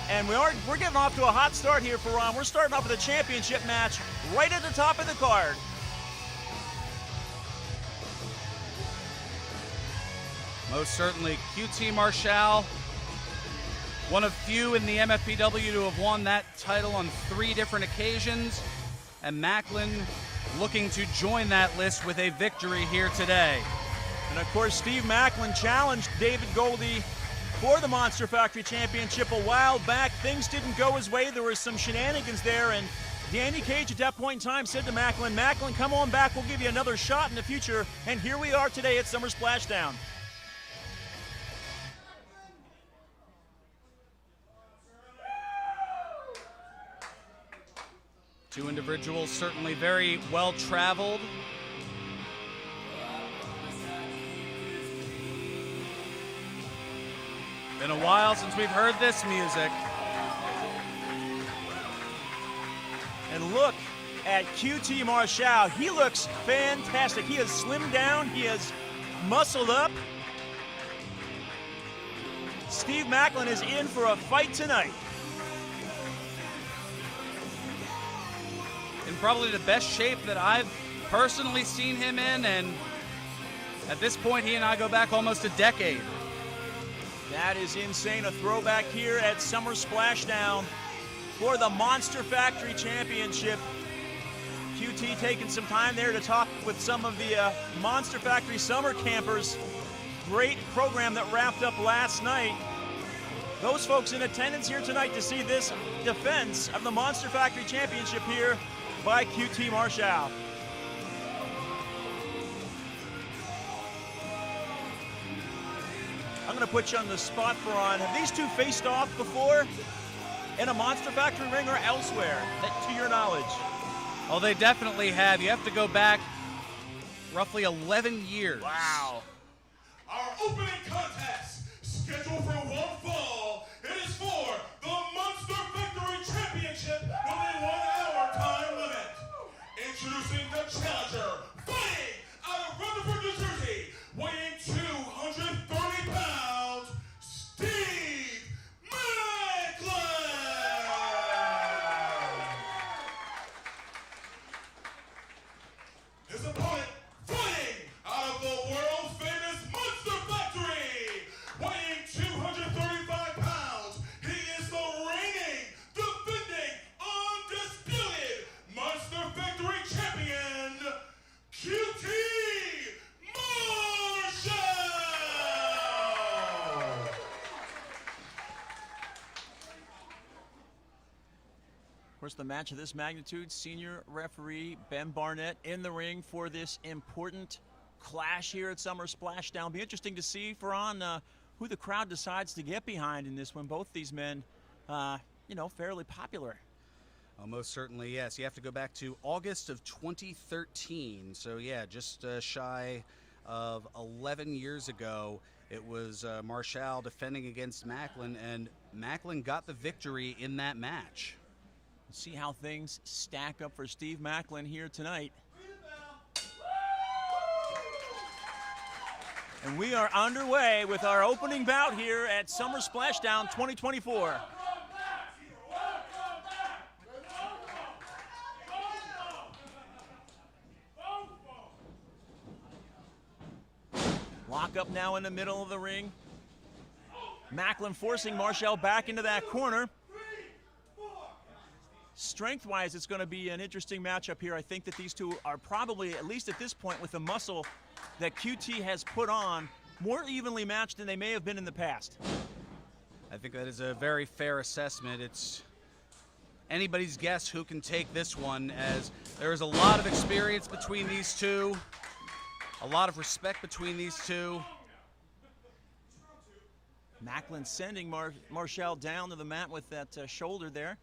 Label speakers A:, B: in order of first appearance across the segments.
A: And we're getting off to a hot start here for Ron. We're starting off with a championship match right at the top of the card.
B: Most certainly, QT Marshall, one of few in the MFPW to have won that title on 3 different occasions, and Macklin looking to join that list with a victory here today.
A: And of course, Steve Macklin challenged David Goldie for the Monster Factory Championship a while back. Things didn't go his way. There were some shenanigans there, and Danny Cage at that point in time said to Macklin, "Macklin, come on back. We'll give you another shot in the future." And here we are today at Summer Splashdown.
B: Two individuals certainly very well traveled. Been a while since we've heard this music.
A: And look at QT Marshall. He looks fantastic. He has slimmed down. He has muscled up. Steve Macklin is in for a fight tonight.
B: In probably the best shape that I've personally seen him in, and at this point he and I go back almost a decade.
A: That is insane. A throwback here at Summer Splashdown for the Monster Factory Championship. QT taking some time there to talk with some of the Monster Factory summer campers. Great program that wrapped up last night. Those folks in attendance here tonight to see this defense of the Monster Factory Championship here by QT Marshall. I'm going to put you on the spot for Ron. Have these two faced off before in a Monster Factory ring or elsewhere, to your knowledge?
B: Oh, they definitely have. You have to go back roughly 11 years.
A: Wow.
C: Our opening contest, scheduled for one fall, it is for the Monster Factory Championship with a 1-hour time limit. Introducing the challenger, fighting out of Rutherford, New Jersey, weighing 230 pounds, Steve Macklin. His opponent, fighting out of the world-famous Monster Factory, weighing 235 pounds, he is the reigning, defending, undisputed Monster Factory champion, QT Marshall!
A: Of course, the match of this magnitude, senior referee Ben Barnett in the ring for this important clash here at Summer Splashdown. Be interesting to see, Ferran, who the crowd decides to get behind in this one. Both these men, fairly popular.
B: Oh, most certainly, yes. You have to go back to August of 2013. So, yeah, just shy of 11 years ago, it was Marshall defending against Macklin, and Macklin got the victory in that match.
A: See how things stack up for Steve Macklin here tonight. And we are underway with our opening bout here at Summer Splashdown 2024. Lock up now in the middle of the ring. Macklin forcing Marshall back into that corner. Strength-wise, it's going to be an interesting matchup here. I think that these two are probably, at least at this point, with the muscle that QT has put on, more evenly matched than they may have been in the past.
B: I think that is a very fair assessment. It's anybody's guess who can take this one, as there is a lot of experience between these two, a lot of respect between these two.
A: Macklin sending Marshall down to the mat with that shoulder there.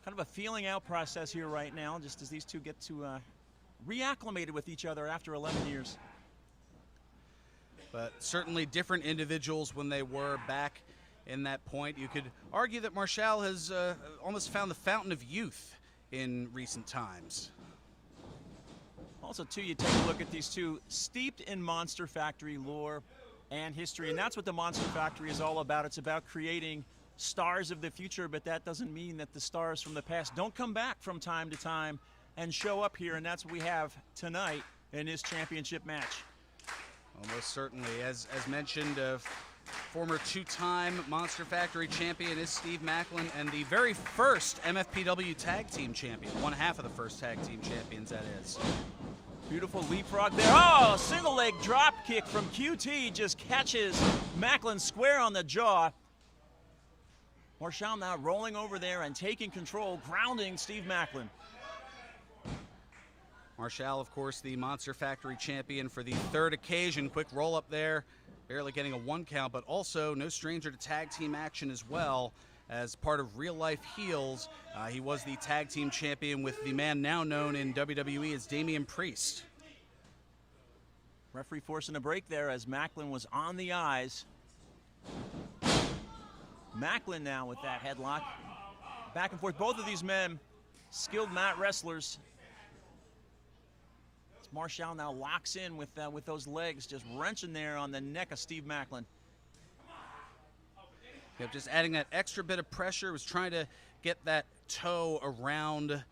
A: Kind of a feeling out process here right now, just as these two get to reacclimated with each other after 11 years.
B: But certainly different individuals when they were back in that point. You could argue that Marshall has almost found the fountain of youth in recent times.
A: Also, too, you take a look at these two steeped in Monster Factory lore and history, and that's what the Monster Factory is all about. It's about creating stars of the future, but that doesn't mean that the stars from the past don't come back from time to time and show up here, and that's what we have tonight in this championship match.
B: Almost certainly. As mentioned, former two-time Monster Factory champion is Steve Macklin, and the very first MFPW tag team champion, one half of the first tag team champions, that is.
A: Beautiful leapfrog there. Oh, single leg drop kick from QT just catches Macklin square on the jaw. Marshall now rolling over there and taking control, grounding Steve Macklin.
B: Marshall, of course, the Monster Factory champion for the third occasion. Quick roll up there, barely getting a 1 count, but also no stranger to tag team action as well. As part of Real Life Heels, he was the tag team champion with the man now known in WWE as Damian Priest.
A: Referee forcing a break there as Macklin was on the eyes. Macklin now with that headlock. Back and forth, both of these men, skilled mat wrestlers. Marshall now locks in with those legs, just wrenching there on the neck of Steve Macklin.
B: Yep, just adding that extra bit of pressure, was trying to get that toe around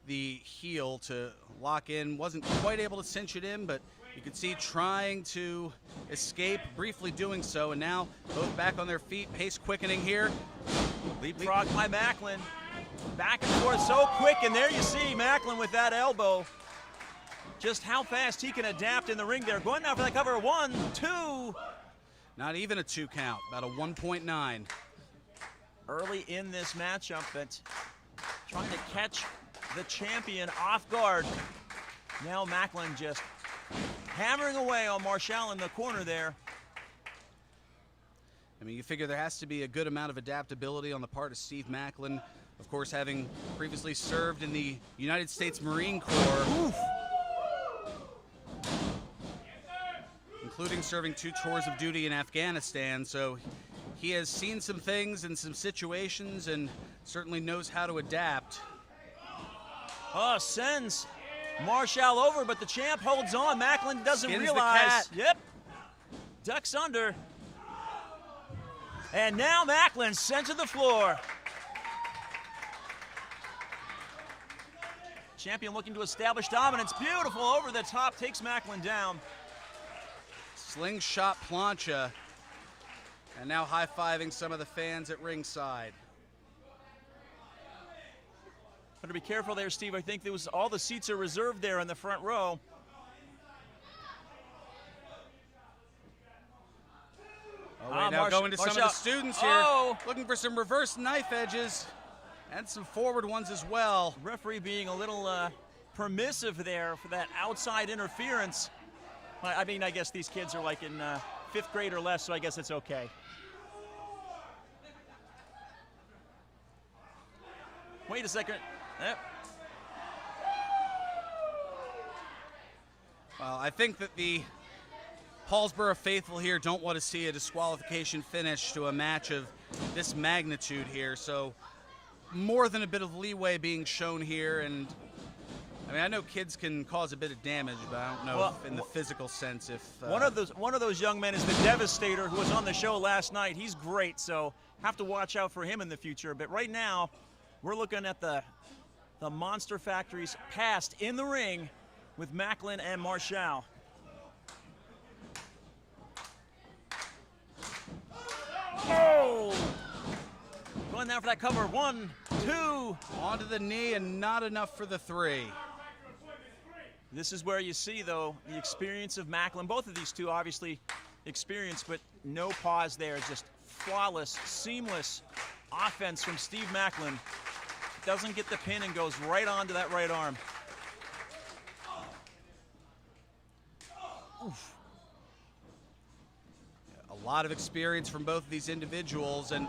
B: the heel to lock in. Wasn't quite able to cinch it in, but you could see trying to escape, briefly doing so, and now both back on their feet, pace quickening here.
A: Leapfrog by Macklin. Back and forth so quick, and there you see Macklin with that elbow. Just how fast he can adapt in the ring there. Going now for that cover. 1, 2.
B: Not even a 2 count, about a 1.9.
A: Early in this matchup, but trying to catch the champion off guard. Now Macklin just hammering away on Marshall in the corner there.
B: I mean, you figure there has to be a good amount of adaptability on the part of Steve Macklin. Of course, having previously served in the United States Marine Corps.
A: Oof.
B: Including serving 2 tours of duty in Afghanistan, so he has seen some things and some situations and certainly knows how to adapt.
A: Oh, sends Marshall over, but the champ holds on. Macklin doesn't
B: Skins
A: realize.
B: the cat.
A: Yep. Ducks under. And now Macklin sent to the floor. Champion looking to establish dominance. Beautiful over the top, takes Macklin down.
B: Slingshot plancha, and now high-fiving some of the fans at ringside.
A: Better be careful there, Steve. I think there was all the seats are reserved there in the front row.
B: Oh, wait, now going to some of the students here, looking for some reverse knife edges and some forward ones as well.
A: Referee being a little permissive there for that outside interference. I mean, I guess these kids are like in 5th grade or less, so I guess it's okay. Wait a second. Yep.
B: Well, I think that the Paulsboro faithful here don't want to see a disqualification finish to a match of this magnitude here, so more than a bit of leeway being shown here. And I mean, I know kids can cause a bit of damage, but I don't know if in the physical sense if
A: one of those young men is the Devastator, who was on the show last night. He's great, so have to watch out for him in the future. But right now, we're looking at the Monster Factory's past in the ring with Macklin and Marshall. Oh! Going down for that cover. 1, 2.
B: Onto the knee, and not enough for the 3.
A: This is where you see, though, the experience of Macklin. Both of these two obviously experienced, but no pause there. Just flawless, seamless offense from Steve Macklin. Doesn't get the pin and goes right onto that right arm. Oof.
B: A lot of experience from both of these individuals, and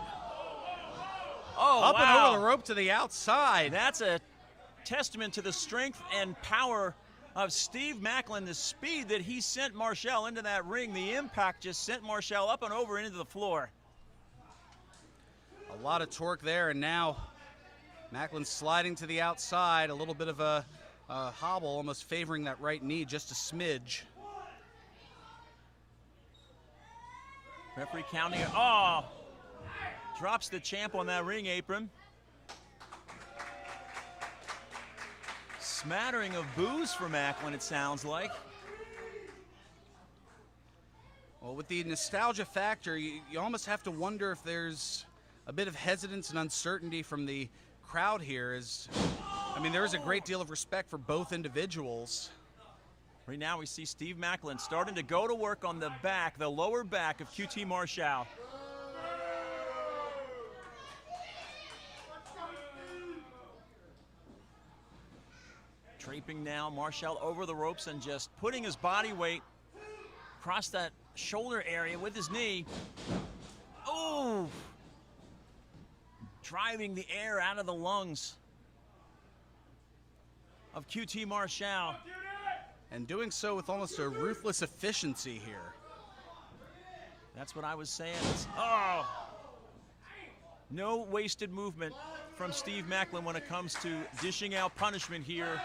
A: up
B: and over the rope to the outside.
A: That's a testament to the strength and power of Steve Macklin, the speed that he sent Marshall into that ring. The impact just sent Marshall up and over into the floor.
B: A lot of torque there, and now Macklin sliding to the outside. A little bit of a hobble, almost favoring that right knee just a smidge.
A: Referee counting it. Oh! Drops the champ on that ring apron. Smattering of boos for Macklin, it sounds like.
B: Well, with the nostalgia factor, you almost have to wonder if there's a bit of hesitance and uncertainty from the crowd here. I mean, there is a great deal of respect for both individuals.
A: Right now we see Steve Macklin starting to go to work on the back, the lower back of QT Marshall. Draping now, Marshall over the ropes and just putting his body weight across that shoulder area with his knee. Oh! Driving the air out of the lungs of QT Marshall.
B: And doing so with almost a ruthless efficiency here.
A: That's what I was saying. Oh! No wasted movement from Steve Macklin when it comes to dishing out punishment here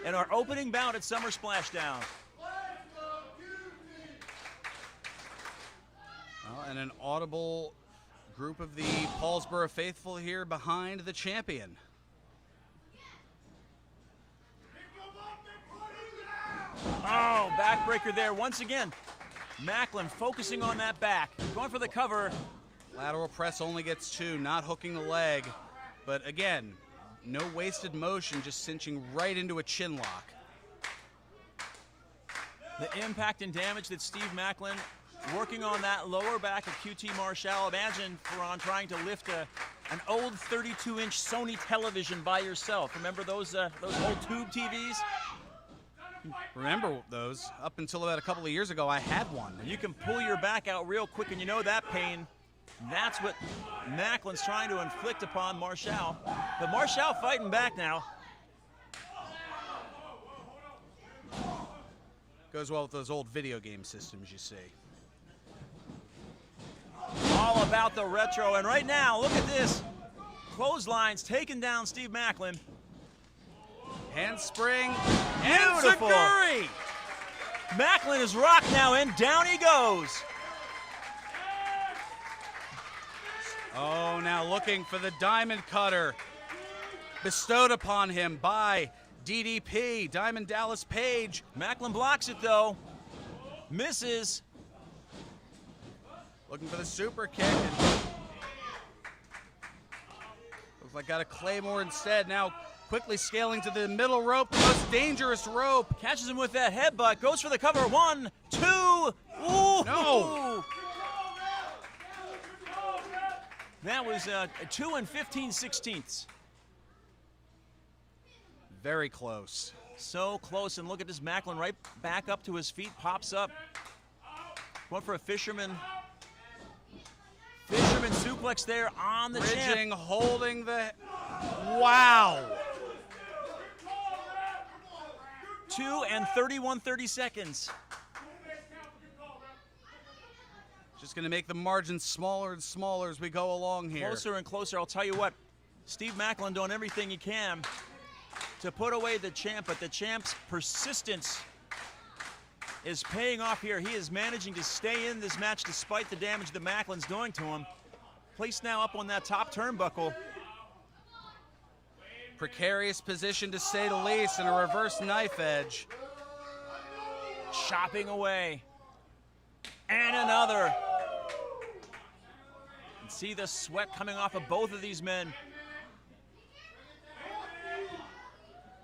A: in our opening bout at Summer Splashdown.
B: Well, and an audible group of the Paulsboro faithful here behind the champion.
A: Oh, backbreaker there once again. Macklin focusing on that back, going for the cover.
B: Lateral press only gets 2, not hooking the leg. But again, no wasted motion, just cinching right into a chin lock.
A: The impact and damage that Steve Macklin working on that lower back of QT Marshall. Imagine, Ferran, trying to lift an old 32-inch Sony television by yourself. Remember those old tube TVs?
B: Remember those? Up until about a couple of years ago, I had one.
A: You can pull your back out real quick, and you know that pain. That's what Macklin's trying to inflict upon Marshall. But Marshall fighting back now.
B: Goes well with those old video game systems, you see.
A: All about the retro, and right now, look at this. Clotheslines taking down Steve Macklin.
B: Handspring,
A: Beautiful.
B: and Saguri!
A: Macklin is rocked now, and down he goes.
B: Oh, now looking for the diamond cutter. Bestowed upon him by DDP, Diamond Dallas Page.
A: Macklin blocks it, though. Misses.
B: Looking for the super kick. Looks like got a Claymore instead. Now quickly scaling to the middle rope, the most dangerous rope.
A: Catches him with that headbutt, goes for the cover. 1, 2. Ooh.
B: No.
A: That was 2 and 15/16.
B: Very close.
A: So close, and look at this Macklin right back up to his feet, pops up. Going for a fisherman suplex there on the
B: Bridging,
A: champ.
B: holding the, wow.
A: 2 and 31/30 seconds.
B: Just gonna make the margins smaller and smaller as we go along here.
A: Closer and closer. I'll tell you what, Steve Macklin doing everything he can to put away the champ, but the champ's persistence is paying off here. He is managing to stay in this match despite the damage that Macklin's doing to him. Placed now up on that top turnbuckle.
B: Precarious position to say the least, and a reverse knife edge.
A: Chopping away. And another. And see the sweat coming off of both of these men.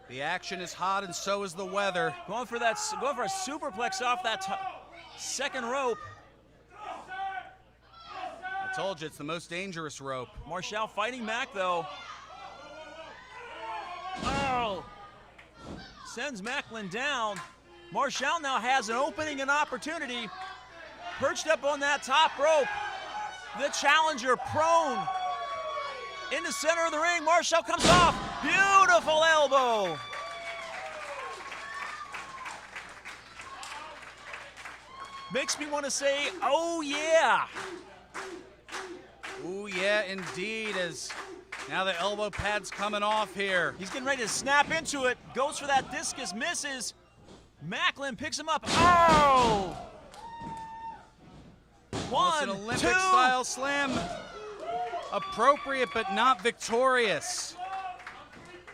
B: The action is hot, and so is the weather.
A: Going for a superplex off that second rope.
B: I told you, it's the most dangerous rope.
A: Marshall fighting back, though. Oh! Sends Macklin down. Marshall now has an opening and opportunity. Perched up on that top rope. The challenger prone. In the center of the ring, Marshall comes off. Beautiful elbow. Makes me want to say, oh yeah.
B: Ooh, yeah, indeed, as now the elbow pad's coming off here.
A: He's getting ready to snap into it. Goes for that discus, misses. Macklin picks him up. Oh!
B: Almost
A: 1,
B: an
A: 2.
B: Olympic-style slam. Appropriate, but not victorious.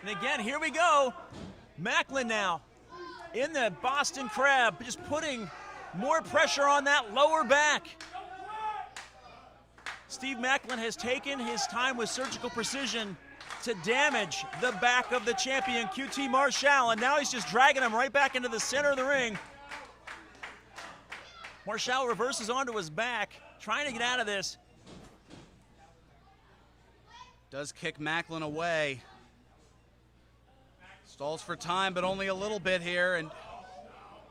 A: And again, here we go. Macklin now in the Boston Crab, just putting more pressure on that lower back. Steve Macklin has taken his time with surgical precision to damage the back of the champion, QT Marshall, and now he's just dragging him right back into the center of the ring. Marshall reverses onto his back, trying to get out of this.
B: Does kick Macklin away. Stalls for time, but only a little bit here, and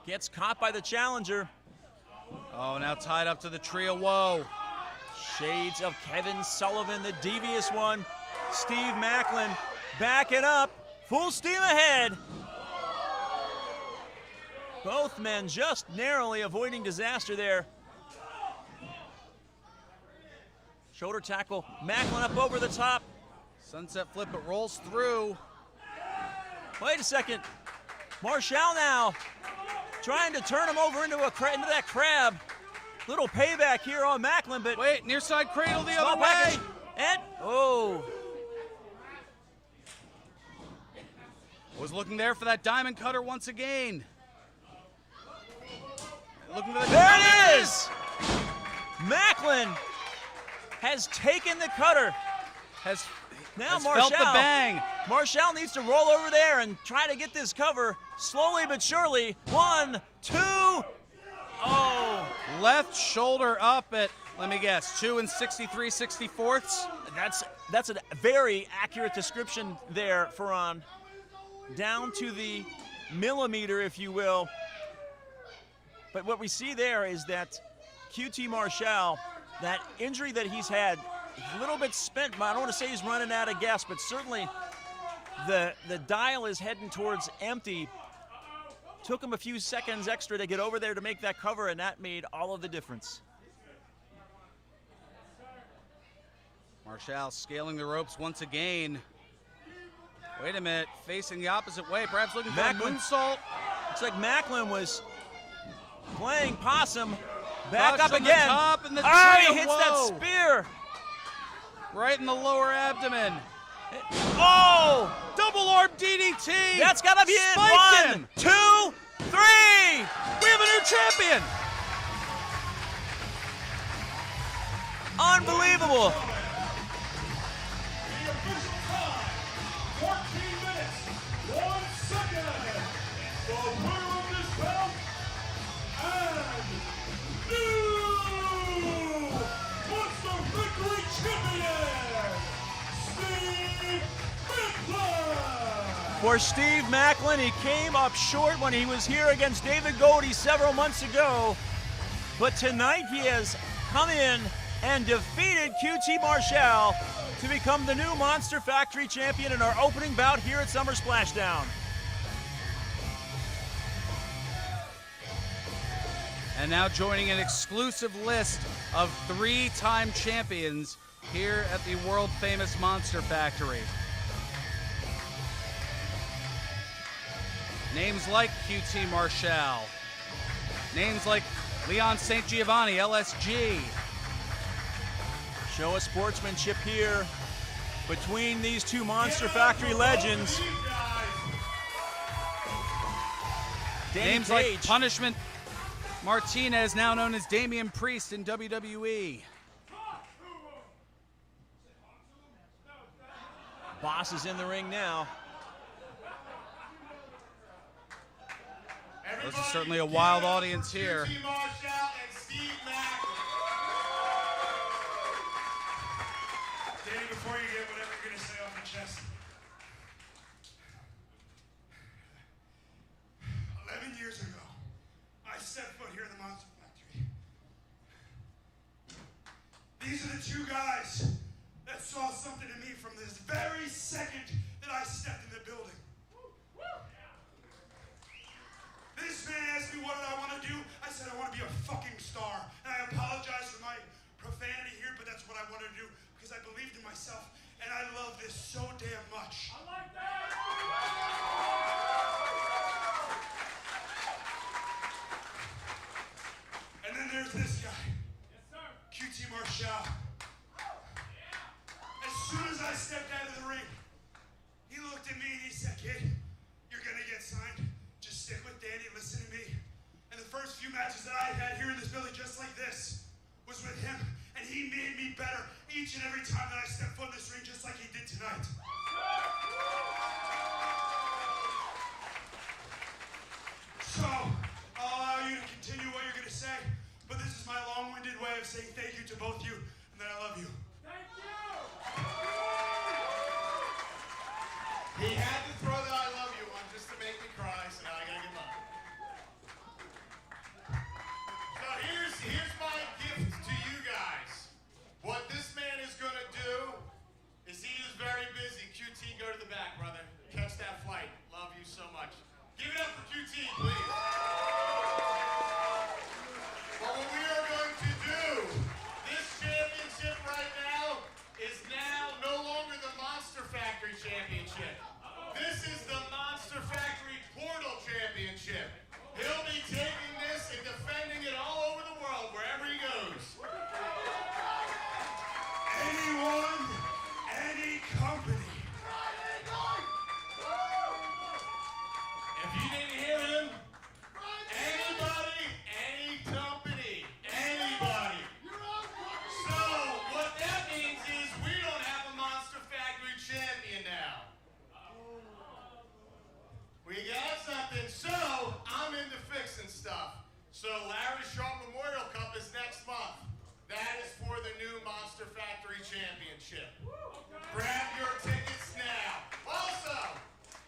A: gets caught by the challenger.
B: Oh, now tied up to the tree of woe.
A: Shades of Kevin Sullivan, the devious one. Steve Macklin backing up, full steam ahead. Both men just narrowly avoiding disaster there. Shoulder tackle, Macklin up over the top.
B: Sunset flip, it rolls through.
A: Wait a second. Marshall now trying to turn him over into that crab. Little payback here on Macklin, but
B: wait, near side cradle the
A: small
B: other way.
A: package. And, oh.
B: Was looking there for that diamond cutter once again. Looking for the
A: there it is! Macklin has taken the cutter. Now
B: felt the bang.
A: Marshall needs to roll over there and try to get this cover slowly but surely. 1, 2, oh.
B: Left shoulder up at, let me guess, 2 63/64.
A: That's a very accurate description there, Ferran. Down to the millimeter, if you will. But what we see there is that QT Marshall, that injury that he's had, a little bit spent. I don't want to say he's running out of gas, but certainly the dial is heading towards empty. Took him a few seconds extra to get over there to make that cover, and that made all of the difference.
B: Marshall scaling the ropes once again. Wait a minute, facing the opposite way, perhaps looking for a moonsault.
A: Looks like Macklin was playing possum. Back up
B: on
A: again.
B: The top and the
A: he hits that spear.
B: Right in the lower abdomen.
A: Oh!
B: Double arm DDT.
A: That's got to be it.
B: Spiked
A: 1, 2, 3.
B: We have a new champion.
A: Unbelievable.
C: The official time, 14 minutes, 1 second. The winner of this bout, and new Monster Victory Champion, Steve Macklin.
A: For Steve Macklin, he came up short when he was here against David Goldie several months ago. But tonight he has come in and defeated QT Marshall to become the new Monster Factory champion in our opening bout here at Summer Splashdown.
B: And now joining an exclusive list of 3-time champions here at the world famous Monster Factory. Names like QT Marshall. Names like Leon St. Giovanni, LSG.
A: Show of sportsmanship here between these two Monster Factory legends.
B: Names like Punishment Martinez, now known as Damian Priest in WWE.
A: Boss is in the ring now.
B: This is certainly a wild audience here.
C: QT Marshall and Steve Macklin. Danny, before you get whatever you're going to say off your chest. 11 years ago, I set foot here in the Monster Factory. These are the two guys that saw something in me from this very second that I stepped in the building. This man asked me what did I want to do. I said I want to be a fucking star. And I apologize for my profanity here, but that's what I wanted to do because I believed in myself and I love this so damn much. I like that! And then there's this guy. Yes, sir. QT Marshall. soon as I stepped out of the ring, he looked at me and he said, "Kid, you're gonna get signed. Just stick with Danny, listen to me." And the first few matches that I had here in this building, just like this, was with him, and he made me better each and every time that I stepped foot in this ring, just like he did tonight. So, I'll allow you to continue what you're gonna say, but this is my long-winded way of saying thank you to both you, and that I love you. Thank you! He had to throw the "I love you" one just to make me cry, so now I gotta give up. So here's my gift to you guys. What this man is gonna do is he is very busy. QT, go to the back, brother. Catch that flight. Love you so much. Give it up for QT, please. But what we are going to do, this championship right now is now no longer the Monster Factory Championship. This is the Monster Factory Portal Championship. He'll be taking this and defending it all over the world, wherever he goes. Anyone, any company. If you didn't hear him, anybody, any company, anybody. So what that means is we don't have a Monster Factory champion now. We got something, so I'm into fixing stuff. So Larry Sharp Memorial Cup is next month. That is for the new Monster Factory Championship. Grab your tickets now. Also,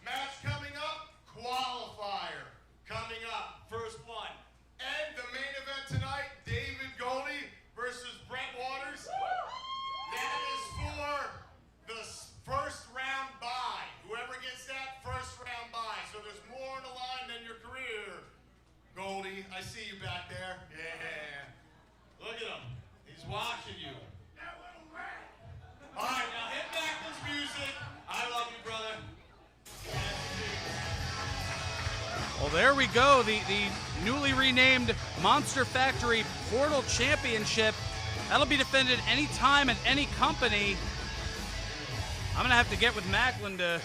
C: match coming up, qualifier coming up, first one. And the main event tonight, David Goldie versus Brett Waters. That is for the first round bye. Whoever gets that, first round bye. So there's more on the line than your career. Goldie, I see you back there. Yeah. Look at him. He's watching you. All right, now hit back this music. I love you, brother.
B: Well, there we go. The newly renamed Monster Factory Portal Championship. That'll be defended anytime and any company. I'm going to have to get with Macklin to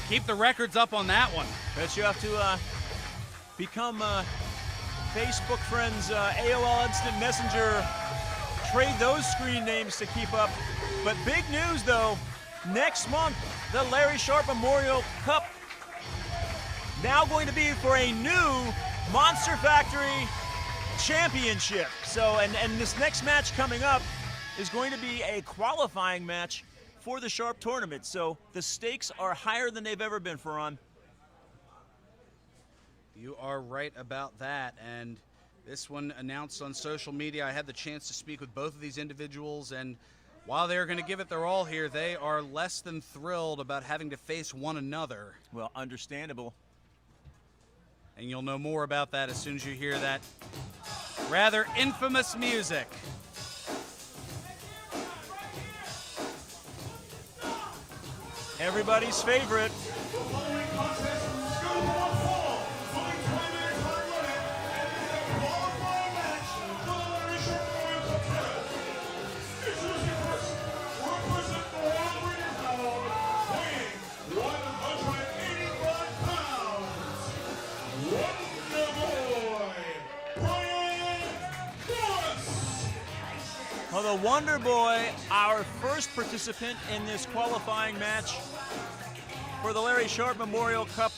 B: keep the records up on that one.
A: Bet you have to become Facebook friends, AOL Instant Messenger, trade those screen names to keep up. But big news, though, next month, the Larry Sharp Memorial Cup now going to be for a new Monster Factory Championship. So, and this next match coming up is going to be a qualifying match for the Sharp tournament. So the stakes are higher than they've ever been, Ferran.
B: You are right about that, and this one announced on social media. I had the chance to speak with both of these individuals, and while they're going to give it their all here, they are less than thrilled about having to face one another.
A: Well, understandable.
B: And you'll know more about that as soon as you hear that rather infamous music.
A: Everybody's favorite. Well, the Wonder Boy, our first participant in this qualifying match for the Larry Sharp Memorial Cup.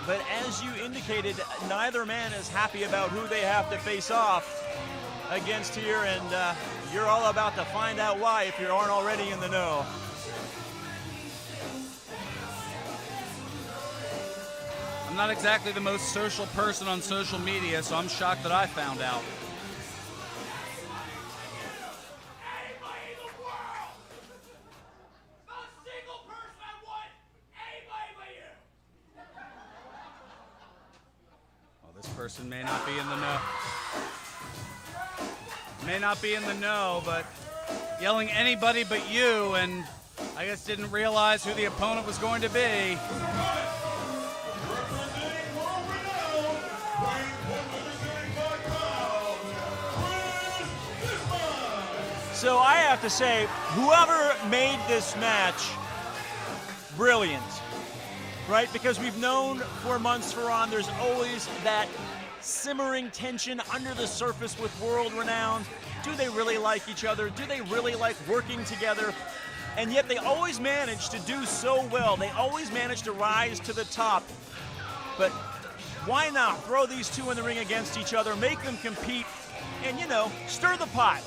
A: But as you indicated, neither man is happy about who they have to face off against here, and you're all about to find out why if you aren't already in the know.
B: I'm not exactly the most social person on social media, so I'm shocked that I found out. Person may not be in the know. May not be in the know, but yelling anybody but you, and I guess didn't realize who the opponent was going to be.
A: So I have to say, whoever made this match, brilliant, right? Because we've known for months there's always that simmering tension under the surface with World Renowned. Do they really like each other? Do they really like working together? And yet they always manage to do so well. They always manage to rise to the top. But why not throw these two in the ring against each other, make them compete, and, you know, stir the pot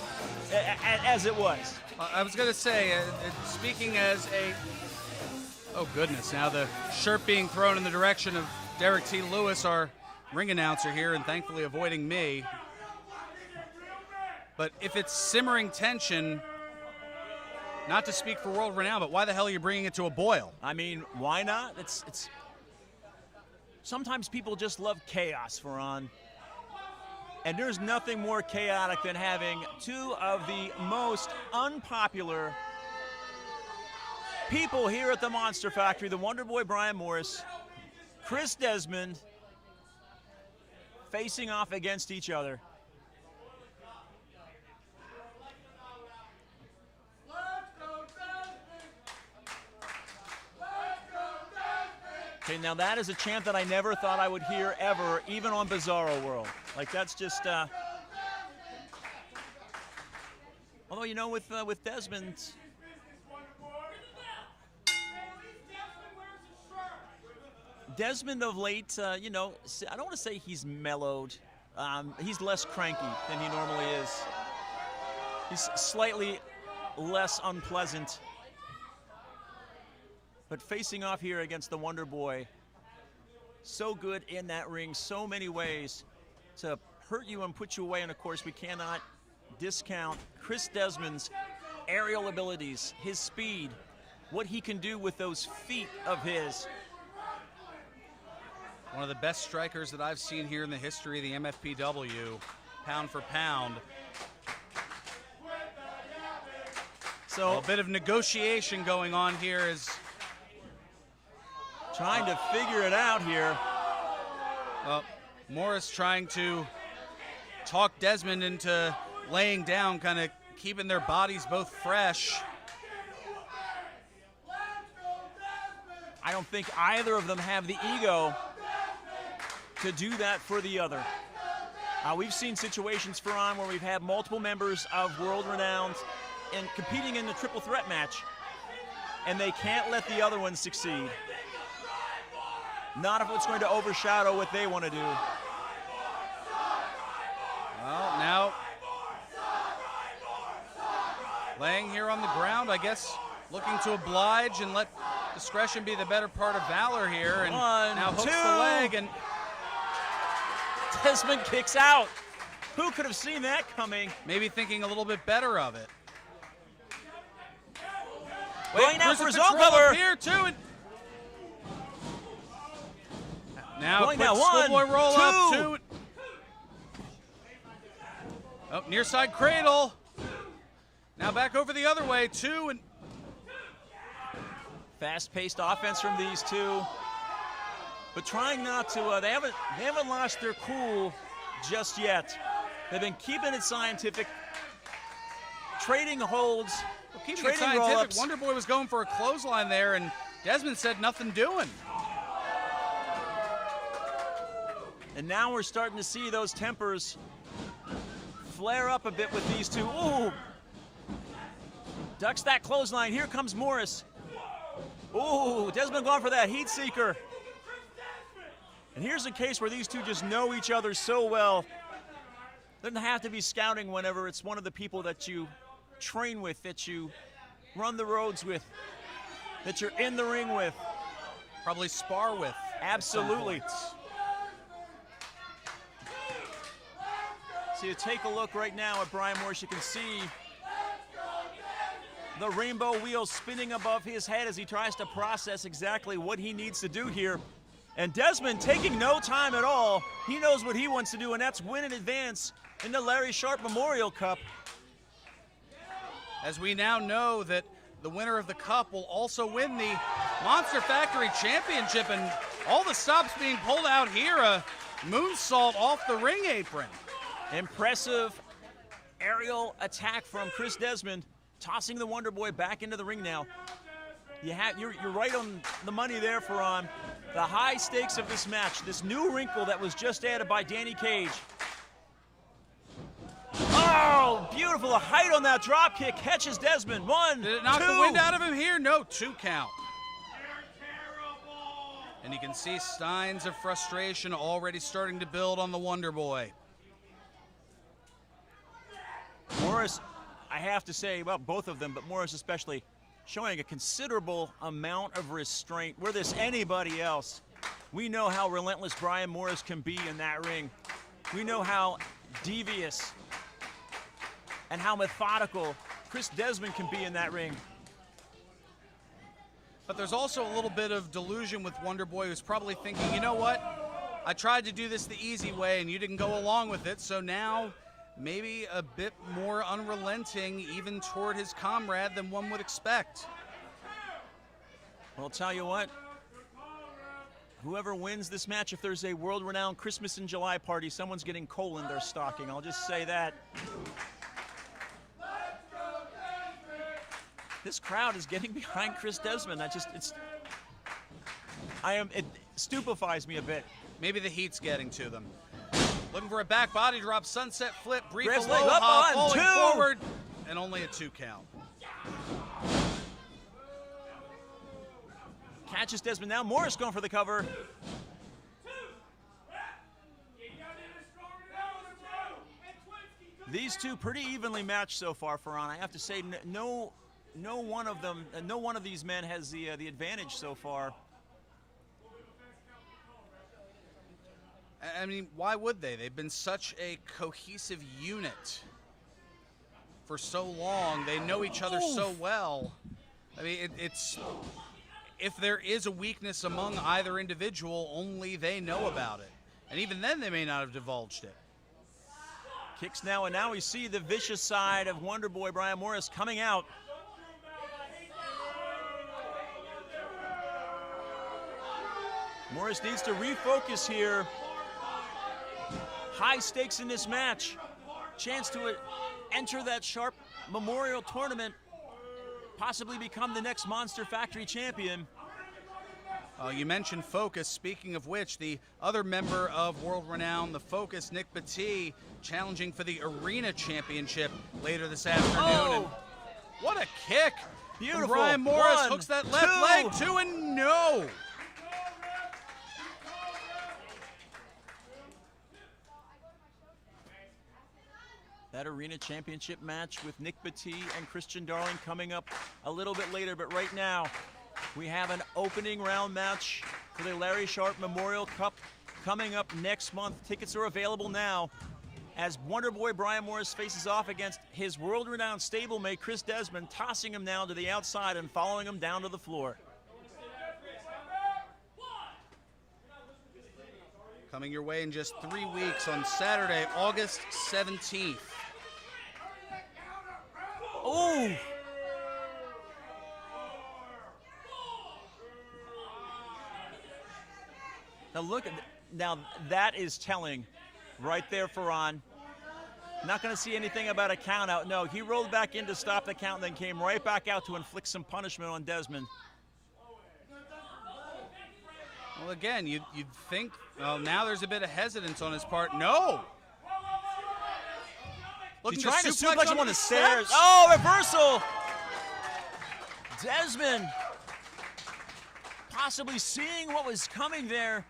A: as it was.
B: I was going to say, speaking as a... Oh, goodness. Now the shirt being thrown in the direction of Derek T. Lewis, our ring announcer here, and thankfully avoiding me. But if it's simmering tension, not to speak for World Renown, but why the hell are you bringing it to a boil?
A: I mean, why not? It's sometimes people just love chaos, Ferran. And there's nothing more chaotic than having two of the most unpopular people here at the Monster Factory, the Wonder Boy Brian Morris, Chris Desmond, facing off against each other. Okay, now that is a chant that I never thought I would hear ever, even on Bizarro World. Like, that's just, although, you know, with Desmond, Desmond of late, you know, I don't want to say he's mellowed. He's less cranky than he normally is. He's slightly less unpleasant. But facing off here against the Wonder Boy, so good in that ring, so many ways to hurt you and put you away. And of course, we cannot discount Chris Desmond's aerial abilities, his speed, what he can do with those feet of his.
B: One of the best strikers that I've seen here in the history of the MFPW, pound for pound. So a bit of negotiation going on here is
A: trying to figure it out here.
B: Well, Morris trying to talk Desmond into laying down, kind of keeping their bodies both fresh.
A: I don't think either of them have the ego to do that for the other. We've seen situations, Ferran, where we've had multiple members of World Renowned and competing in the triple threat match, and they can't let the other one succeed. Not if it's going to overshadow what they want to do.
B: Well, now laying here on the ground, I guess, looking to oblige and let discretion be the better part of valor here. And
A: one,
B: now hooks
A: two.
B: the leg, and
A: Desmond kicks out. Who could have seen that coming?
B: maybe thinking a little bit better of it.
A: Going out for his own
B: crucifix roll
A: cover.
B: up here too. And now
A: Going
B: quick
A: now, one,
B: schoolboy roll up,
A: two.
B: two. Oh, near side cradle. Now back over the other way, two, and
A: Fast-paced offense from these two, but trying not to. They haven't lost their cool just yet. They've been keeping it scientific, trading holds,
B: keeping it
A: trading
B: scientific.
A: roll-ups.
B: Wonder Boy was going for a clothesline there, and Desmond said nothing doing.
A: And now we're starting to see those tempers flare up a bit with these two. Ooh! Ducks that clothesline. Here comes Morris. Ooh, Desmond going for that heat seeker. And here's a case where these two just know each other so well. Doesn't have to be scouting whenever it's one of the people that you train with, that you run the roads with, that you're in the ring with.
B: Probably spar with.
A: Absolutely. So you take a look right now at Brian Morris, you can see the rainbow wheel spinning above his head as he tries to process exactly what he needs to do here. And Desmond taking no time at all. He knows what he wants to do, and that's win in advance in the Larry Sharp Memorial Cup.
B: As we now know that the winner of the Cup will also win the Monster Factory Championship, and all the stops being pulled out here, a moonsault off the ring apron.
A: Impressive aerial attack from Chris Desmond, tossing the Wonder Boy back into the ring now. You're right on the money there, Ferran. The high stakes of this match, this new wrinkle that was just added by Danny Cage. Oh, beautiful. A height on that drop kick catches Desmond. One,
B: Did it knock the wind out of him here? No, 2 count. And you can see signs of frustration already starting to build on the Wonder Boy.
A: Morris, I have to say, well, both of them, but Morris especially, showing a considerable amount of restraint. Were this anybody else, we know how relentless Brian Morris can be in that ring. We know how devious and how methodical Chris Desmond can be in that ring.
B: But there's also a little bit of delusion with Wonder Boy, who's probably thinking, you know what? I tried to do this the easy way and you didn't go along with it, so now maybe a bit more unrelenting even toward his comrade than one would expect.
A: Well, I'll tell you what, whoever wins this match, if there's a world-renowned Christmas in July party, someone's getting coal in their stocking. I'll just say that. This crowd is getting behind Chris Desmond. It stupefies me a bit.
B: Maybe the heat's getting to them. Looking for a back body drop, sunset flip, brief
A: Grizzly
B: aloha,
A: up on
B: falling
A: 2.
B: forward, and only a 2 count.
A: Catches Desmond now. Morris going for the cover. These two pretty evenly matched so far, Ferran. I have to say, no one of these men has the advantage so far.
B: I mean, why would they? They've been such a cohesive unit for so long. They know each other so well. I mean, it's if there is a weakness among either individual, only they know about it. And even then, they may not have divulged it.
A: Kicks now, and now we see the vicious side of Wonder Boy Brian Morris coming out. Morris needs to refocus here. High stakes in this match. Chance to enter that Sharp Memorial Tournament, possibly become the next Monster Factory champion.
B: You mentioned Focus. Speaking of which, the other member of World Renown, the Focus, Nick Petit, challenging for the Arena Championship later this afternoon.
A: Oh!
B: And what a kick!
A: Beautiful.
B: And Brian Morris
A: 1,
B: hooks that left
A: 2.
B: leg, 2, and no!
A: That Arena Championship match with Nick Petit and Christian Darling coming up a little bit later, but right now we have an opening round match for the Larry Sharp Memorial Cup coming up next month. Tickets are available now as Wonder Boy Brian Morris faces off against his world-renowned stablemate Chris Desmond, tossing him now to the outside and following him down to the floor.
B: Coming your way in just 3 weeks on Saturday, August 17th.
A: Oh! Now look at now that is telling right there, Ferran. Not going to see anything about a count out. No, he rolled back in to stop the count, then came right back out to inflict some punishment on Desmond.
B: Well, again, you'd think, well, now there's a bit of hesitance on his part. No!
A: He's trying to suplex him on the stairs. Oh, reversal! Desmond possibly seeing what was coming there,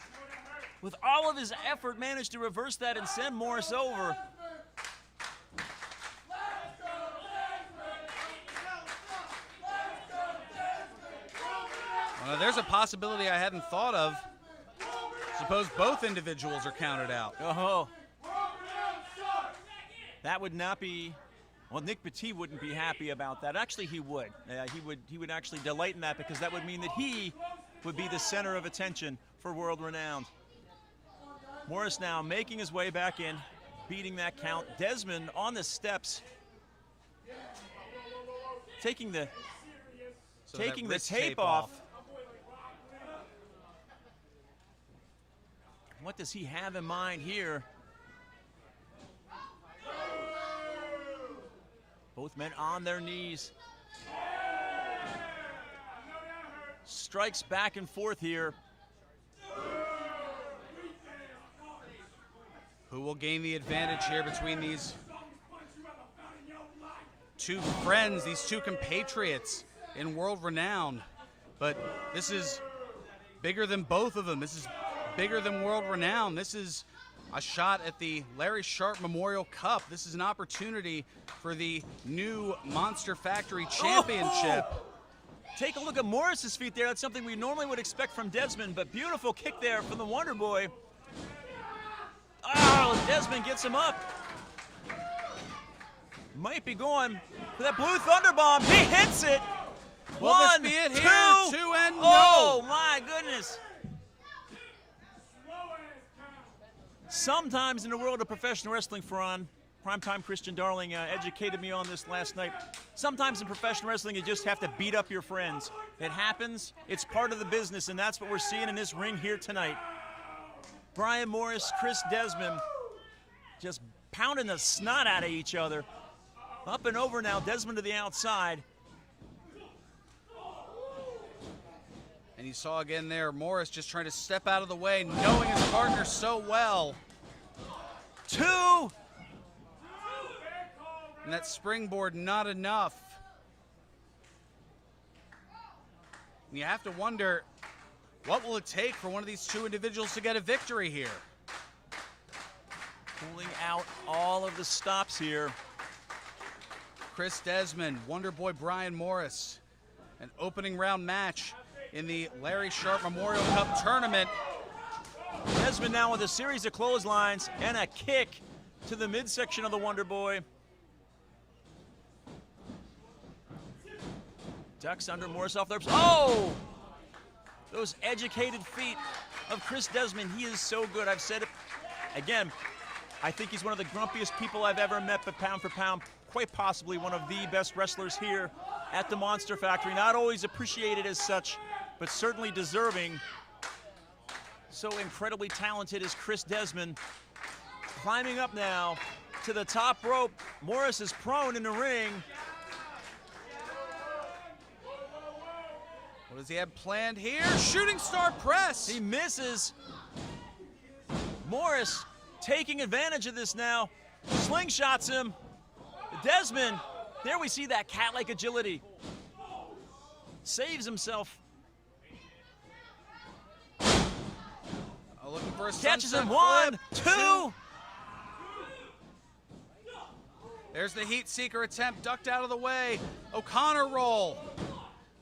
A: with all of his effort, managed to reverse that and send Morris over.
B: Well, there's a possibility I hadn't thought of. Suppose both individuals are counted out.
A: Oh, that would not be. Well, Nick Petit wouldn't be happy about that. Actually, he would. He would actually delight in that, because that would mean that he would be the center of attention for World Renowned. Morris now making his way back in, beating that count. Desmond on the steps, taking the tape off. What does he have in mind here? Both men on their knees. Strikes back and forth here.
B: Who will gain the advantage here between these two friends, these two compatriots in world renown? But this is bigger than both of them. This is bigger than world renown. This is a shot at the Larry Sharp Memorial Cup. This is an opportunity for the new Monster Factory Championship.
A: Oh! Take a look at Morris's feet there. That's something we normally would expect from Desmond, but beautiful kick there from the Wonder Boy. Oh, Desmond gets him up. Might be going for that blue thunder bomb. He hits it.
B: Will
A: One,
B: this be it
A: two,
B: here? Two and no.
A: Oh my goodness. Sometimes in the world of professional wrestling, Ferran, primetime Christian Darling educated me on this last night. Sometimes in professional wrestling, you just have to beat up your friends. It happens. It's part of the business, and that's what we're seeing in this ring here tonight. Brian Morris, Chris Desmond, just pounding the snot out of each other. Up and over now, Desmond to the outside.
B: And you saw again there, Morris just trying to step out of the way, knowing his partner so well.
A: Two.
B: And that springboard not enough. And you have to wonder, what will it take for one of these two individuals to get a victory here?
A: Pulling out all of the stops here.
B: Chris Desmond, Wonder Boy Brian Morris. An opening round match in the Larry Sharp Memorial Cup tournament.
A: Desmond now with a series of clotheslines and a kick to the midsection of the Wonder Boy. Ducks under Morris off the ropes. Oh! Those educated feet of Chris Desmond. He is so good. I've said it again. I think he's one of the grumpiest people I've ever met, but pound for pound, quite possibly one of the best wrestlers here at the Monster Factory. Not always appreciated as such, but certainly deserving. So incredibly talented is Chris Desmond. Climbing up now to the top rope. Morris is prone in the ring.
B: What does he have planned here? Shooting star press.
A: He misses. Morris taking advantage of this now. Slingshots him. Desmond, there we see that cat-like agility. Saves himself.
B: Looking for a
A: Catches
B: sunset
A: him. One,
B: flip.
A: two.
B: There's the heat seeker attempt, ducked out of the way. O'Connor roll.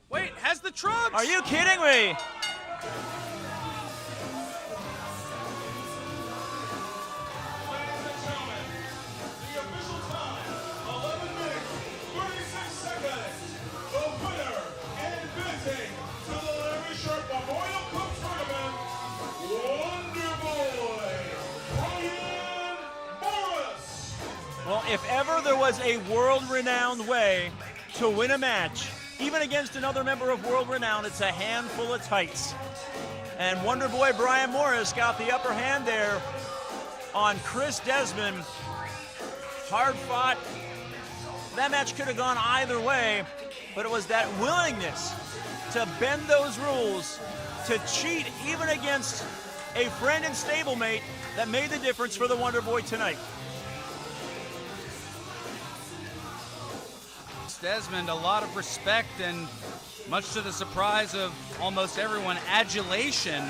B: Wait, has the trunks.
A: Are you kidding me? Well, if ever there was a world-renowned way to win a match, even against another member of World Renown, it's a handful of tights. And Wonder Boy Brian Morris got the upper hand there on Chris Desmond. Hard fought. That match could have gone either way, but it was that willingness to bend those rules, to cheat even against a friend and stablemate that made the difference for the Wonder Boy tonight.
B: Desmond, a lot of respect and, much to the surprise of almost everyone, adulation.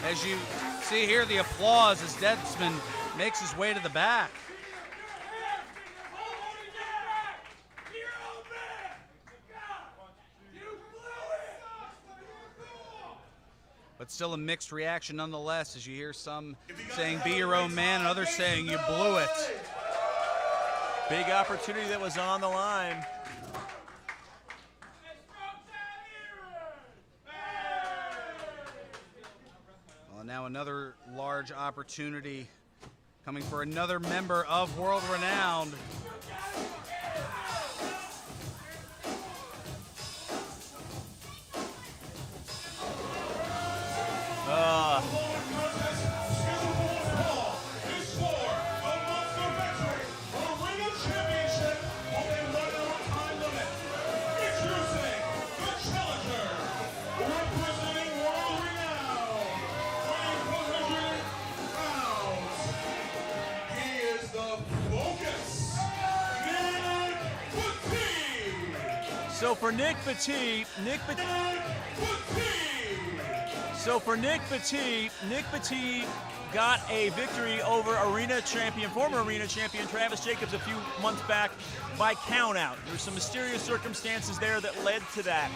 B: As you see here, the applause as Desmond makes his way to the back. But still a mixed reaction nonetheless, as you hear some saying be your own man and others saying you blew it.
A: Big opportunity that was on the line.
B: Well, now another large opportunity coming for another member of World Renowned.
A: So for Nick Petit, Nick Petit got a victory over former arena champion Travis Jacobs a few months back by countout. There's some mysterious circumstances there that led to that.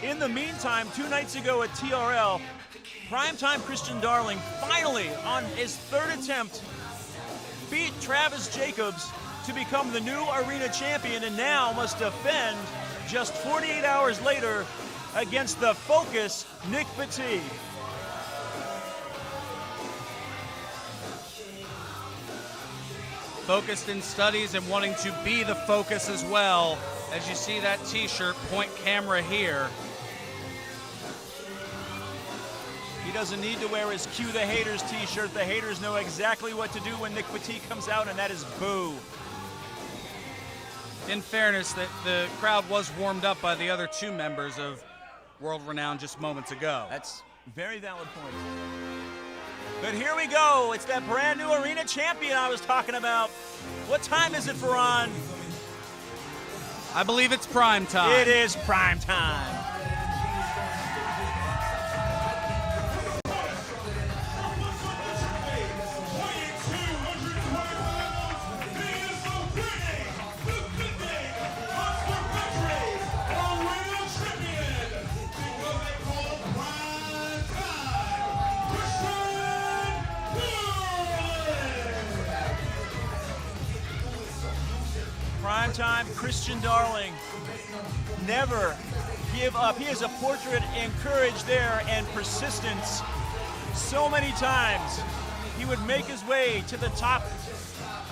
A: In the meantime, 2 nights ago at TRL, primetime Christian Darling finally, on his 3rd attempt, beat Travis Jacobs to become the new arena champion, and now must defend just 48 hours later against the Focus Nick Petit.
B: Focused in studies and wanting to be the focus as well. As you see that t-shirt, point camera here.
A: He doesn't need to wear his Cue the Haters t-shirt. The haters know exactly what to do when Nick Petit comes out, and that is boo.
B: In fairness, the crowd was warmed up by the other 2 members of World Renown just moments ago.
A: That's a very valid point. But here we go. It's that brand new arena champion I was talking about. What time is it, Faran?
B: I believe it's prime time.
A: It is prime time. Primetime Christian Darling. Never give up. He is a portrait in courage there and persistence. So many times he would make his way to the top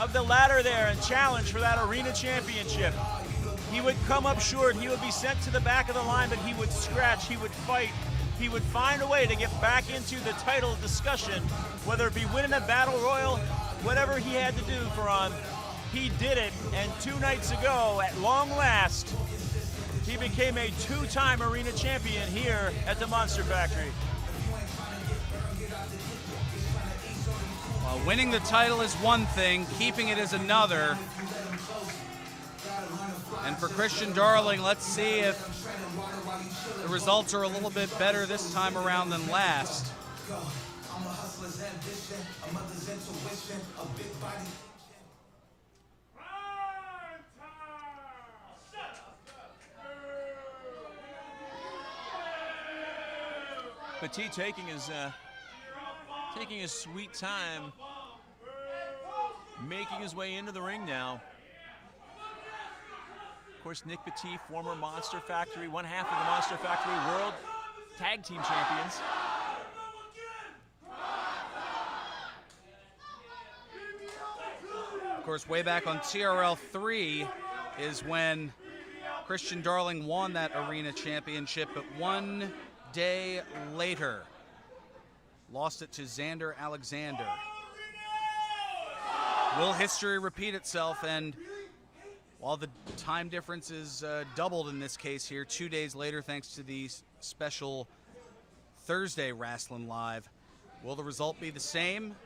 A: of the ladder there and challenge for that arena championship. He would come up short. He would be sent to the back of the line, but he would scratch. He would fight. He would find a way to get back into the title discussion, whether it be winning a battle royal, whatever he had to do for on. He did it, and 2 nights ago, at long last, he became a 2-time arena champion here at the Monster Factory.
B: Well, winning the title is one thing, keeping it is another. And for Christian Darling, let's see if the results are a little bit better this time around than last.
A: Petit taking his sweet time, making his way into the ring now. Of course, Nick Petit, former Monster Factory, one half of the Monster Factory World Tag Team Champions.
B: Of course, way back on TRL 3 is when Christian Darling won that arena championship, but 1 day later lost it to Xander Alexander. Will history repeat itself? And while the time difference is doubled in this case here, 2 days later, thanks to the special Thursday Wrestling Live, will the result be the same?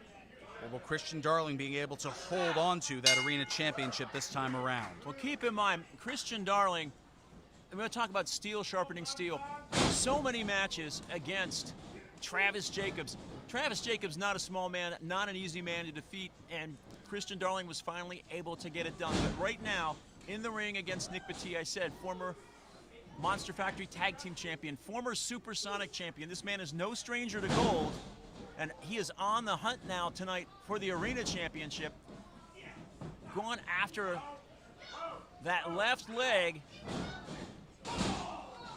B: Or will Christian Darling be able to hold on to that arena championship this time around?
A: Well, keep in mind, Christian Darling, I'm going to talk about steel sharpening steel. So many matches against Travis Jacobs. Travis Jacobs, not a small man, not an easy man to defeat, and Christian Darling was finally able to get it done. But right now, in the ring against Nick Petit, I said, former Monster Factory Tag Team Champion, former Supersonic Champion. This man is no stranger to gold, and he is on the hunt now tonight for the Arena Championship. Going after that left leg.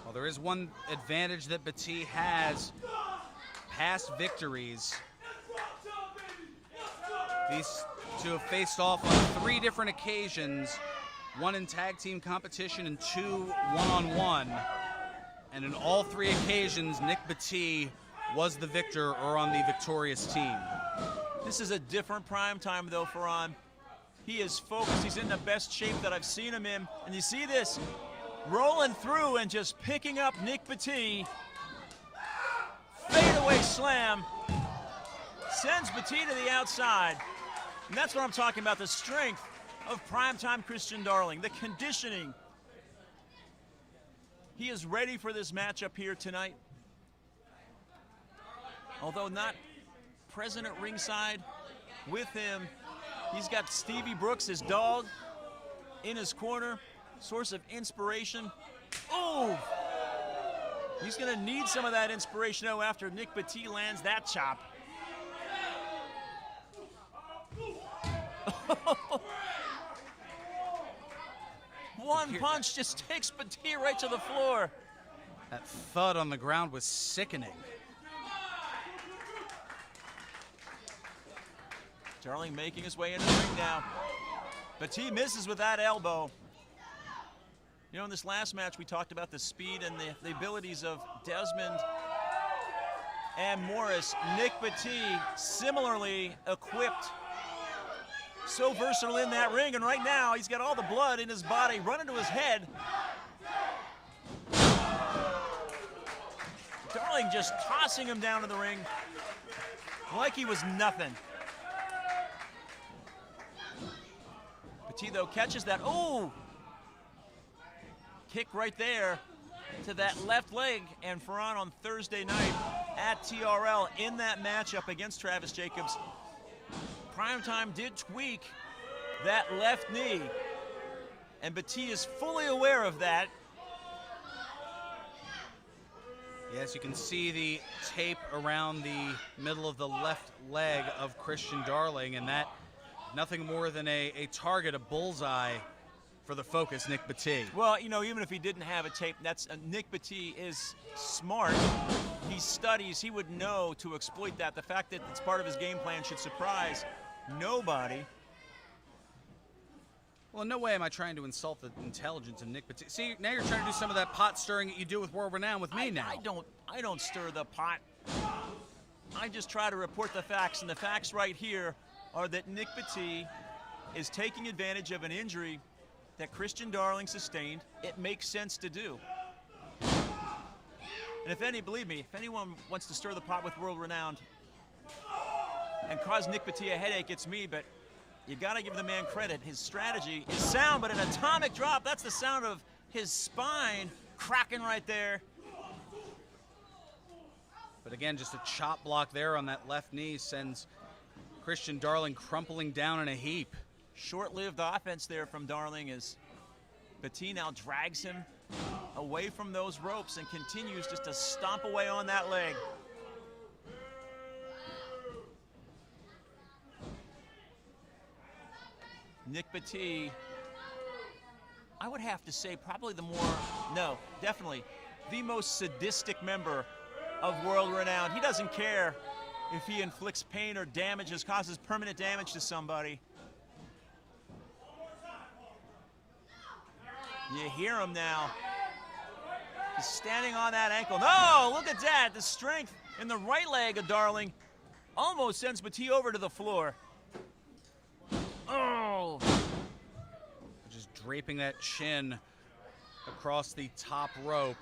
B: Well, there is one advantage that Petit has, past victories. These two have faced off on 3 different occasions, 1 in tag team competition and 2 one-on-one. And in all 3 occasions, Nick Petit was the victor or on the victorious team.
A: This is a different prime time though for on. He is focused, he's in the best shape that I've seen him in. And you see this, rolling through and just picking up Nick Petit. Fadeaway slam, sends Petit to the outside. And that's what I'm talking about, the strength of primetime Christian Darling, the conditioning. He is ready for this matchup here tonight. Although not present at ringside with him, he's got Stevie Brooks, his dog, in his corner, source of inspiration. Oh! He's going to need some of that inspiration though after Nick Petit lands that chop. One punch just takes Petit right to the floor.
B: That thud on the ground was sickening.
A: Darling making his way into the ring now. Petit misses with that elbow. You know, in this last match, we talked about the speed and the abilities of Desmond and Morris. Nick Petit, similarly equipped, so versatile in that ring, and right now he's got all the blood in his body running to his head. Darling just tossing him down to the ring like he was nothing. Petit, though, catches that. Oh! Kick right there to that left leg. And Ferran on Thursday night at TRL in that matchup against Travis Jacobs, Primetime did tweak that left knee. And Petit is fully aware of that.
B: Yes, you can see the tape around the middle of the left leg of Christian Darling, and that nothing more than a target, a bullseye for the focus, Nick Petit.
A: Well, you know, even if he didn't have a tape, that's Nick Petit is smart. He studies. He would know to exploit that. The fact that it's part of his game plan should surprise nobody.
B: Well, in no way am I trying to insult the intelligence of Nick Petit. See, now you're trying to do some of that pot stirring that you do with World Renown with me now.
A: I don't stir the pot. I just try to report the facts, and the facts right here are that Nick Petit is taking advantage of an injury that Christian Darling sustained. It makes sense to do. And believe me, if anyone wants to stir the pot with World Renowned and cause Nick Petit a headache, it's me, but you gotta give the man credit. His strategy is sound, but an atomic drop, that's the sound of his spine cracking right there.
B: But again, just a chop block there on that left knee sends Christian Darling crumpling down in a heap.
A: Short-lived offense there from Darling as Petit now drags him away from those ropes and continues just to stomp away on that leg. Nick Petit, I would have to say probably definitely the most sadistic member of World Renown. He doesn't care if he inflicts pain or damages, causes permanent damage to somebody. You hear him now. He's standing on that ankle. No, look at that. The strength in the right leg of Darling almost sends Petit over to the floor. Oh.
B: Just draping that chin across the top rope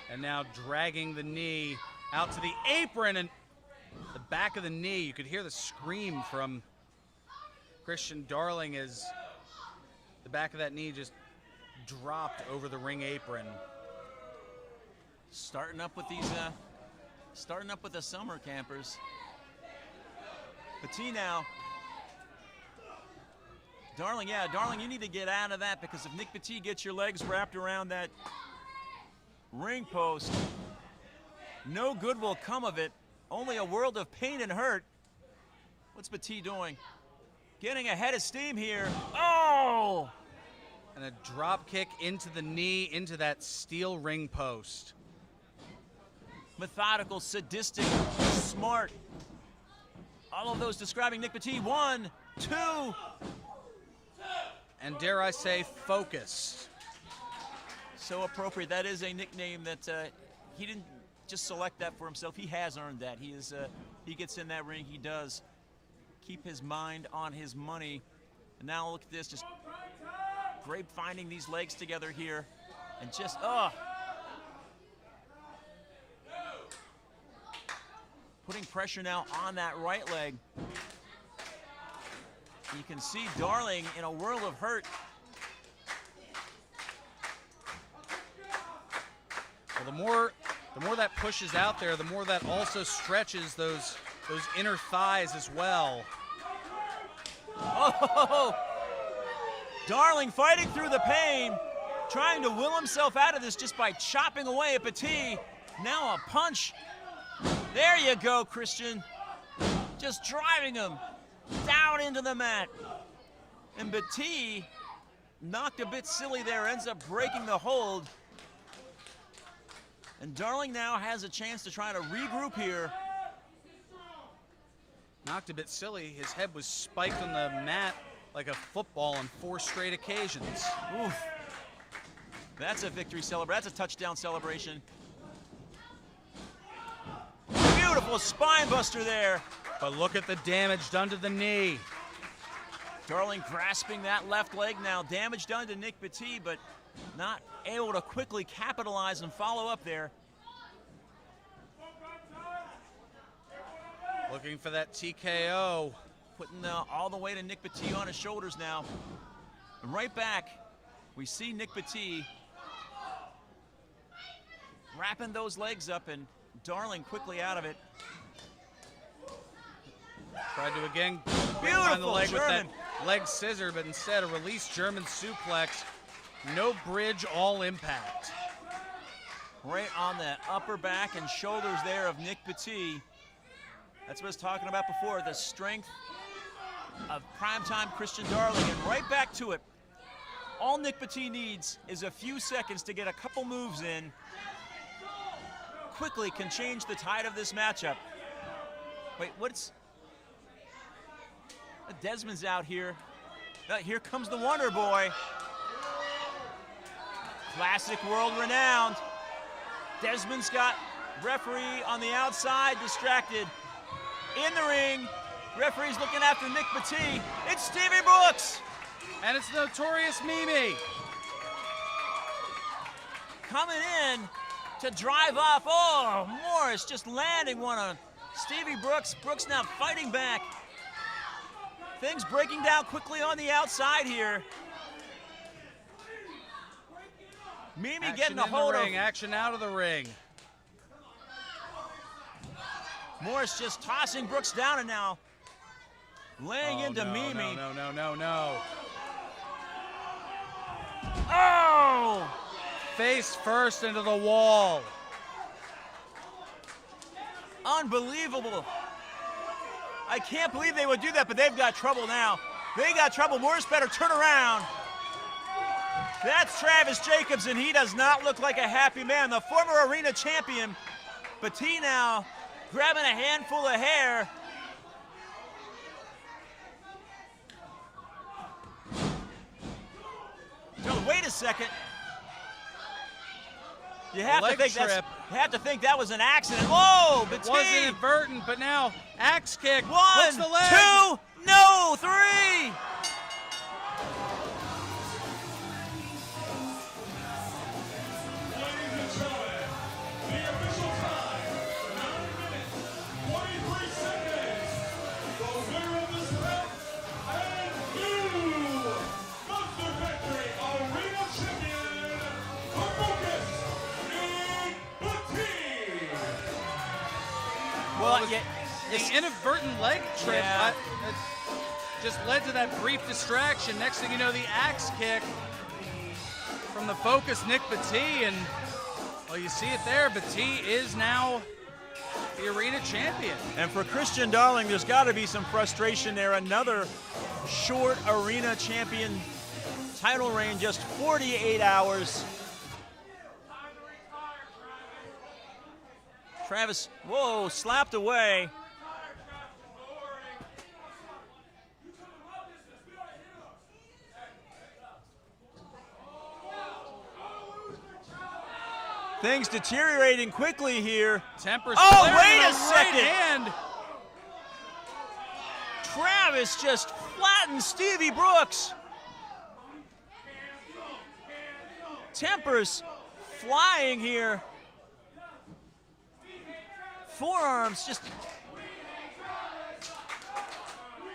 B: and now dragging the knee out to the apron and the back of the knee. You could hear the scream from Christian Darling as the back of that knee just dropped over the ring apron.
A: Starting up with the summer campers. Petit now. Darling, you need to get out of that, because if Nick Petit gets your legs wrapped around that ring post, no good will come of it. Only a world of pain and hurt. What's Petit doing? Getting a head of steam here. Oh!
B: And a drop kick into the knee, into that steel ring post.
A: Methodical, sadistic, smart. All of those describing Nick Petit. 1, 2.
B: And dare I say, focused.
A: So appropriate. That is a nickname that he didn't just select that for himself. He has earned that. He gets in that ring. He does keep his mind on his money. And now look at this, just grape finding these legs together here, and just putting pressure now on that right leg. You can see Darling in a world of hurt.
B: Well, the more that pushes out there, the more that also stretches those inner thighs as well.
A: Oh, Darling fighting through the pain, trying to will himself out of this just by chopping away at Petit. Now a punch. There you go, Christian. Just driving him down into the mat. And Petit, knocked a bit silly there, ends up breaking the hold. And Darling now has a chance to try to regroup here.
B: Knocked a bit silly. His head was spiked on the mat like a football on 4 straight occasions.
A: Oof. That's a victory celebration. That's a touchdown celebration. Beautiful spine buster there.
B: But look at the damage done to the knee.
A: Darling grasping that left leg now. Damage done to Nick Petit, but not able to quickly capitalize and follow up there.
B: Looking for that TKO.
A: Putting all the weight of Nick Petit on his shoulders now. And right back, we see Nick Petit wrapping those legs up, and Darling quickly out of it.
B: Tried to again
A: Beautiful
B: find the leg
A: German.
B: with that leg scissor, but instead a release German suplex. No bridge, all impact.
A: Right on the upper back and shoulders there of Nick Petit. That's what I was talking about before, the strength of primetime Christian Darling. And right back to it. All Nick Petit needs is a few seconds to get a couple moves in. Quickly can change the tide of this matchup. Wait, what's... Desmond's out here. Here comes the Wonder Boy. Classic, world renowned. Desmond's got referee on the outside, distracted. In the ring, referee's looking after Nick Petit. It's Stevie Brooks.
B: And it's Notorious Mimi.
A: Coming in to drive off. Oh, Morris just landing one on Stevie Brooks. Brooks now fighting back. Things breaking down quickly on the outside here. Mimi getting a hold of...
B: Action out of the ring.
A: Morris just tossing Brooks down and now laying into Mimi.
B: No.
A: Oh!
B: Face first into the wall.
A: Unbelievable. I can't believe they would do that, but they've got trouble now. They got trouble. Morris better turn around. That's Travis Jacobs, and he does not look like a happy man. The former arena champion, Petit now grabbing a handful of hair. No, wait a second. You have to think that was an accident. Whoa, Petit!
B: It wasn't inadvertent, but now axe kick.
A: 1,
B: Hooks the leg.
A: 2, no, 3. Well,
B: the inadvertent leg trip just led to that brief distraction. Next thing you know, the axe kick from the focused Nick Petit, and well, you see it there. Petit is now the arena champion.
A: And for Christian Darling, there's got to be some frustration there. Another short arena champion title reign, just 48 hours. Travis, whoa, slapped away. Things deteriorating quickly here.
B: Temper.
A: Oh, wait a second.
B: Right hand.
A: Travis just flattened Stevie Brooks. Tempers flying here. Forearms just...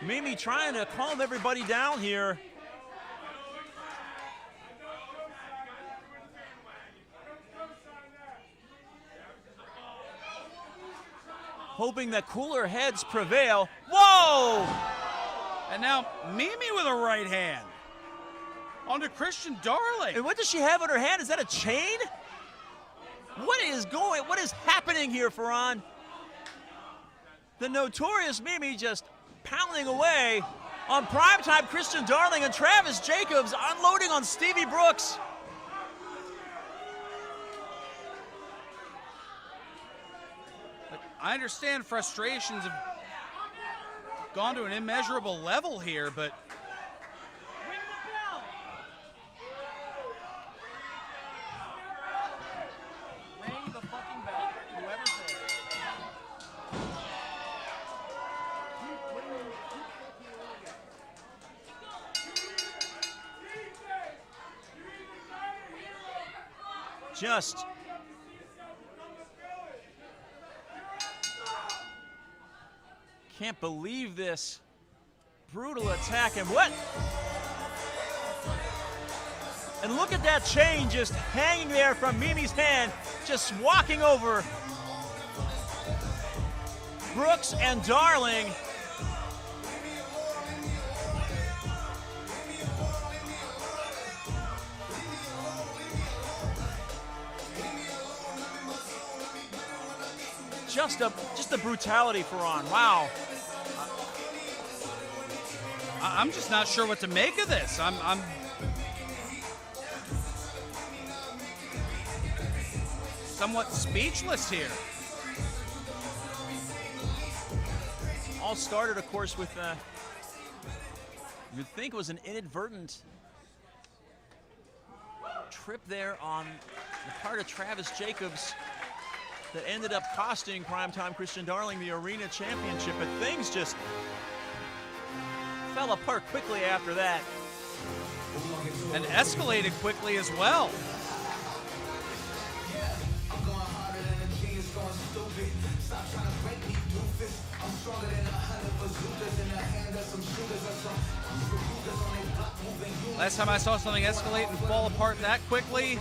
A: Mimi trying to calm everybody down here. hoping that cooler heads prevail. Whoa!
B: And now Mimi with a right hand onto Christian Darling.
A: And what does she have in her hand? Is that a chain? What is happening here, Ferran? The notorious Mimi just pounding away on primetime Christian Darling, and Travis Jacobs unloading on Stevie Brooks.
B: I understand frustrations have gone to an immeasurable level here, but
A: Ring the fucking bell, whoever said it. Just can't believe this brutal attack. And what? And look at that chain just hanging there from Mimi's hand, just walking over Brooks and Darling. Just the brutality, Ferran. Wow.
B: I'm just not sure what to make of this. I'm somewhat speechless here.
A: All started, of course, with you'd think it was an inadvertent trip there on the part of Travis Jacobs that ended up costing primetime Christian Darling the arena championship, but things just fell apart quickly after that.
B: And escalated quickly as well. Last time I saw something escalate and fall apart that quickly,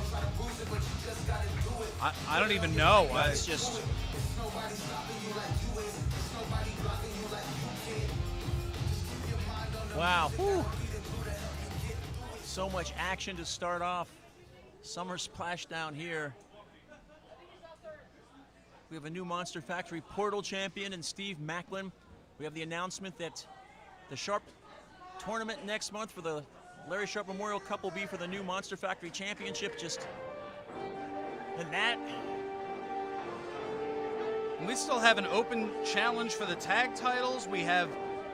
B: I don't even know.
A: It's just wow. Whew. So much action to start off Summer Splashdown here. We have a new Monster Factory Portal champion in Steve Macklin. We have the announcement that the Sharp tournament next month for the Larry Sharp Memorial Cup will be for the new Monster Factory Championship. And that.
B: And we still have an open challenge for the tag titles. We have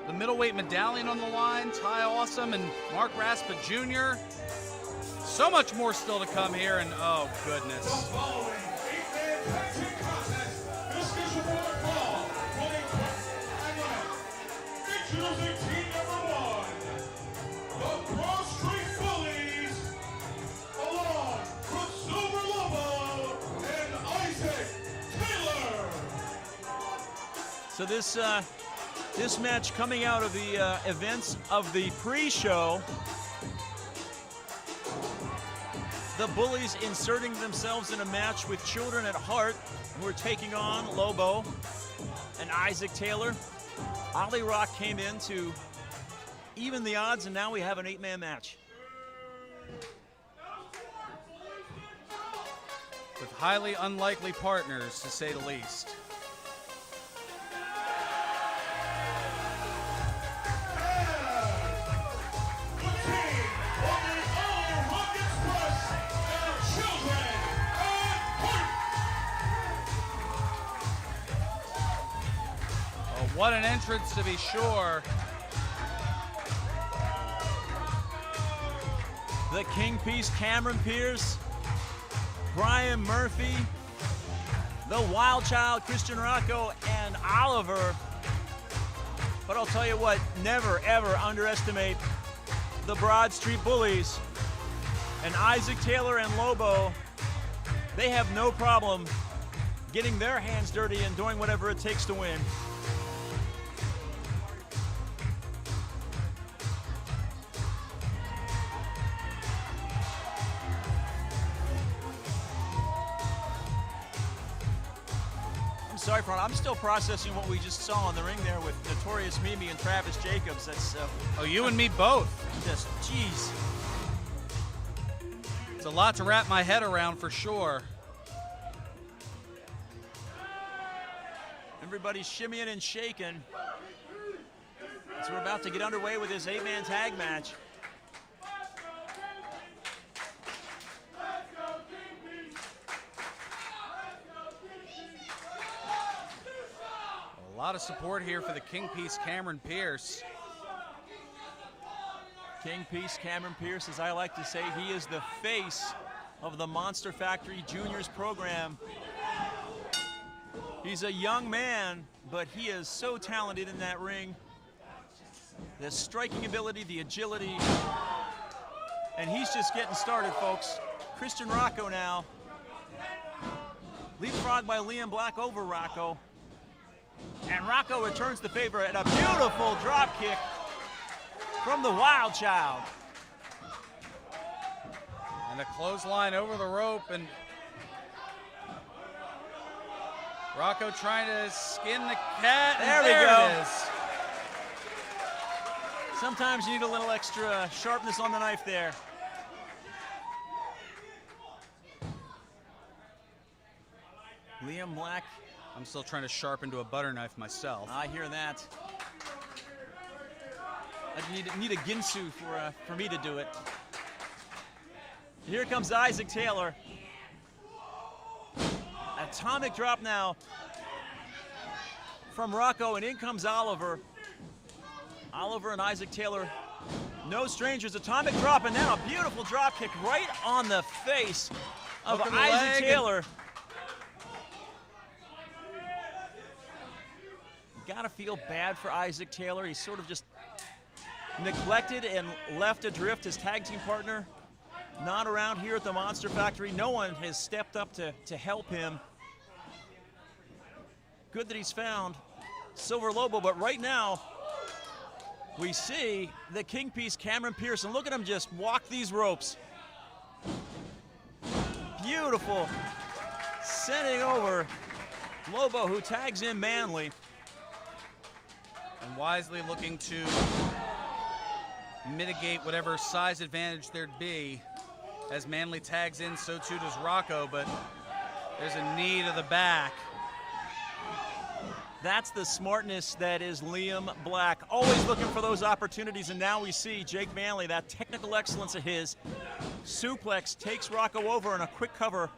B: the middleweight medallion on the line, Ty Awesome and Mark Raspa Jr. So much more still to come here, and oh goodness.
C: The following 8-man tag team contest is scheduled for the fall, running introducing team number 1, the Cross Street Bullies, along with Silver Lobo and Isaac Taylor.
A: So this match coming out of the events of the pre-show, the Bullies inserting themselves in a match with Children at Heart, who are taking on Lobo and Isaac Taylor. Ollie Rock came in to even the odds, and now we have an 8-man match.
B: With highly unlikely partners, to say the least. What an entrance, to be sure.
A: The Kingpiece, Cameron Pierce, Brian Murphy, the Wild Child, Christian Rocco, and Oliver. But I'll tell you what, never ever underestimate the Broad Street Bullies. And Isaac Taylor and Lobo, they have no problem getting their hands dirty and doing whatever it takes to win. sorry, Fran. I'm still processing what we just saw in the ring there with Notorious Mimi and Travis Jacobs. That's
B: Oh, you and me both.
A: just, jeez.
B: It's a lot to wrap my head around for sure.
A: Everybody's shimmying and shaking. So we're about to get underway with this 8-man tag match.
B: A lot of support here for the Kingpiece Cameron Pierce.
A: Kingpiece Cameron Pierce, as I like to say, he is the face of the Monster Factory Juniors program. He's a young man, but he is so talented in that ring. The striking ability, the agility, and he's just getting started, folks. Christian Rocco now. Leapfrog by Liam Black over Rocco. And Rocco returns the favor at a beautiful drop kick from the Wild Child.
B: And a clothesline over the rope, and Rocco trying to skin the cat.
A: There
B: And
A: we go.
B: It is.
A: Sometimes you need a little extra sharpness on the knife there. Liam Black.
B: I'm still trying to sharpen to a butter knife myself.
A: I hear that. I need a Ginsu for me to do it. Here comes Isaac Taylor. Atomic drop now from Rocco, and in comes Oliver. Oliver and Isaac Taylor, no strangers. Atomic drop, and now a beautiful drop kick right on the face of
B: Hook in the
A: Isaac
B: leg.
A: Taylor. Gotta feel bad for Isaac Taylor. He's sort of just neglected and left adrift. His tag team partner not around here at the Monster Factory. No one has stepped up to help him. Good that he's found Silver Lobo, but right now we see the Kingpiece Cameron Pierce, and look at him just walk these ropes. Beautiful. Sending over Lobo, who tags in Manly.
B: And wisely looking to mitigate whatever size advantage there'd be. As Manly tags in, so too does Rocco, but there's a knee to the back.
A: That's the smartness that is Liam Black. Always looking for those opportunities, and now we see Jake Manley, that technical excellence of his. Suplex takes Rocco over in a quick cover,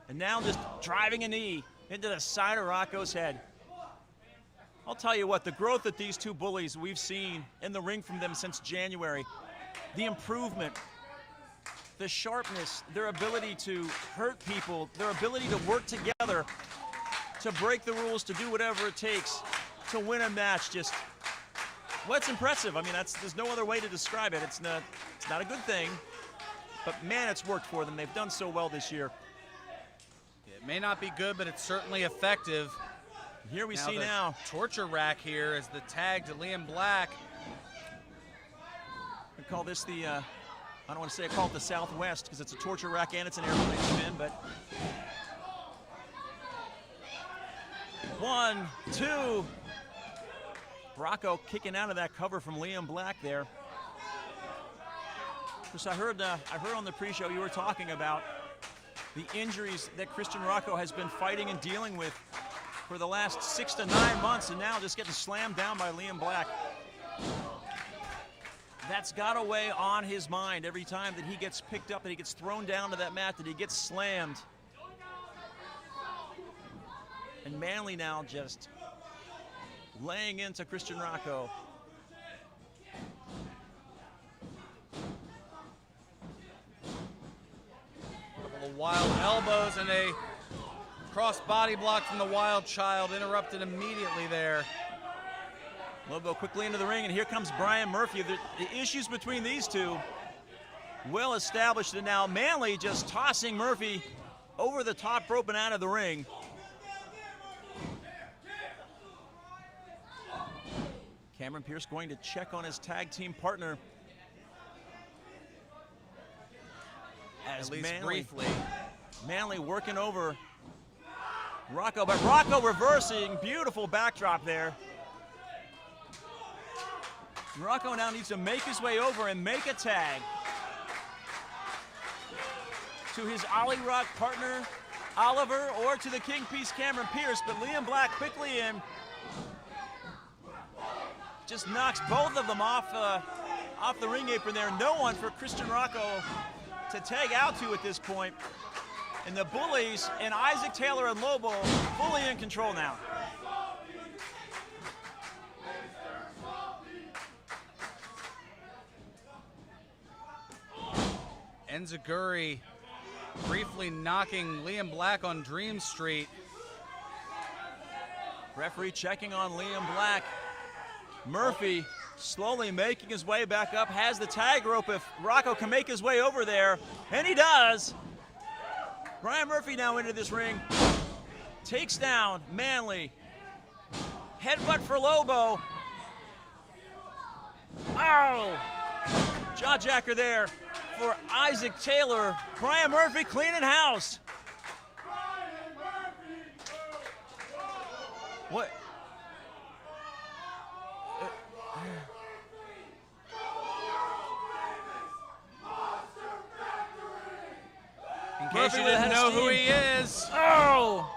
A: and now just driving a knee into the side of Rocco's head. I'll tell you what, the growth that these two bullies we've seen in the ring from them since January, the improvement, the sharpness, their ability to hurt people, their ability to work together, to break the rules, to do whatever it takes to win a match. Just, well, it's impressive. I mean, there's no other way to describe it. It's not a good thing, but man, it's worked for them. They've done so well this year.
B: It may not be good, but it's certainly effective.
A: Here we
B: Now
A: see
B: the
A: now.
B: torture rack here as the tag to Liam Black.
A: We call this the, I don't want to say I call it the Southwest because it's a torture rack and it's an airplane spin, but 1, 2. Rocco kicking out of that cover from Liam Black there. Of course, I heard on the pre-show you were talking about the injuries that Christian Rocco has been fighting and dealing with for the last 6 to 9 months, and now just getting slammed down by Liam Black. That's got to weigh on his mind every time that he gets picked up, that he gets thrown down to that mat, that he gets slammed. And Manly now just laying into Christian Rocco.
B: Couple of wild elbows and a cross body block from the Wild Child, interrupted immediately there.
A: Lobo quickly into the ring, and here comes Brian Murphy. The issues between these two well established, and now Manly just tossing Murphy over the top rope and out of the ring. Cameron Pierce going to check on his tag team partner. As
B: At least
A: Manly,
B: briefly.
A: Manly working over Rocco, but Rocco reversing. Beautiful backdrop there. Rocco now needs to make his way over and make a tag to his Ollie Rock partner, Oliver, or to the King Piece Cameron Pierce, but Liam Black quickly in. Just knocks both of them off the ring apron there. No one for Christian Rocco to tag out to at this point. And the Bullies and Isaac Taylor and Lobo fully in control now.
B: Enziguri briefly knocking Liam Black on Dream Street.
A: Referee checking on Liam Black. Murphy slowly making his way back up, has the tag rope if Rocco can make his way over there, and he does. Brian Murphy now into this ring, takes down Manley. Headbutt for Lobo. Oh! Jawjacker there for Isaac Taylor. Brian Murphy cleaning house. What?
B: In case you didn't know who he is.
A: Oh!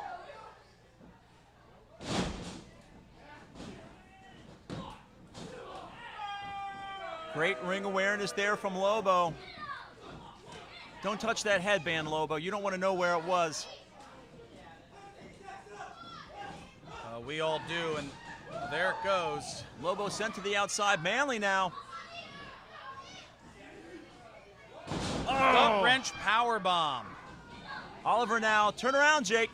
A: Great ring awareness there from Lobo. Don't touch that headband, Lobo. You don't want to know where it was.
B: We all do, and there it goes.
A: Lobo sent to the outside. Manley now.
B: Gut wrench power bomb.
A: Oliver now. Turn around, Jake.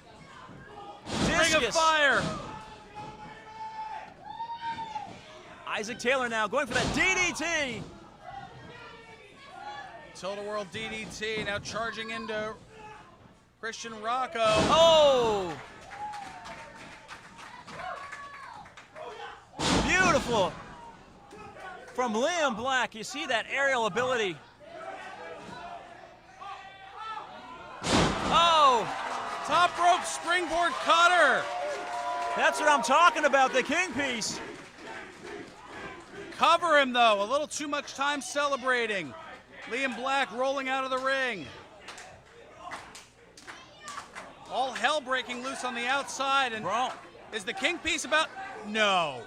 B: Ring of fire.
A: Isaac Taylor now going for that DDT.
B: Tilt a World DDT now charging into Christian Rocco.
A: Oh! Beautiful from Liam Black. You see that aerial ability. Oh!
B: Top rope springboard cutter.
A: That's what I'm talking about, the king piece.
B: Cover him though, a little too much time celebrating. Liam Black rolling out of the ring. All hell breaking loose on the outside, and
A: Bro.
B: Is the king piece about? No.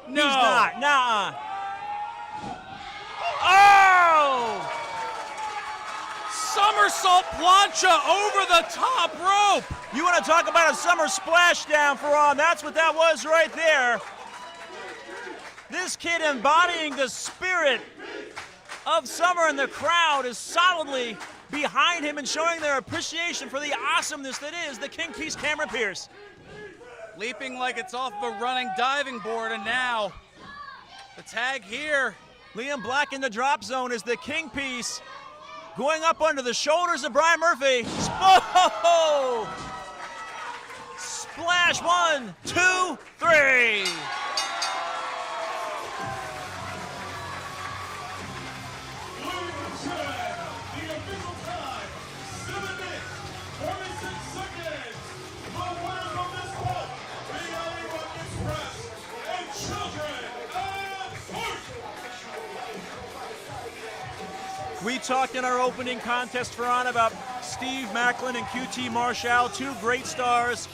B: No.
A: He's not. Nuh-uh. Oh!
B: Somersault plancha over the top rope.
A: You want to talk about a summer splashdown for on? That's what that was right there. This kid embodying the spirit of summer, and the crowd is solidly behind him and showing their appreciation for the awesomeness that is the King Piece Cameron Pierce.
B: Leaping like it's off of a running diving board, and now the tag here.
A: Liam Black in the drop zone is the King Piece going up under the shoulders of Brian Murphy. Splash, 1, 2, 3. We talked in our opening contest for on about Steve Macklin and QT Marshall, two great stars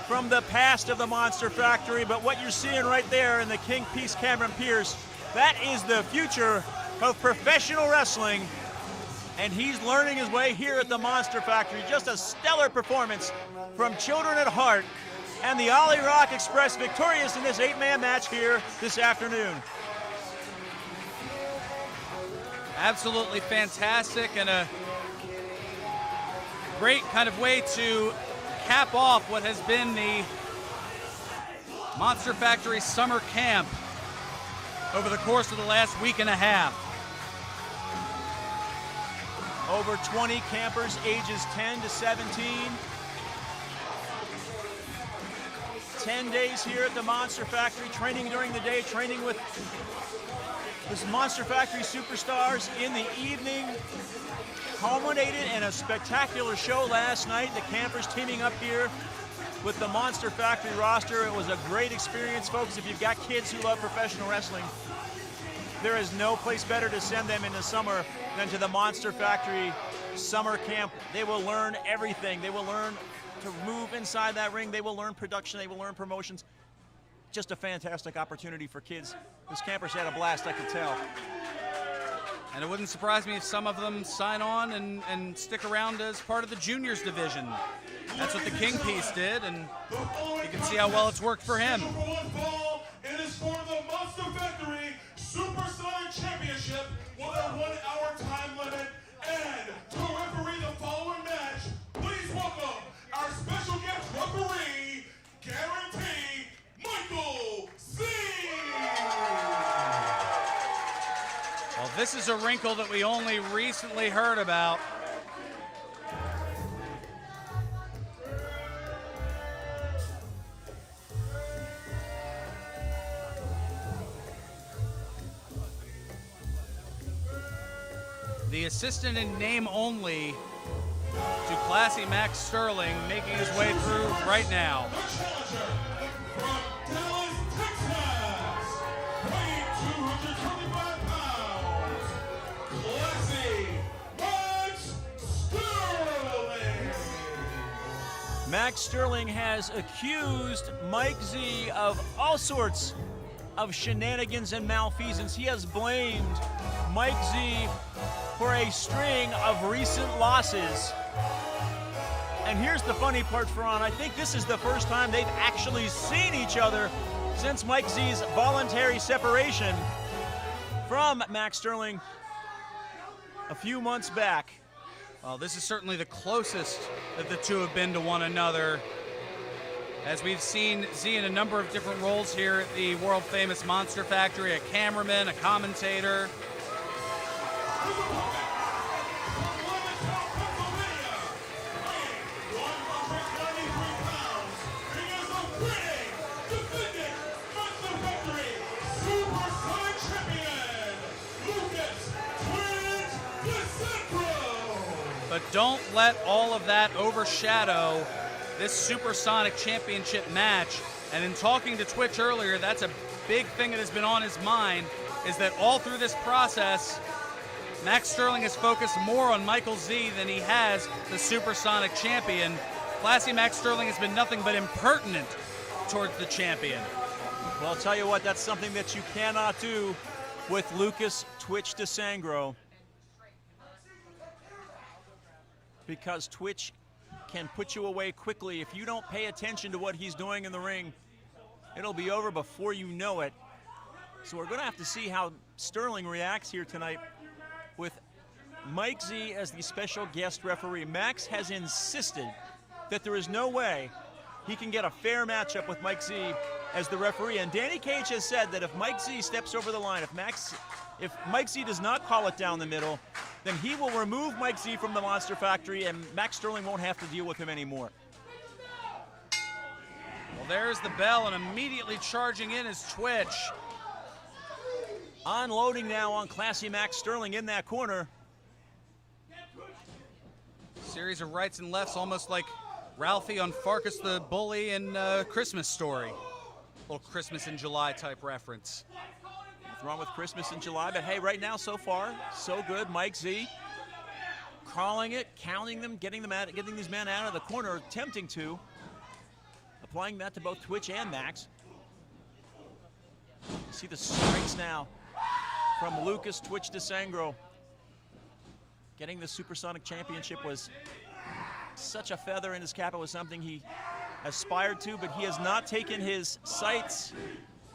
A: from the past of the Monster Factory, but what you're seeing right there in the King Piece Cameron Pierce, that is the future of professional wrestling, and he's learning his way here at the Monster Factory. Just a stellar performance from Children at Heart and the Ollie Rock Express victorious in this 8-man match here this afternoon.
B: Absolutely fantastic, and a great kind of way to cap off what has been the Monster Factory Summer Camp over the course of the last week and a half.
A: Over 20 campers ages 10 to 17. 10 days here at the Monster Factory, training during the day, training with this Monster Factory superstars in the evening. culminated in a spectacular show last night. The campers teaming up here with the Monster Factory roster. It was a great experience, folks. If you've got kids who love professional wrestling, there is no place better to send them in the summer than to the Monster Factory summer camp. They will learn everything. They will learn to move inside that ring. They will learn production. They will learn promotions. Just a fantastic opportunity for kids. Those campers had a blast, I could tell.
B: And it wouldn't surprise me if some of them sign on and stick around as part of the juniors division. That's what the King Piece did, and you can see how well it's worked for him.
C: It is for the Monster Factory Supersonic Championship with a 1 hour time limit. And to referee the following match, please welcome our special guest referee, Guarantee Michael Z.
B: Well, this is a wrinkle that we only recently heard about. The assistant in name only to Classy Max Sterling making his way through right now.
C: The challenger from Dallas, Texas, weighing 225 pounds, Classy Max Sterling.
A: Max Sterling has accused Mike Z of all sorts of shenanigans and malfeasance. He has blamed Mike Z for a string of recent losses. And here's the funny part, Ferran. I think this is the first time they've actually seen each other since Mike Z's voluntary separation from Max Sterling a few months back.
B: Well, this is certainly the closest that the two have been to one another, as we've seen Z in a number of different roles here at the world-famous Monster Factory, a cameraman, a commentator. But don't let all of that overshadow this Supersonic Championship match. And in talking to Twitch earlier, that's a big thing that has been on his mind, is that all through this process, Max Sterling has focused more on Michael Z than he has the Supersonic Champion. Classy Max Sterling has been nothing but impertinent towards the champion.
A: Well, I'll tell you what, that's something that you cannot do with Lucas Twitch DeSangro, because Twitch can put you away quickly. If you don't pay attention to what he's doing in the ring, it'll be over before you know it. So we're going to have to see how Sterling reacts here tonight with Mike Z as the special guest referee. Max has insisted that there is no way he can get a fair matchup with Mike Z as the referee. And Danny Cage has said that if Mike Z steps over the line, if Mike Z does not call it down the middle, then he will remove Mike Z from the Monster Factory and Max Sterling won't have to deal with him anymore.
B: Well, there's the bell, and immediately charging in is Twitch.
A: Unloading now on Classy Max Sterling in that corner.
B: Series of rights and lefts, almost like Ralphie on Farkas the Bully in Christmas Story. Little Christmas in July type reference.
A: Nothing wrong with Christmas in July, but hey, right now so far, so good. Mike Z calling it, counting them, getting these men out of the corner, attempting to. Applying that to both Twitch and Max. See the strikes now from Lucas Twitch DeSangro. Getting the Supersonic Championship was such a feather in his cap. It was something he aspired to, but he has not taken his sights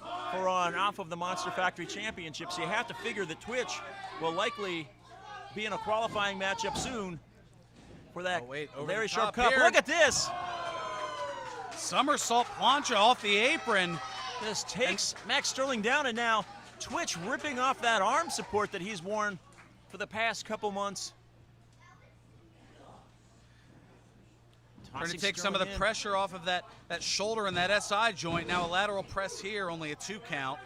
A: off of the Monster Factory Championship. So you have to figure that Twitch will likely be in a qualifying matchup soon for that Larry Sharp Cup.
B: Here.
A: Look at this.
B: Somersault plancha off the apron.
A: This takes Max Sterling down, and now Twitch ripping off that arm support that he's worn for the past couple months.
B: Trying to take some of the pressure off of that shoulder and that SI joint. Now a lateral press here, only a 2 count.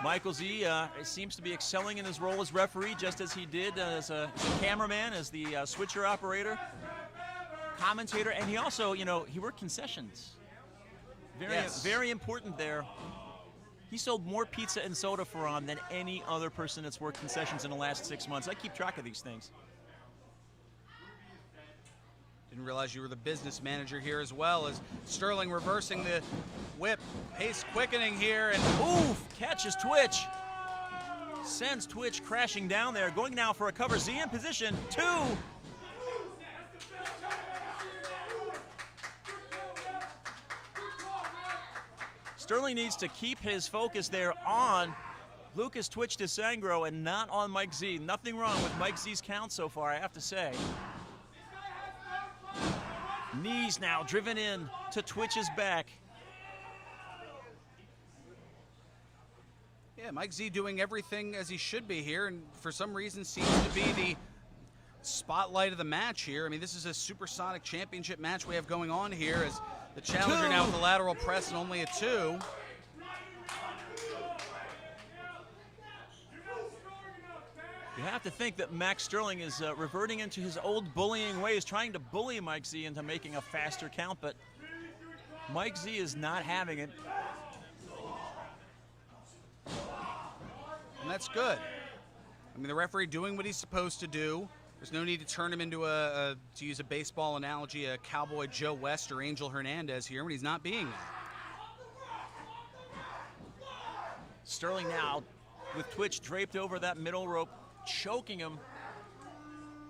A: Michael Z seems to be excelling in his role as referee, just as he did as a cameraman, as the switcher operator, commentator, and he also, he worked concessions. Very important there. He sold more pizza and soda for him than any other person that's worked concessions in the last 6 months. I keep track of these things.
B: Didn't realize you were the business manager here as well, as Sterling reversing the whip. Pace quickening here, and
A: oof, catches Twitch. Sends Twitch crashing down there. Going now for a cover. Z in position. 2. Sterling needs to keep his focus there on Lucas Twitch DeSangro and not on Mike Z. Nothing wrong with Mike Z's count so far, I have to say. Knees now driven in to Twitch's back.
B: Yeah, Mike Z doing everything as he should be here, and for some reason seems to be the spotlight of the match here. I mean, this is a Supersonic Championship match we have going on here, as the challenger
A: 2.
B: now with the lateral press and only a 2.
A: You have to think that Max Sterling is reverting into his old bullying ways, trying to bully Mike Z into making a faster count, but Mike Z is not having it.
B: And that's good. I mean, the referee doing what he's supposed to do. There's no need to turn him into to use a baseball analogy, a Cowboy Joe West or Angel Hernandez here when he's not being that.
A: Sterling now with Twitch draped over that middle rope, choking him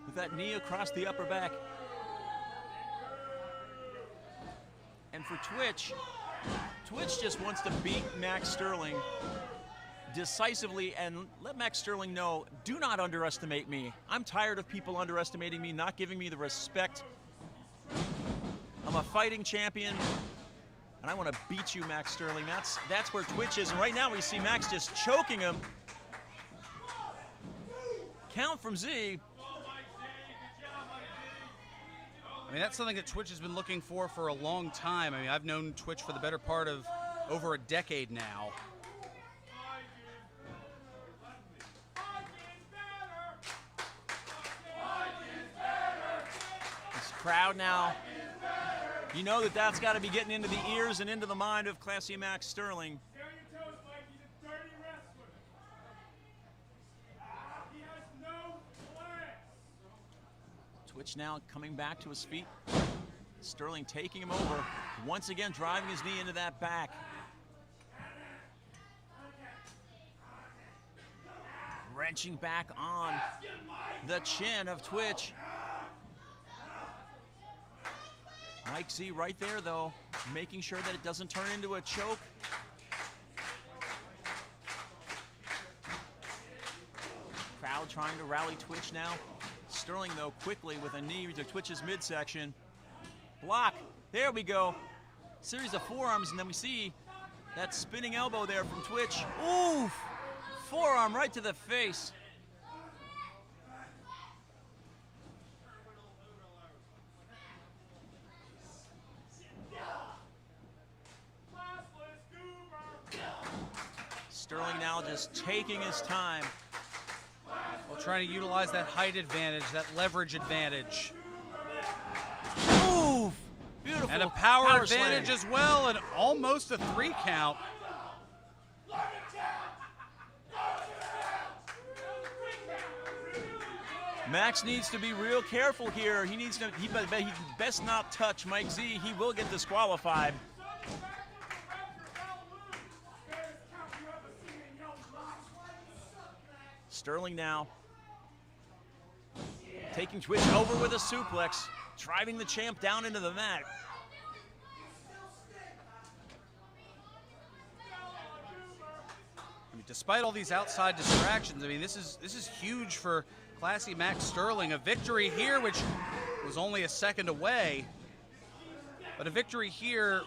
A: with that knee across the upper back. And for Twitch, Twitch just wants to beat Max Sterling decisively and let Max Sterling know, do not underestimate me. I'm tired of people underestimating me, not giving me the respect. I'm a fighting champion, and I want to beat you, Max Sterling. That's where Twitch is, and right now we see Max just choking him. Count from Z.
B: I mean, that's something that Twitch has been looking for a long time. I mean, I've known Twitch for the better part of over a decade now.
A: This crowd now, you know that's got to be getting into the ears and into the mind of Classy Max Sterling. Twitch now coming back to his feet. Sterling taking him over. Once again, driving his knee into that back. Wrenching back on the chin of Twitch. Mike Z right there, though, making sure that it doesn't turn into a choke. Crowd trying to rally Twitch now. Sterling, though, quickly with a knee to Twitch's midsection. Block. There we go. Series of forearms, and then we see that spinning elbow there from Twitch. Oof! Forearm right to the face. Sterling now just taking his time.
B: Well, trying to utilize that height advantage, that leverage advantage.
A: Oof! Beautiful.
B: And a power advantage
A: slam
B: as well, and almost a 3 count.
A: Max needs to be real careful here. He best not touch Mike Z. He will get disqualified. Sterling now taking Twitch over with a suplex, driving the champ down into the mat.
B: I mean, despite all these outside distractions, I mean, this is huge for Classy Max Sterling. A victory here, which was only a second away, but a victory here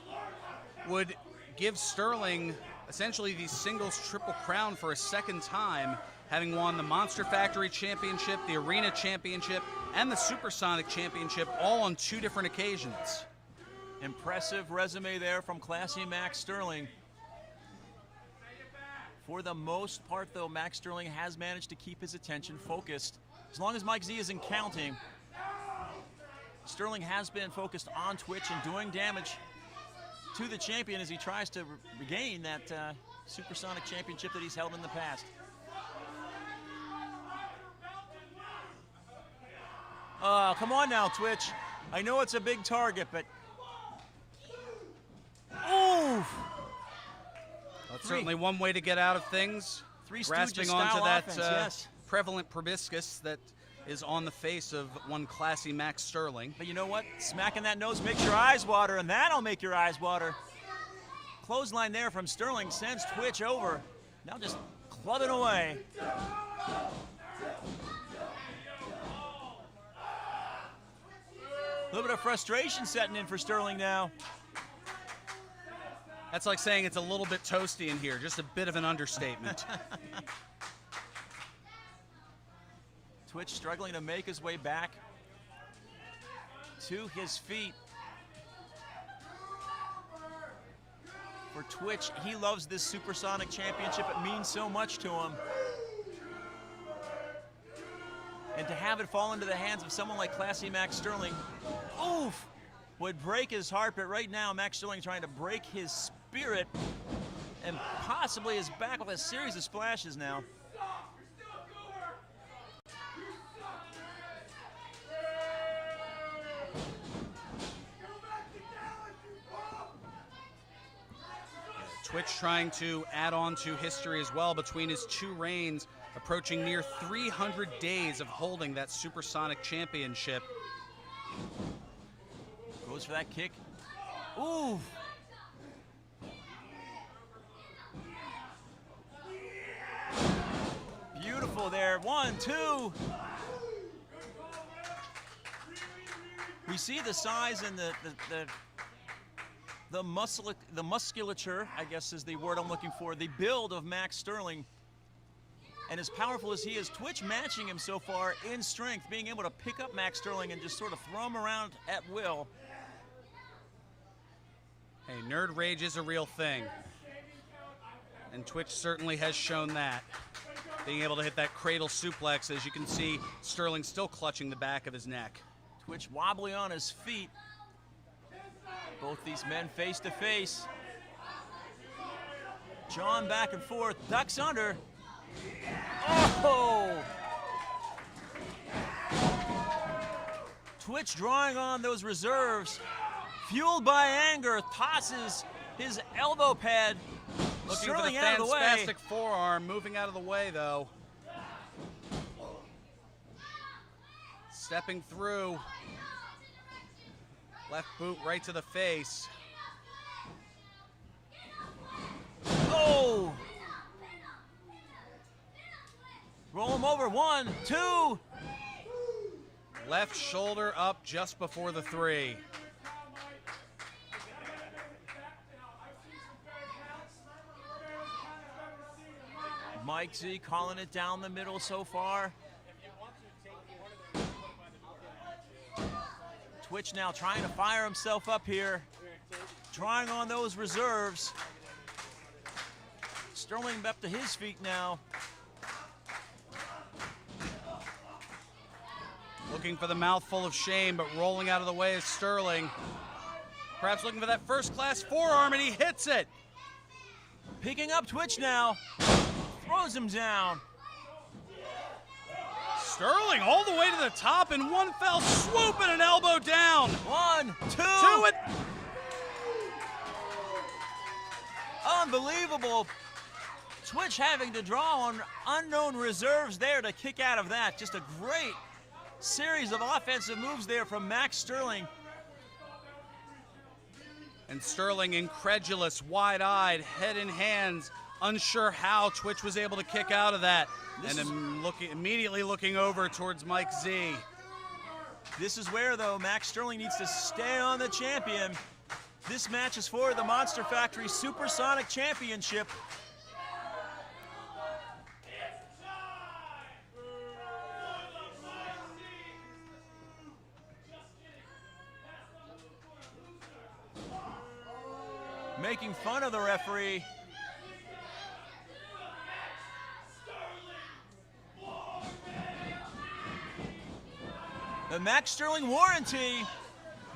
B: would give Sterling essentially the singles triple crown for a second time, having won the Monster Factory Championship, the Arena Championship, and the Supersonic Championship, all on 2 different occasions.
A: Impressive resume there from Classy Max Sterling. For the most part, though, Max Sterling has managed to keep his attention focused. As long as Mike Z isn't counting, Sterling has been focused on Twitch and doing damage to the champion as he tries to regain that Supersonic Championship that he's held in the past. Come on now, Twitch. I know it's a big target, but... Ooh!
B: That's certainly one way to get out of things.
A: Three
B: grasping
A: Stooges
B: onto
A: style
B: that
A: offense, yes.
B: prevalent proboscis that is on the face of one classy Max Sterling.
A: But you know what? Smacking that nose makes your eyes water, and that'll make your eyes water. Clothesline there from Sterling sends Twitch over. Now just clubbing away. A little bit of frustration setting in for Sterling now.
B: That's like saying it's a little bit toasty in here, just a bit of an understatement.
A: Twitch struggling to make his way back to his feet. For Twitch, he loves this Supersonic Championship. It means so much to him. And to have it fall into the hands of someone like classy Max Sterling, oof, would break his heart. But right now, Max Sterling trying to break his spirit and possibly is back with a series of splashes now.
B: Twitch trying to add on to history as well between his two reigns, approaching near 300 days of holding that Supersonic Championship.
A: Goes for that kick. Ooh. Beautiful there. 1, 2. We see the size and the musculature, I guess is the word I'm looking for, the build of Max Sterling. And as powerful as he is, Twitch matching him so far in strength, being able to pick up Max Sterling and just sort of throw him around at will.
B: Hey, nerd rage is a real thing. And Twitch certainly has shown that. Being able to hit that cradle suplex, as you can see, Sterling still clutching the back of his neck.
A: Twitch wobbly on his feet. Both these men face to face. John back and forth, ducks under. Oh! Twitch drawing on those reserves. Fueled by anger, tosses his elbow pad.
B: Looking
A: Sterling
B: for the
A: out of the way.
B: fantastic forearm, moving out of the way though. Stepping through. Left boot right to the face.
A: Oh! Roll him over. 1, 2.
B: Left shoulder up just before the 3.
A: Mike Z calling it down the middle so far. Twitch now trying to fire himself up here. Drawing on those reserves. Sterling up to his feet now.
B: Looking for the mouthful of shame, but rolling out of the way is Sterling. Perhaps looking for that first-class forearm, and he hits it.
A: Picking up Twitch now. Throws him down.
B: Sterling all the way to the top in one fell swoop and an elbow down.
A: 1, 2.
B: To it.
A: Unbelievable. Twitch having to draw on unknown reserves there to kick out of that. Just a great series of offensive moves there from Max Sterling.
B: And Sterling incredulous, wide-eyed, head in hands, unsure how Twitch was able to kick out of that. Immediately looking over towards Mike Z.
A: This is where, though, Max Sterling needs to stay on the champion. This match is for the Monster Factory Supersonic Championship. Making fun of the referee. The Max Sterling warranty,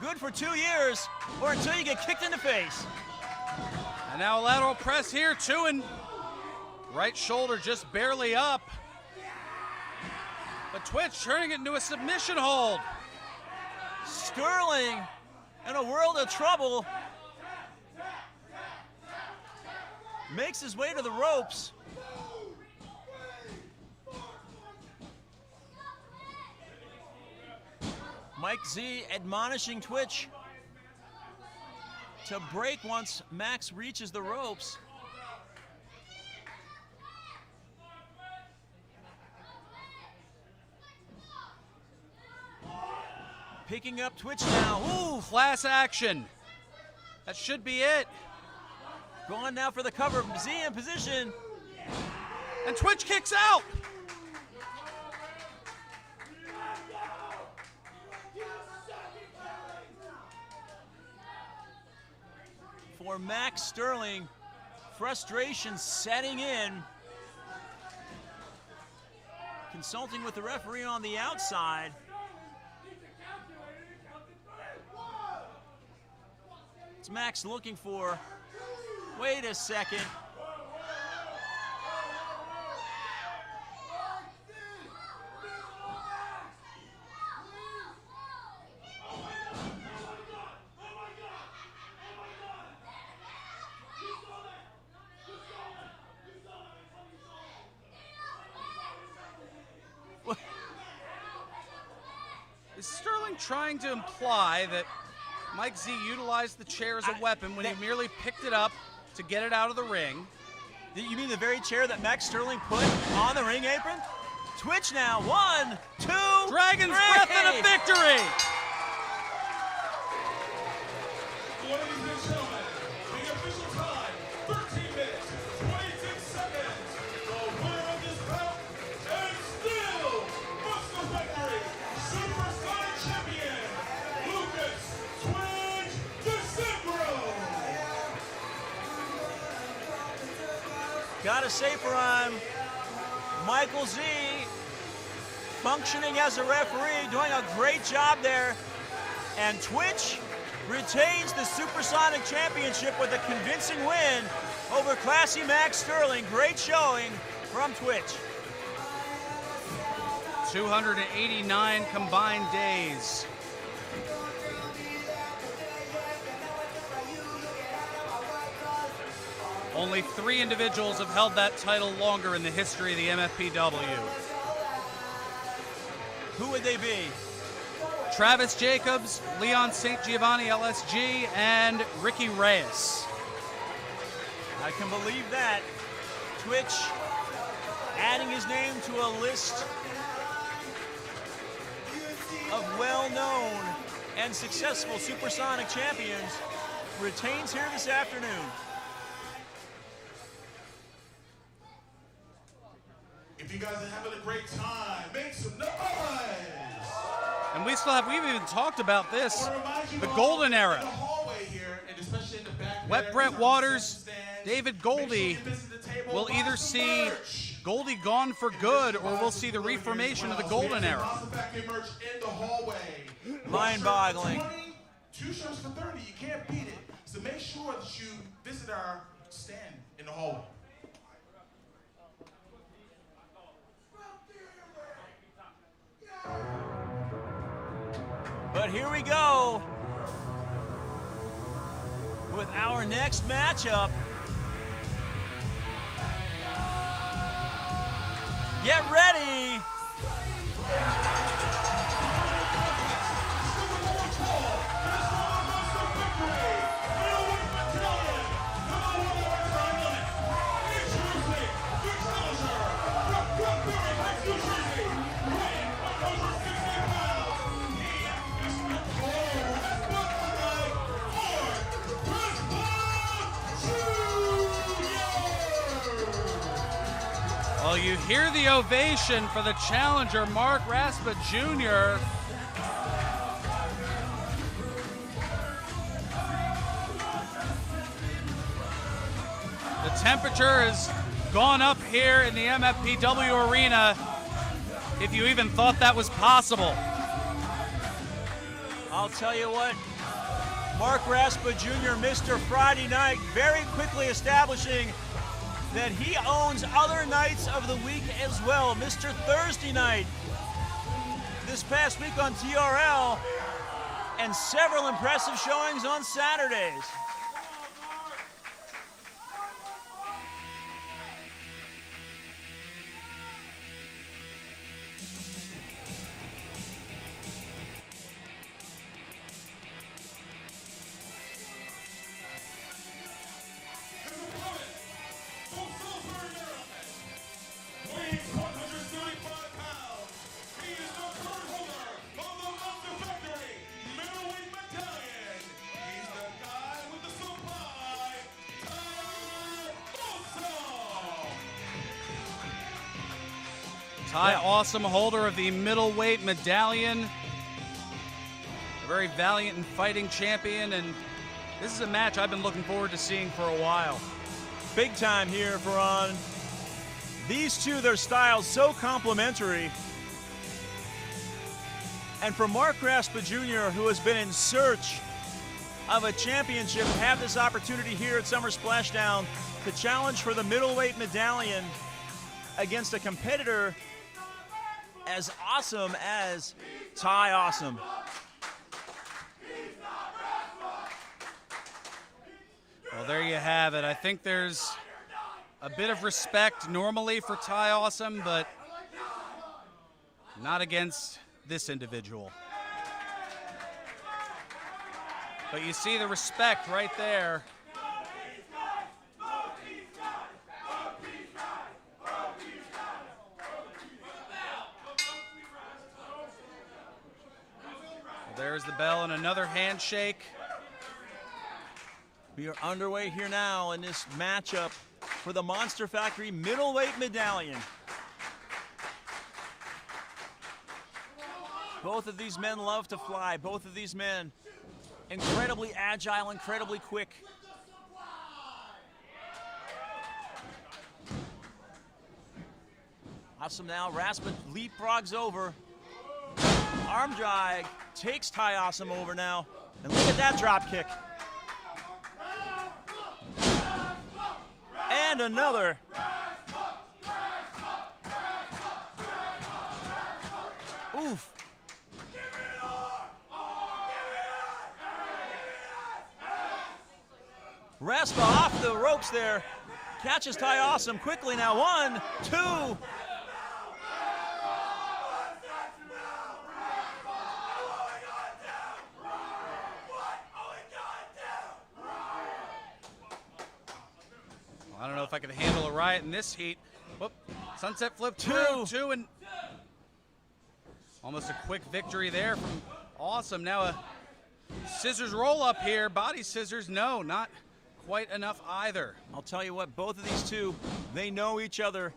A: good for 2 years, or until you get kicked in the face.
B: And now a lateral press here, too, and right shoulder just barely up. But Twitch turning it into a submission hold.
A: Sterling in a world of trouble. Makes his way to the ropes. Mike Z admonishing Twitch to break once Max reaches the ropes. Picking up Twitch now.
B: Ooh, class action. That should be it.
A: Going now for the cover. Z in position.
B: And Twitch kicks out.
A: For Max Sterling, frustration setting in. Consulting with the referee on the outside. It's Max looking for, wait a second.
B: Is Sterling trying to imply that Mike Z utilized the chair as a weapon when he merely picked it up to get it out of the ring?
A: You mean the very chair that Max Sterling put on the ring apron? Twitch now, 1, 2,
B: Dragon's
A: 3.
B: breath and a victory!
C: Ladies and gentlemen, the official time, 13 minutes, 26 seconds. The winner of this bout, and still Monster Factory Supersonic Champion, Lucas Twitch DeCembro.
A: Gotta say for Michael Z, functioning as a referee, doing a great job there. And Twitch retains the Supersonic Championship with a convincing win over Classy Max Sterling. Great showing from Twitch.
B: 289 combined days. Only 3 individuals have held that title longer in the history of the MFPW.
A: Who would they be?
B: Travis Jacobs, Leon St. Giovanni LSG, and Ricky Reyes.
A: I can believe that. Twitch adding his name to a list of well-known and successful Supersonic champions, retains here this afternoon.
C: If you guys are having a great time, make some noise.
B: And we've even talked about this,
C: I wanna remind you
B: the
C: all
B: golden
C: in the
B: era.
C: hallway here, and especially in the back
B: Wet
C: there,
B: Brett
C: these are
B: Waters,
C: concession stands.
B: David
C: Make sure
B: Goldie
C: you visit the table,
B: will
C: buy
B: either
C: some
B: see
C: merch.
B: Goldie gone for good, or we'll see the reformation of the golden era.
C: Monster Factory merch in the hallway.
A: Mind-boggling.
C: 2 shirts for 30, you can't beat it. So make sure that you visit our stand in the hallway.
A: But here we go with our next matchup. Get ready.
B: Well, you hear the ovation for the challenger, Mark Raspa Jr. The temperature has gone up here in the MFPW arena, if you even thought that was possible.
A: I'll tell you what, Mark Raspa Jr., Mr. Friday Night, very quickly establishing that he owns other nights of the week as well. Mr. Thursday Night this past week on TRL, and several impressive showings on Saturdays.
B: Ty Awesome, holder of the middleweight medallion. A very valiant and fighting champion, and this is a match I've been looking forward to seeing for a while.
A: Big time here for on. These two, their styles so complementary. And for Mark Raspa Jr., who has been in search of a championship, have this opportunity here at Summer Splashdown to challenge for the middleweight medallion against a competitor as awesome as Ty Awesome.
B: Well, there you have it. I think there's a bit of respect normally for Ty Awesome, but not against this individual. But you see the respect right there. There's the bell and another handshake.
A: We are underway here now in this matchup for the Monster Factory middleweight medallion. Both of these men love to fly. Both of these men incredibly agile, incredibly quick. Awesome now, Raspa leapfrogs over. Arm drag takes Ty Awesome over now. And look at that drop kick. And another. Oof. Raspa off the ropes there. Catches Ty Awesome quickly now. 1, 2.
B: I don't know if I could handle a riot in this heat. Whoop. Sunset flip, two, and almost a quick victory there from Awesome. Now a scissors roll up here. Body scissors, no, not quite enough either.
A: I'll tell you what, both of these two, they know each other.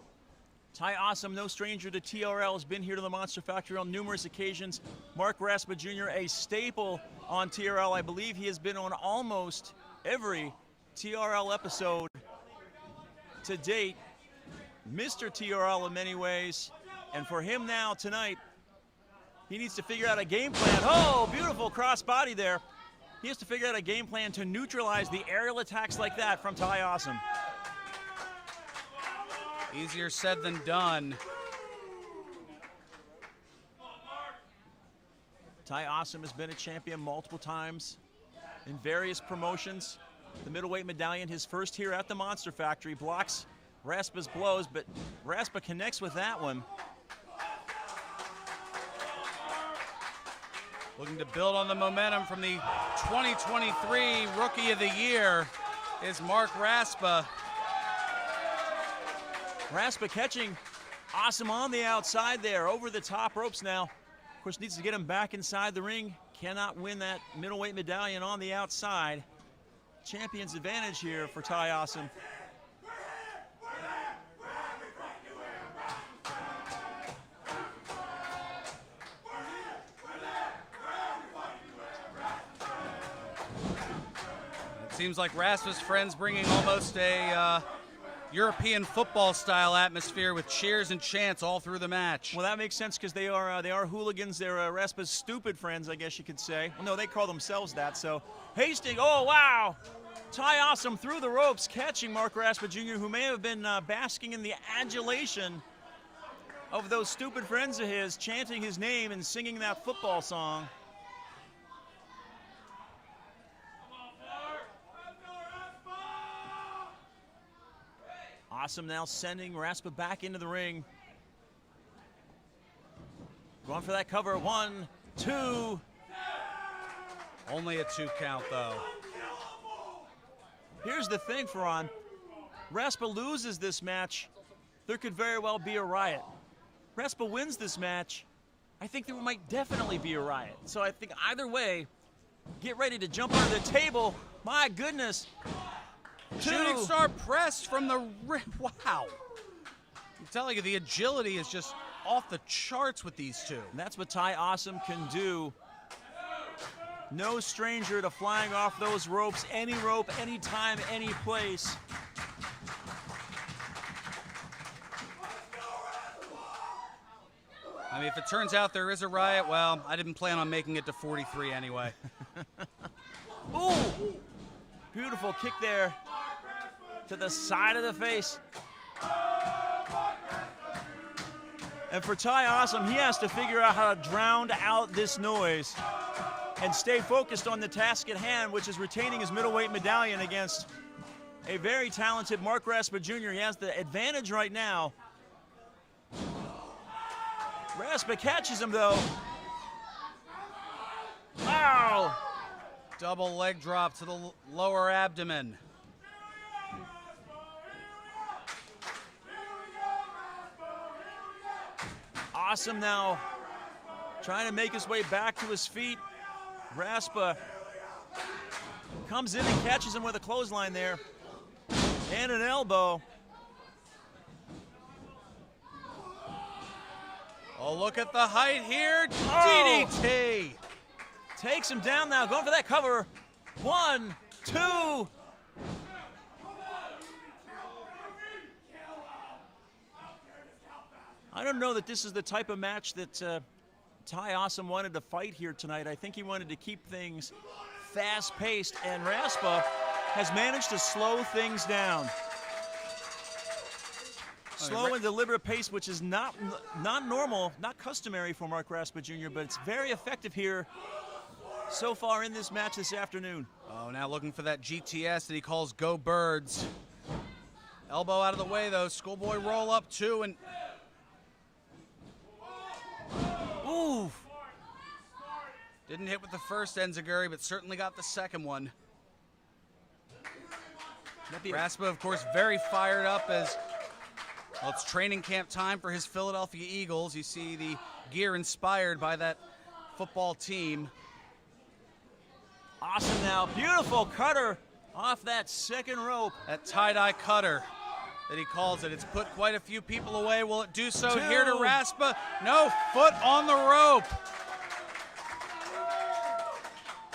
A: Ty Awesome, no stranger to TRL, has been here to the Monster Factory on numerous occasions. Mark Raspa Jr., a staple on TRL. I believe he has been on almost every TRL episode to date. Mr. TRL in many ways. And for him now tonight, he needs to figure out a game plan. Oh, beautiful cross body there. He has to figure out a game plan to neutralize the aerial attacks like that from Ty Awesome.
B: Easier said than done.
A: Ty Awesome has been a champion multiple times in various promotions. The middleweight medallion, his first here at the Monster Factory, blocks Raspa's blows, but Raspa connects with that one.
B: Looking to build on the momentum from the 2023 Rookie of the Year is Mark Raspa.
A: Raspa catching Awesome on the outside there, over the top ropes now. Of course, needs to get him back inside the ring. Cannot win that middleweight medallion on the outside. Champion's advantage here for Ty Awesome.
B: It seems like Raspa's friends bringing almost a European football style atmosphere with cheers and chants all through the match.
A: Well, that makes sense because they are hooligans. They're Raspa's stupid friends, I guess you could say. Well, no, they call themselves that. So Hastings, oh wow, Ty Awesome through the ropes, catching Mark Raspa Jr., who may have been basking in the adulation of those stupid friends of his, chanting his name and singing that football song. Awesome now sending Raspa back into the ring. Going for that cover. 1, 2.
B: Only a 2 count, though.
A: Here's the thing, Ferran. Raspa loses this match, there could very well be a riot. Raspa wins this match, I think there might definitely be a riot. So I think either way, get ready to jump under the table. My goodness.
B: Shooting star press from the wow. I'm telling you, the agility is just off the charts with these two.
A: And that's what Ty Awesome can do. No stranger to flying off those ropes, any rope, anytime, any place.
B: I mean, if it turns out there is a riot, well, I didn't plan on making it to 43 anyway.
A: Ooh! Beautiful kick there to the side of the face. And for Ty Awesome, he has to figure out how to drown out this noise and stay focused on the task at hand, which is retaining his middleweight medallion against a very talented Mark Raspa Jr. He has the advantage right now. Raspa catches him, though. Wow!
B: Double leg drop to the lower abdomen.
A: Awesome now trying to make his way back to his feet. Raspa comes in and catches him with a clothesline there and an elbow.
B: Oh, look at the height here. DDT.
A: Takes him down now, going for that cover. 1, 2. I don't know that this is the type of match that Ty Awesome wanted to fight here tonight. I think he wanted to keep things fast-paced, and Raspa has managed to slow things down. Slow and deliberate pace, which is not normal, not customary for Mark Raspa Jr., but it's very effective here so far in this match this afternoon.
B: Oh, now looking for that GTS that he calls Go Birds. Elbow out of the way, though. Schoolboy roll up, too, and...
A: Ooh!
B: Didn't hit with the first enziguri, but certainly got the second one. Raspa, of course, very fired up as... Well, it's training camp time for his Philadelphia Eagles. You see the gear inspired by that football team.
A: Awesome now. Beautiful cutter off that second rope.
B: That tie-dye cutter that he calls it. It's put quite a few people away. Will it do so
A: 2.
B: here to Raspa? No, foot on the rope.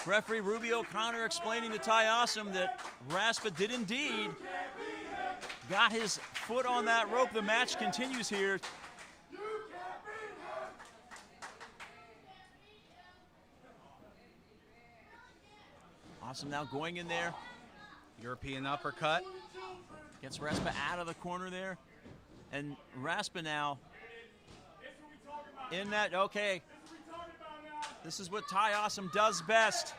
A: Referee Ruby O'Connor explaining to Ty Awesome that Raspa did indeed got his foot on that rope. The match continues here. Awesome now going in there.
B: European uppercut.
A: Gets Raspa out of the corner there. And Raspa now in that, okay. This is what Ty Awesome does best.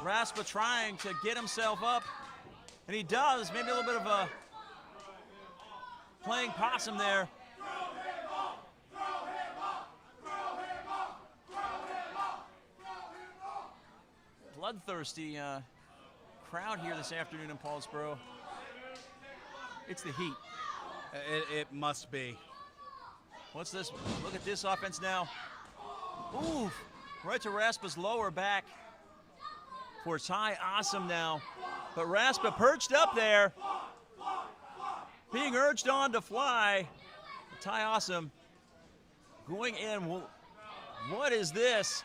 A: Raspa trying to get himself up. And he does, maybe a little bit of a playing possum there. Bloodthirsty crowd here this afternoon in Paulsboro. It's the heat.
B: It must be.
A: What's this? Look at this offense now. Ooh, right to Raspa's lower back for Ty Awesome now. But Raspa perched up there, being urged on to fly. Ty Awesome going in. What is this?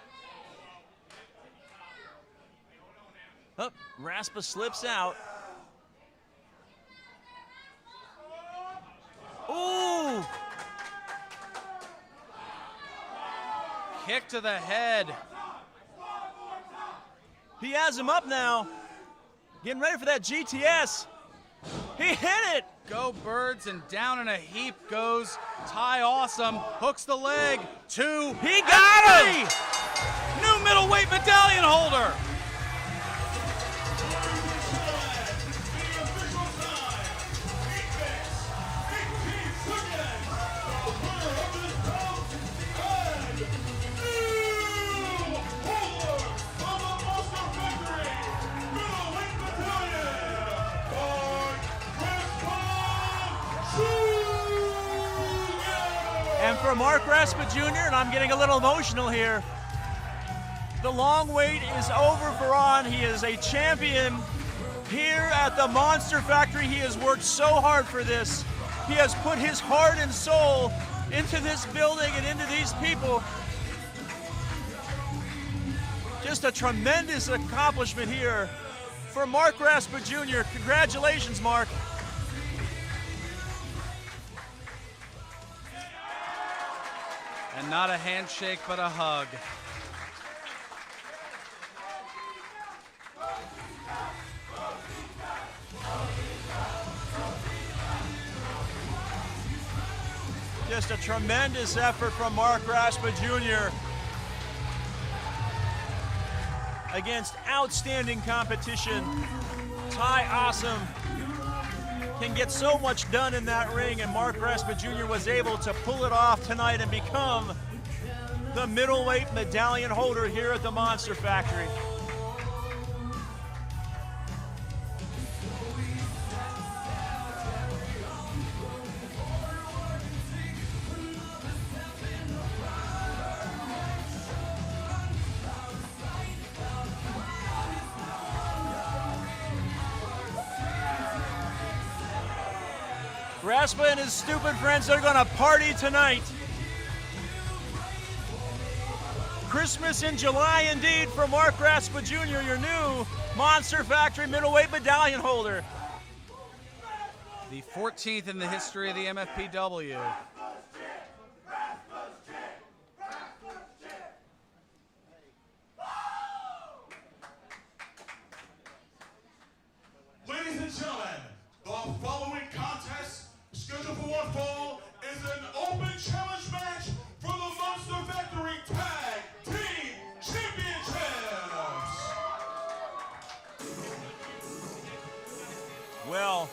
A: Oh, Raspa slips out.
B: Ooh! Kick to the head.
A: He has him up now. Getting ready for that GTS. He hit it.
B: Go Birds, and down in a heap goes Ty Awesome. Hooks the leg. 2.
A: He got him.
B: New middleweight medallion holder.
A: And for Mark Raspa Jr., and I'm getting a little emotional here, the long wait is over for On. He is a champion here at the Monster Factory. He has worked so hard for this. He has put his heart and soul into this building and into these people. Just a tremendous accomplishment here for Mark Raspa Jr. Congratulations, Mark.
B: And not a handshake, but a hug.
A: Just a tremendous effort from Mark Raspa Jr. against outstanding competition. Ty Awesome can get so much done in that ring, and Mark Raspa Jr. was able to pull it off tonight and become the middleweight medallion holder here at the Monster Factory. Raspa and his stupid friends are gonna party tonight. Christmas in July indeed for Mark Raspa Jr., your new Monster Factory middleweight medallion holder.
B: The 14th in the history of the MFPW.
C: Ladies and gentlemen, the following contest, scheduled for one fall, is an open challenge match for the Monster Factory Tag Team Championships.
A: Well,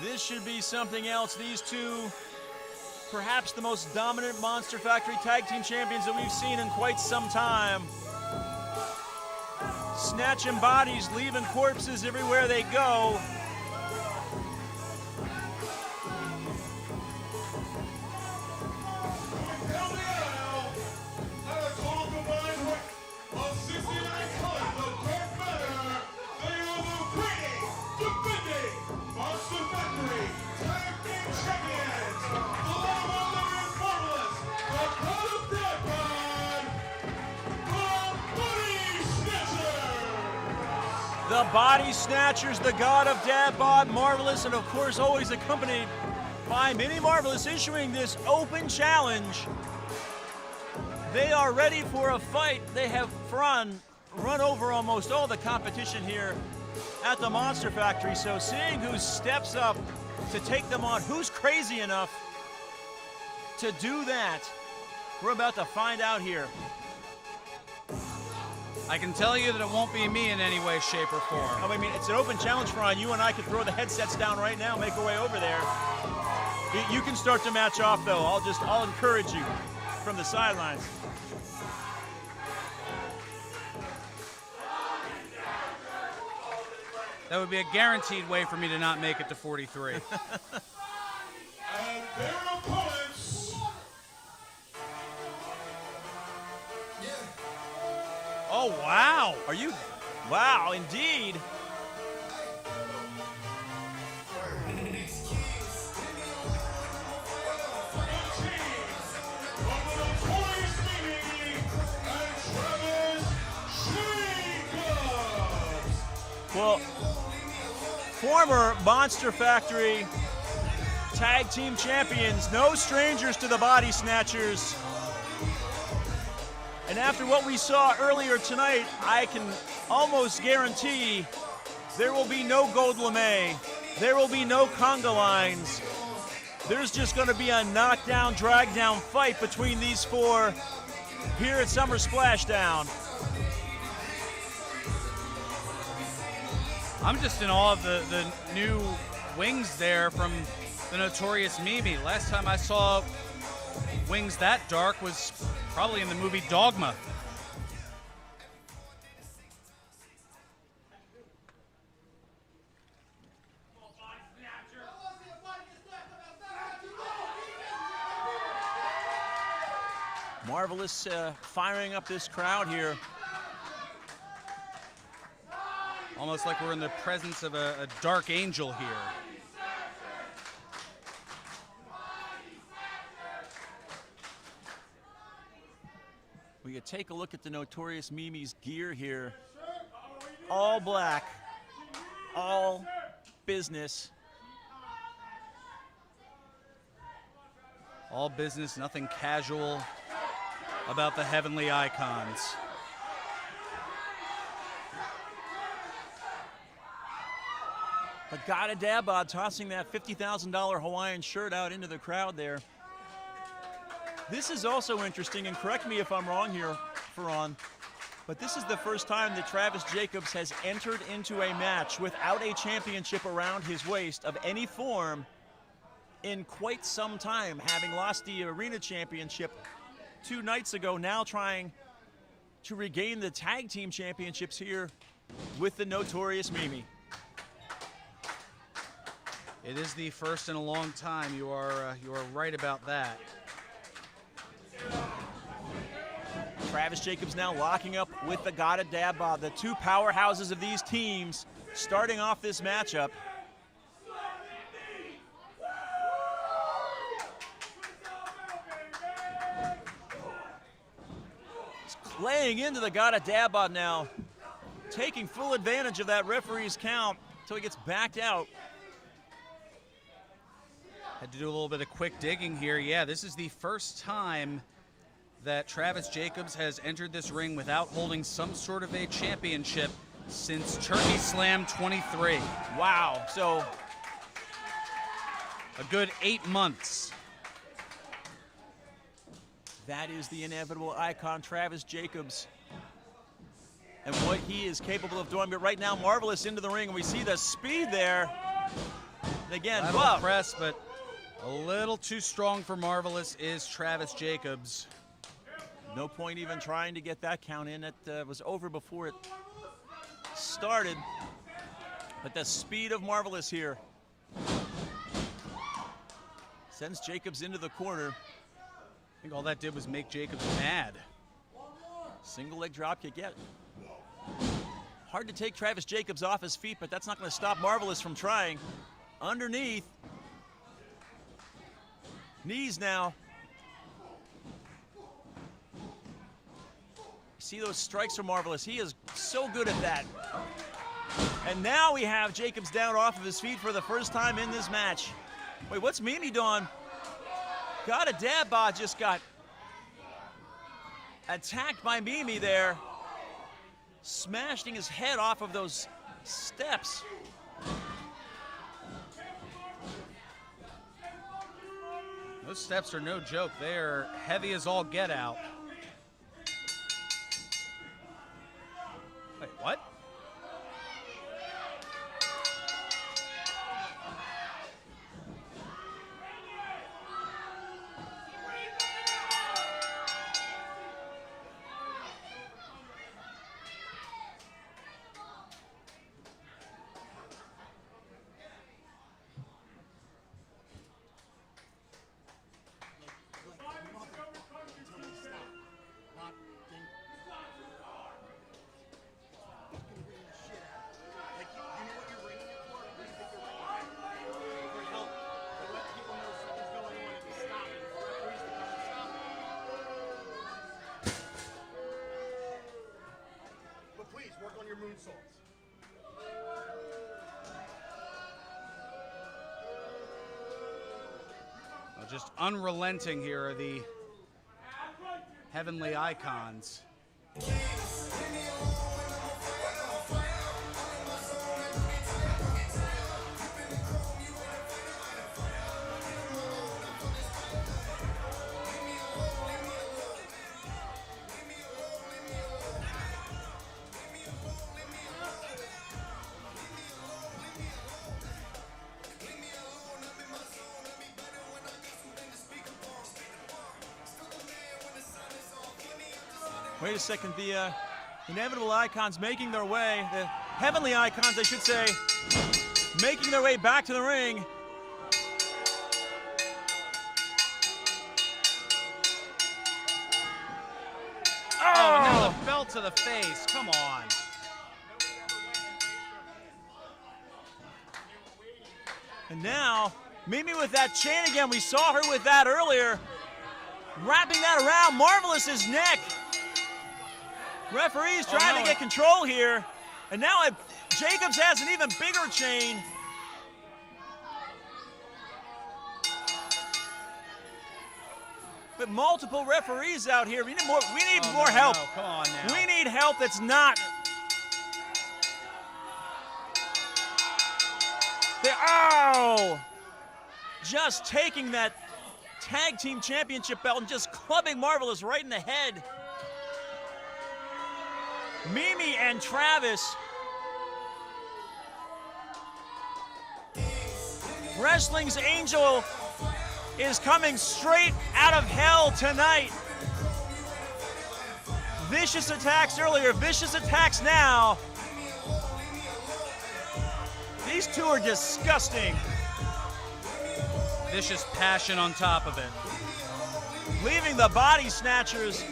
A: this should be something else. These two, perhaps the most dominant Monster Factory Tag Team Champions that we've seen in quite some time. Snatching bodies, leaving corpses everywhere they go.
C: Down the aisle, at a total combined weight of 69 tons of dark matter, they are the reigning, defending Monster Factory Tag Team Champions, the Lava Marvelous, the God of Death God, the Body Snatchers.
A: The Body Snatchers, the God of Dad Bod Marvelous, and of course always accompanied by Mini Marvelous, issuing this open challenge. They are ready for a fight. They have run over almost all the competition here at the Monster Factory. So seeing who steps up to take them on, who's crazy enough to do that, we're about to find out here.
B: I can tell you that it won't be me in any way, shape, or form.
A: I mean, it's an open challenge, Ron. You and I could throw the headsets down right now, make our way over there. You can start the match off, though. I'll encourage you from the sidelines.
B: That would be a guaranteed way for me to not make it to 43.
C: And their opponents.
B: Oh, wow.
A: Are you? Wow, indeed. Well, former Monster Factory Tag Team Champions, no strangers to the Body Snatchers. And after what we saw earlier tonight, I can almost guarantee there will be no gold lame, there will be no conga lines. There's just going to be a knockdown, drag-down fight between these four here at Summer Splashdown.
B: I'm just in awe of the new wings there from the Notorious Mimi. Last time I saw wings that dark was probably in the movie Dogma.
A: Marvelous firing up this crowd here.
B: Almost like we're in the presence of a dark angel here.
A: We could take a look at the Notorious Mimi's gear here. All black, all business.
B: All business, nothing casual about the Heavenly Icons.
A: But Gada Dabod tossing that $50,000 Hawaiian shirt out into the crowd there. This is also interesting, and correct me if I'm wrong here, Ferran, but this is the first time that Travis Jacobs has entered into a match without a championship around his waist of any form in quite some time, having lost the Arena Championship 2 nights ago, now trying to regain the Tag Team Championships here with the Notorious Mimi.
B: It is the first in a long time. You are right about that.
A: Travis Jacobs now locking up with the Gada Dabba, the two powerhouses of these teams, starting off this matchup. He's laying into the Gada Dabba now, taking full advantage of that referee's count until he gets backed out.
B: Had to do a little bit of quick digging here. Yeah, this is the first time that Travis Jacobs has entered this ring without holding some sort of a championship since Turkey Slam 23.
A: Wow, so
B: a good 8 months.
A: That is the inevitable icon, Travis Jacobs, and what he is capable of doing. But right now, Marvelous into the ring, and we see the speed there. And again,
B: lateral press, but a little too strong for Marvelous is Travis Jacobs.
A: No point even trying to get that count in. That was over before it started. But the speed of Marvelous here sends Jacobs into the corner.
B: I think all that did was make Jacobs mad.
A: Single leg drop kick, yeah. Hard to take Travis Jacobs off his feet, but that's not going to stop Marvelous from trying. Underneath. Knees now. See those strikes from Marvelous. He is so good at that. And now we have Jacobs down off of his feet for the first time in this match. Wait, what's Mimi doing? Gada Dabba just got attacked by Mimi there. Smashing his head off of those steps.
B: Those steps are no joke. They are heavy as all get out. Wait, what? just unrelenting here are the Heavenly Icons.
A: Wait a second, the inevitable icons making their way, the heavenly icons, I should say, making their way back to the ring.
B: Oh, and now the belt to the face, come on.
A: And now, Mimi with that chain again. We saw her with that earlier. Wrapping that around Marvelous's neck. Referee's trying to get control here. And now Jacobs has an even bigger chain. But multiple referees out here. We need more help.
B: No, come on now.
A: We need help that's not. Just taking that tag team championship belt and just clubbing Marvelous right in the head. Mimi and Travis. Wrestling's angel is coming straight out of hell tonight. Vicious attacks earlier, vicious attacks now. These two are disgusting.
B: Vicious passion on top of it.
A: Leaving the body snatchers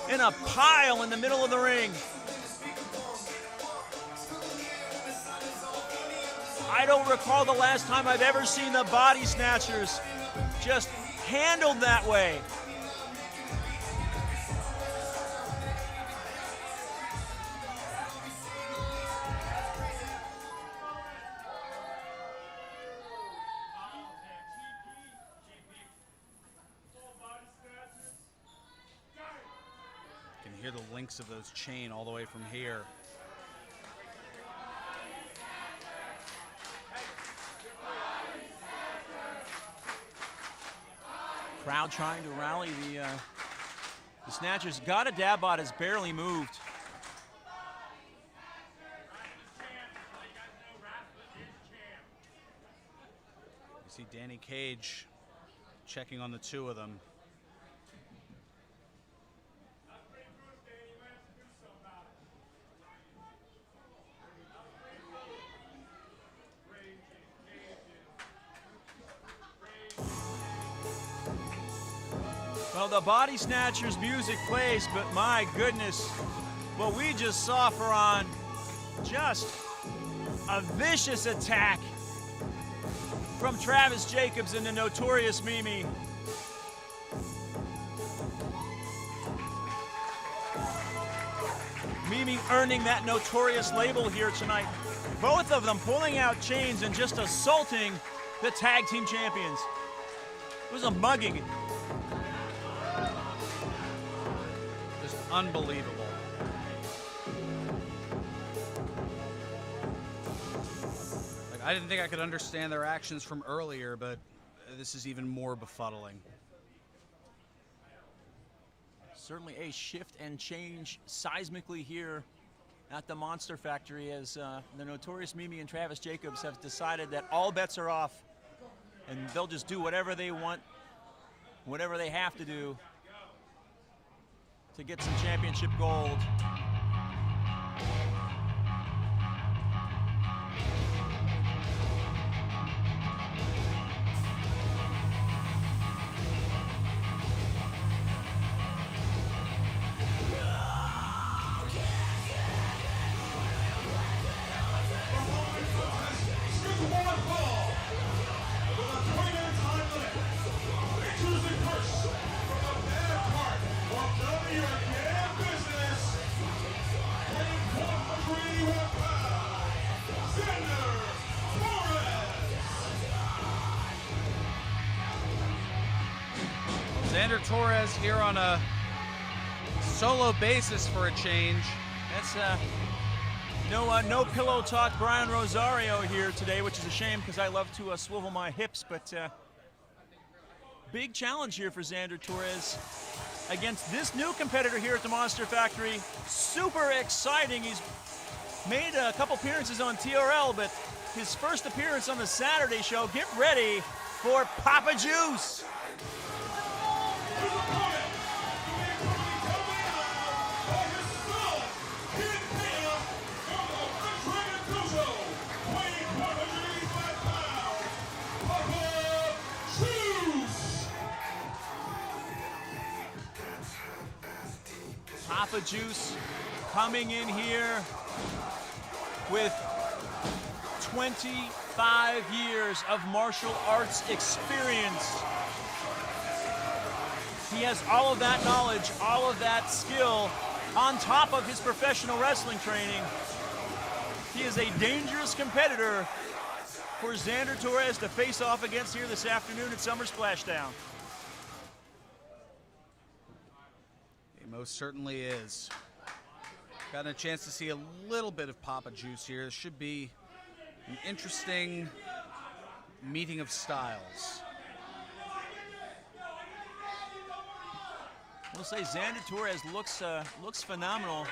A: in a pile in the middle of the ring. I don't recall the last time I've ever seen the body snatchers just handled that way.
B: You can hear the links of those chain all the way from here.
A: Crowd trying to rally the Snatchers. Got a Dabbot has barely moved.
B: You see Danny Cage checking on the two of them.
A: Well, the Body Snatchers music plays, but my goodness, what we just saw for just a vicious attack from Travis Jacobs and the Notorious Mimi. Mimi earning that Notorious label here tonight. Both of them pulling out chains and just assaulting the tag team champions. It was a mugging.
B: Just unbelievable. Like, I didn't think I could understand their actions from earlier, but this is even more befuddling.
A: Certainly a shift and change seismically here at the Monster Factory as the Notorious Mimi and Travis Jacobs have decided that all bets are off and they'll just do whatever they want, whatever they have to do to get some championship gold.
B: Torres here on a solo basis for a change.
A: That's no pillow talk Brian Rosario here today, which is a shame because I love to swivel my hips, but big challenge here for Xander Torres against this new competitor here at the Monster Factory. Super exciting. He's made a couple appearances on TRL, but his first appearance on the Saturday show. Get ready for Papa Juice. Papa Juice coming in here with 25 years of martial arts experience. He has all of that knowledge, all of that skill on top of his professional wrestling training. He is a dangerous competitor for Xander Torres to face off against here this afternoon at Summer Splashdown.
B: He most certainly is. Gotten a chance to see a little bit of Papa Juice here. This should be an interesting meeting of styles.
A: We'll say Xander Torres looks phenomenal.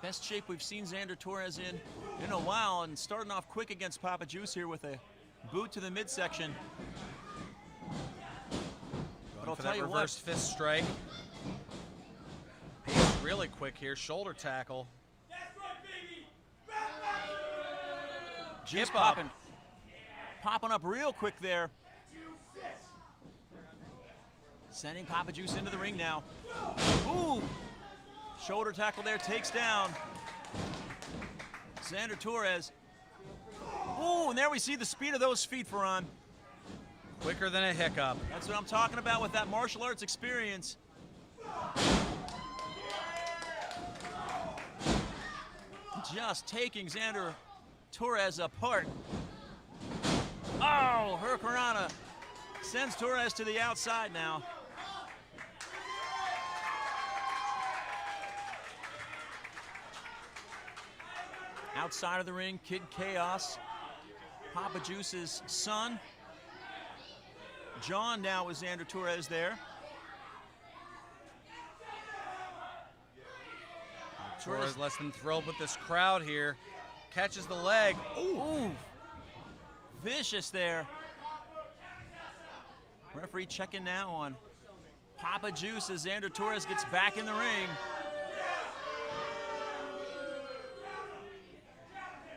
A: Best shape we've seen Xander Torres in a while, and starting off quick against Papa Juice here with a boot to the midsection. But I'll tell you what,
B: reverse fist strike. He's really quick here. Shoulder tackle.
A: Juice
B: up.
A: popping up real quick there. Sending Papa Juice into the ring now. Ooh! Shoulder tackle there, takes down Xander Torres. Ooh, and there we see the speed of those feet, Ferran.
B: Quicker than a hiccup.
A: That's what I'm talking about with that martial arts experience. Just taking Xander Torres apart. Oh, Hurricanrana sends Torres to the outside now. Outside of the ring, Kid Chaos, Papa Juice's son. John now with Xander Torres there.
B: Torres less than thrilled with this crowd here. Catches the leg.
A: Ooh. Vicious there. Referee checking now on Papa Juice as Xander Torres gets back in the ring.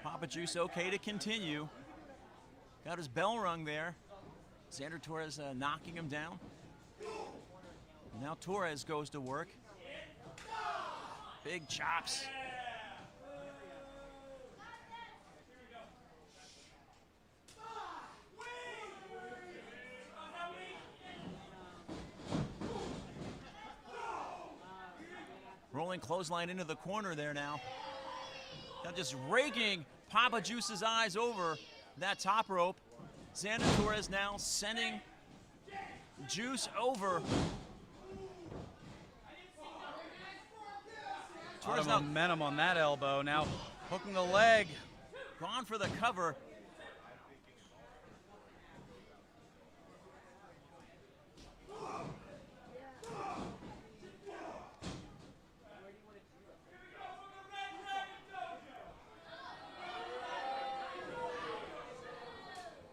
A: Papa Juice okay to continue. Got his bell rung there. Xander Torres knocking him down. Now Torres goes to work. Big chops. Rolling clothesline into the corner there now. Now just raking Papa Juice's eyes over that top rope. Xander Torres now sending Juice over.
B: A lot of momentum on that elbow. Now hooking the leg.
A: Gone for the cover.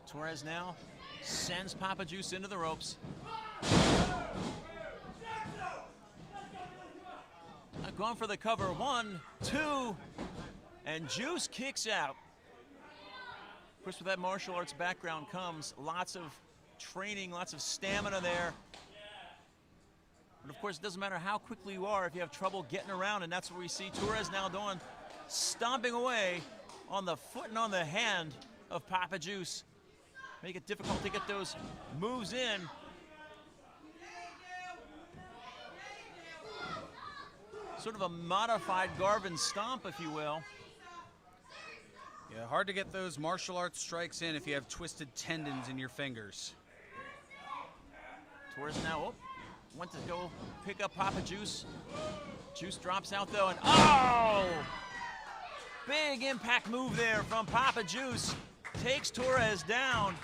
A: Torres now sends Papa Juice into the ropes. Going for the cover, 1, 2, and Juice kicks out. Of course, with that martial arts background comes lots of training, lots of stamina there. But of course, it doesn't matter how quickly you are if you have trouble getting around, and that's what we see Torres now doing, stomping away on the foot and on the hand of Papa Juice. Make it difficult to get those moves in. Sort of a modified Garvin stomp, if you will.
B: Yeah, hard to get those martial arts strikes in if you have twisted tendons in your fingers.
A: Torres now went to go pick up Papa Juice. Juice drops out though, and oh! Big impact move there from Papa Juice. Takes Torres down.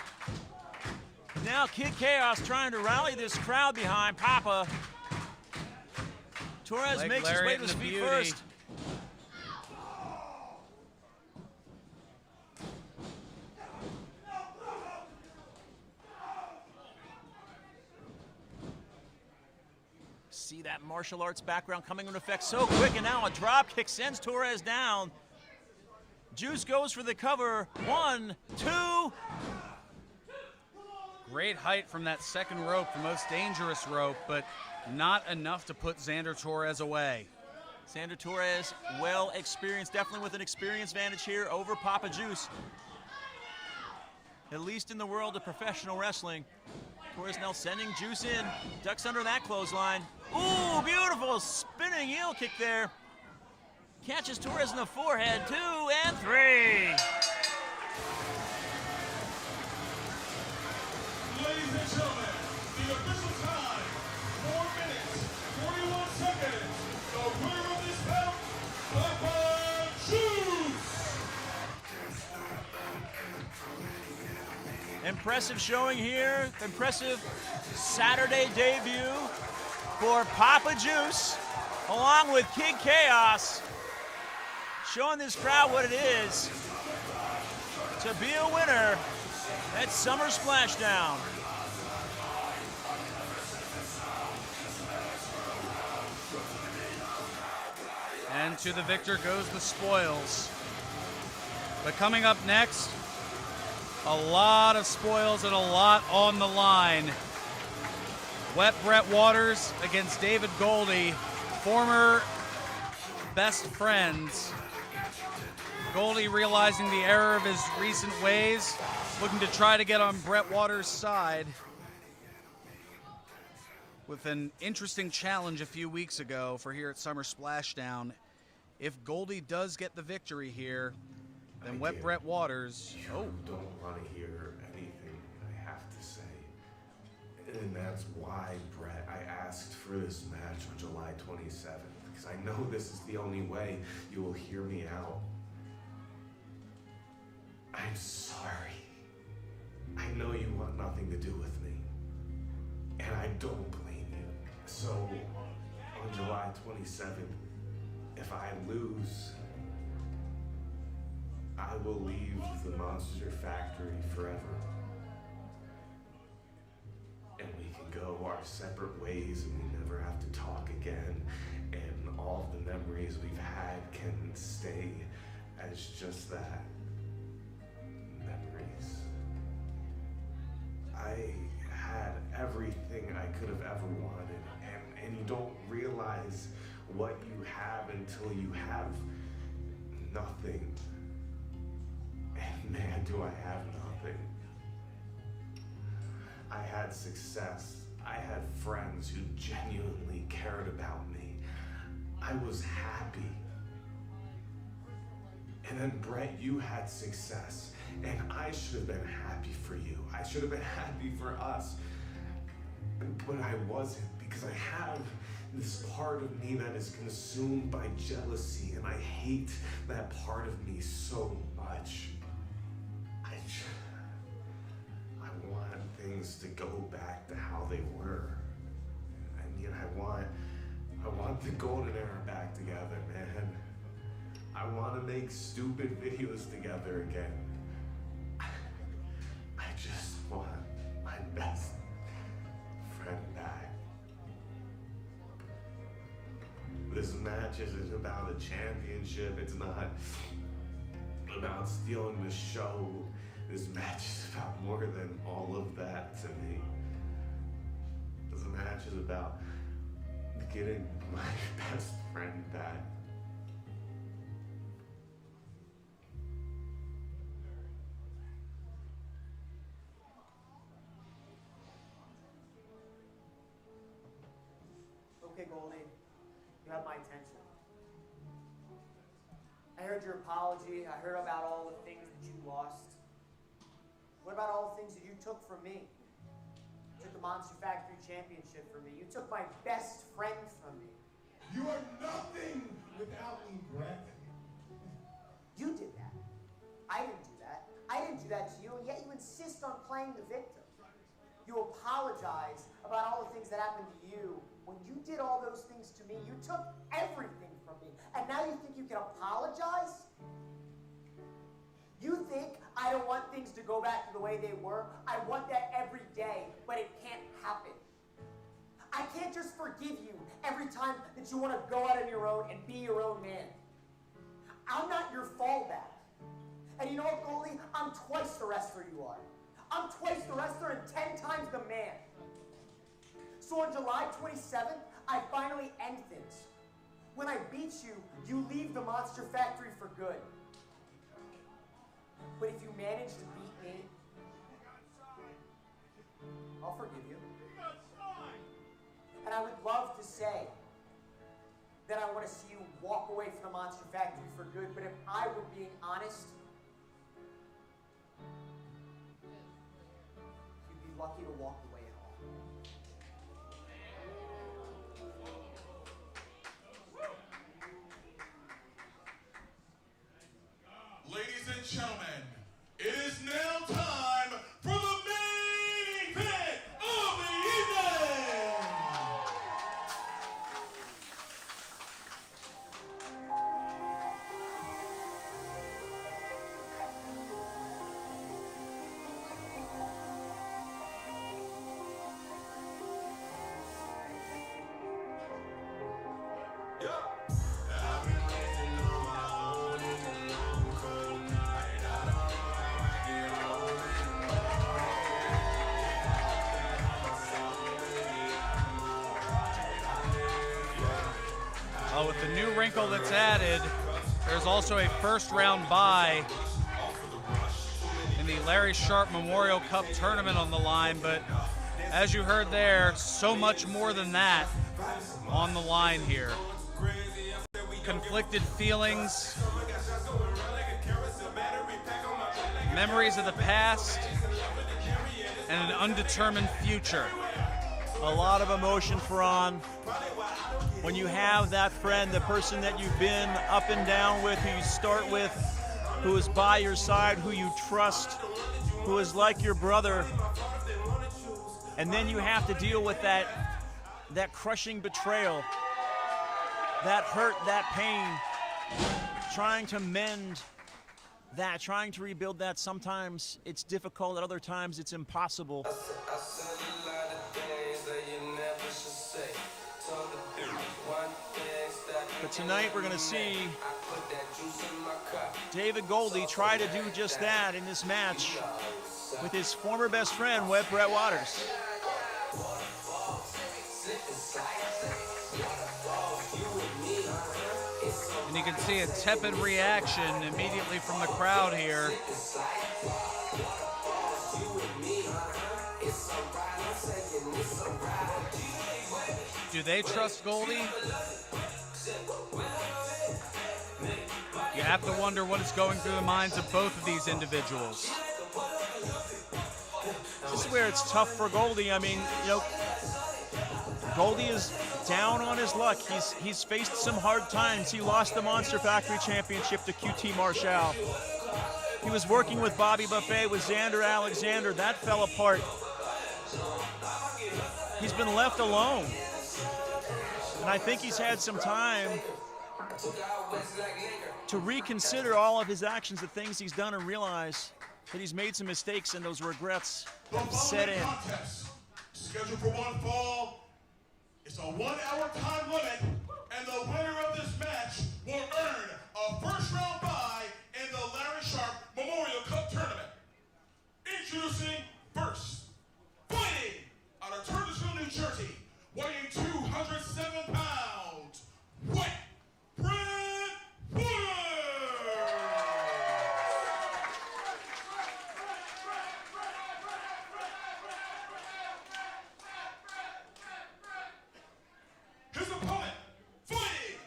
A: Now Kid Chaos trying to rally this crowd behind Papa. Torres makes his way to his feet first. See that martial arts background coming into effect so quick, and now a drop kick sends Torres down. Juice goes for the cover. 1, 2.
B: Great height from that second rope, the most dangerous rope, but not enough to put Xander Torres away.
A: Xander Torres, well experienced, definitely with an experience advantage here over Papa Juice. At least in the world of professional wrestling. Torres now sending Juice in, ducks under that clothesline. Ooh, beautiful spinning heel kick there. Catches Torres in the forehead, 2 and 3.
C: Ladies and gentlemen, the official time, 4 minutes, 41 seconds. The winner of this bout, Papa Juice.
A: Impressive showing here, impressive Saturday debut for Papa Juice, along with Kid Chaos, showing this crowd what it is to be a winner at Summer Splashdown.
B: And to the victor goes the spoils. But coming up next, a lot of spoils and a lot on the line. Wet Brett Waters against David Goldie, former best friends. Goldie realizing the error of his recent ways, looking to try to get on Brett Waters' side. With an interesting challenge a few weeks ago for here at Summer Splashdown. If Goldie does get the victory here, then Wet Brett Waters.
D: You don't want to hear anything I have to say. And that's why, Brett, I asked for this match on July 27th, because I know this is the only way you will hear me out. I'm sorry. I know you want nothing to do with me, and I don't blame you. So, on July 27th, if I lose, I will leave the Monster Factory forever. And we can go our separate ways and we never have to talk again. And all the memories we've had can stay as just that. Memories. I had everything I could have ever wanted. And you don't realize what you have until you have nothing. And man, do I have nothing. I had success. I had friends who genuinely cared about me. I was happy. And then Brett, you had success. And I should have been happy for you. I should have been happy for us. But I wasn't, because I have this part of me that is consumed by jealousy, and I hate that part of me so much. I want things to go back to how they were. I mean, I want the golden era back together, man. I want to make stupid videos together again. I just want my best friend back. This match isn't about a championship. It's not about stealing the show. This match is about more than all of that to me. This match is about getting my best friend back.
E: Okay, Goldie, you have my attention. I heard your apology. I heard about all the things that you lost. What about all the things that you took from me? You took the Monster Factory Championship from me. You took my best friend from me.
C: You are nothing without me, Brett.
E: You did that. I didn't do that. I didn't do that to you, and yet you insist on playing the victim. You apologize about all the things that happened to you. When you did all those things to me, you took everything from me. And now you think you can apologize? You think I don't want things to go back to the way they were? I want that every day, but it can't happen. I can't just forgive you every time that you want to go out on your own and be your own man. I'm not your fallback. And you know what, Goldie? I'm twice the wrestler you are. I'm twice the wrestler and 10 times the man. So on July 27th, I finally end things. When I beat you, you leave the Monster Factory for good. But if you manage to beat me, I'll forgive you. And I would love to say that I want to see you walk away from the Monster Factory for good, but if I were being honest, you'd be lucky to walk away at all.
C: Ladies and gentlemen, it is now time for the main event of the evening!
B: With the new wrinkle that's added, there's also a first round bye in the Larry Sharp Memorial Cup tournament on the line, but as you heard there, so much more than that on the line here. Conflicted feelings, memories of the past, and an undetermined future.
A: A lot of emotion, Ferran. When you have that friend, the person that you've been up and down with, who you start with, who is by your side, who you trust, who is like your brother, and then you have to deal with that crushing betrayal, that hurt, that pain, trying to mend that, trying to rebuild that. Sometimes it's difficult, at other times it's impossible. But tonight we're going to see David Goldie try to do just that in this match with his former best friend, Brett Waters.
B: And you can see a tepid reaction immediately from the crowd here. Do they trust Goldie? You have to wonder what is going through the minds of both of these individuals.
A: This is where it's tough for Goldie. I mean, you know, Goldie is down on his luck. He's faced some hard times. He lost the Monster Factory Championship to QT Marshall. He was working with Bobby Buffet, with Xander Alexander. That fell apart. He's been left alone. And I think he's had some time to reconsider all of his actions, the things he's done, and realize that he's made some mistakes and those regrets have set in.
C: Contest, scheduled for one fall. It's a 1 hour time limit, and the winner of this match will earn a first round bye in the Larry Sharp Memorial Cup tournament. Introducing first, fighting out of Turtlesville, New Jersey, weighing 207 pounds, Brett Waters! His opponent, fighting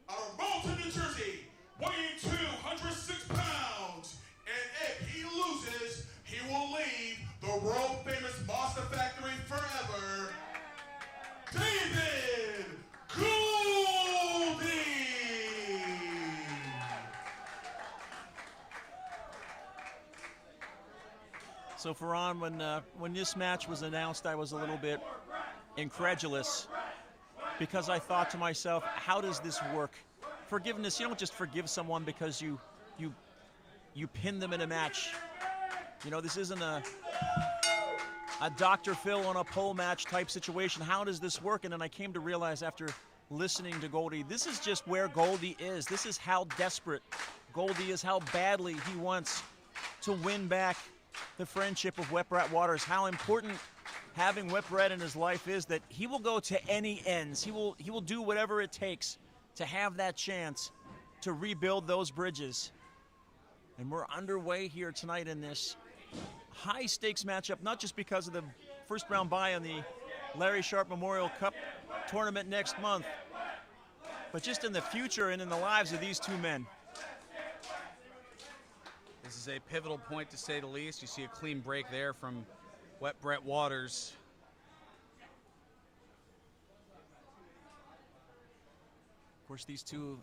C: out of Malton, New Jersey, weighing
A: So Ferran, when this match was announced, I was a little bit incredulous because I thought to myself, how does this work? Forgiveness, you don't just forgive someone because you pin them in a match. You know, this isn't a Dr. Phil on a pole match type situation. How does this work? And then I came to realize after listening to Goldie, this is just where Goldie is. This is how desperate Goldie is, how badly he wants to win back the friendship of Wet Bret Waters, how important having Wet Bret in his life is, that he will go to any ends. He will do whatever it takes to have that chance to rebuild those bridges. And we're underway here tonight in this high stakes matchup, not just because of the first round bye on the Larry Sharp Memorial Cup tournament next month, but just in the future and in the lives of these two men.
B: This is a pivotal point, to say the least. You see a clean break there from Wet Bret Waters.
A: Of course, these two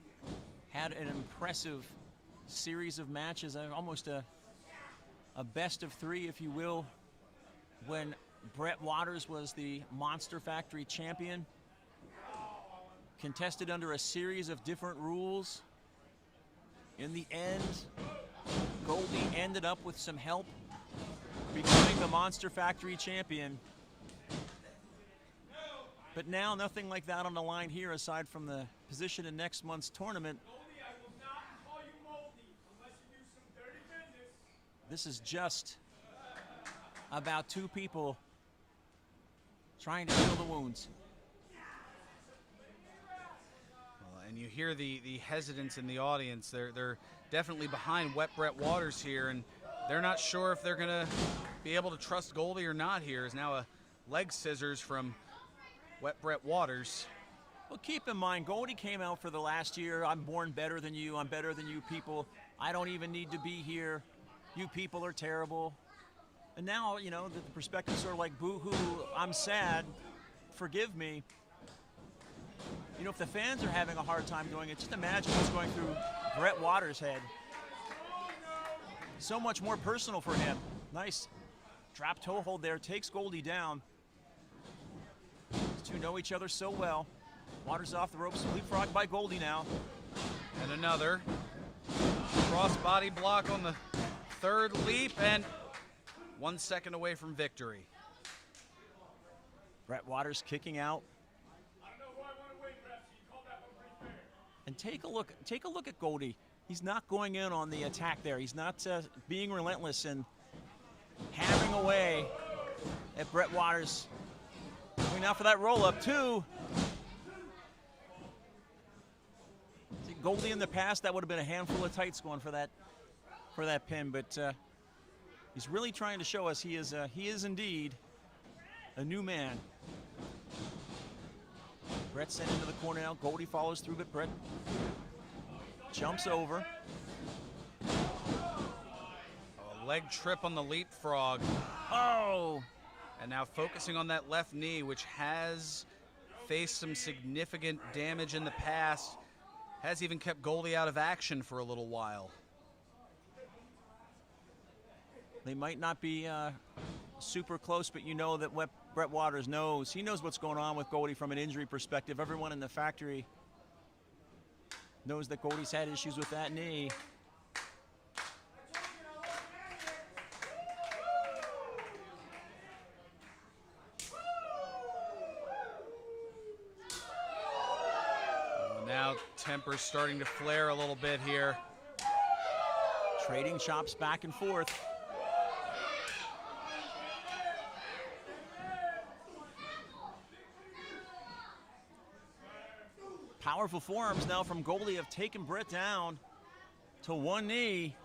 A: had an impressive series of matches, almost a best of three, if you will, when Bret Waters was the Monster Factory champion. Contested under a series of different rules. In the end, Goldie ended up with some help becoming the Monster Factory champion. But now nothing like that on the line here, aside from the position in next month's tournament. This is just about two people trying to heal the wounds.
B: Well, and you hear the hesitance in the audience. They're definitely behind Wet Bret Waters here, and they're not sure if they're going to be able to trust Goldie or not here. Is now a leg scissors from Wet Bret Waters.
A: Well, keep in mind, Goldie came out for the last year. I'm born better than you. I'm better than you people. I don't even need to be here. You people are terrible. And now, you know, the perspective is sort of like, boo-hoo, I'm sad, forgive me. You know, if the fans are having a hard time doing it, just imagine what's going through Bret Waters' head. So much more personal for him. Nice drop toe hold there, takes Goldie down. These two know each other so well. Waters off the ropes, leapfrog by Goldie now.
B: And another cross body block on the third leap, and 1 second away from victory.
A: Bret Waters kicking out. And take a look at Goldie. He's not going in on the attack there. He's not being relentless and hammering away at Bret Waters. Going now for that roll up too. See, Goldie in the past, that would have been a handful of tights going for that pin, but he's really trying to show us he is indeed a new man. Bret sent into the corner now. Goldie follows through, but Bret jumps over.
B: A leg trip on the leapfrog.
A: Oh!
B: And now focusing on that left knee, which has faced some significant damage in the past. Has even kept Goldie out of action for a little while.
A: They might not be super close, but you know that what Bret Waters knows. He knows what's going on with Goldie from an injury perspective. Everyone in the factory knows that Goldie's had issues with that knee.
B: Now temper's starting to flare a little bit here.
A: Trading chops back and forth. Powerful forearms now from Goldie have taken Bret down to one knee.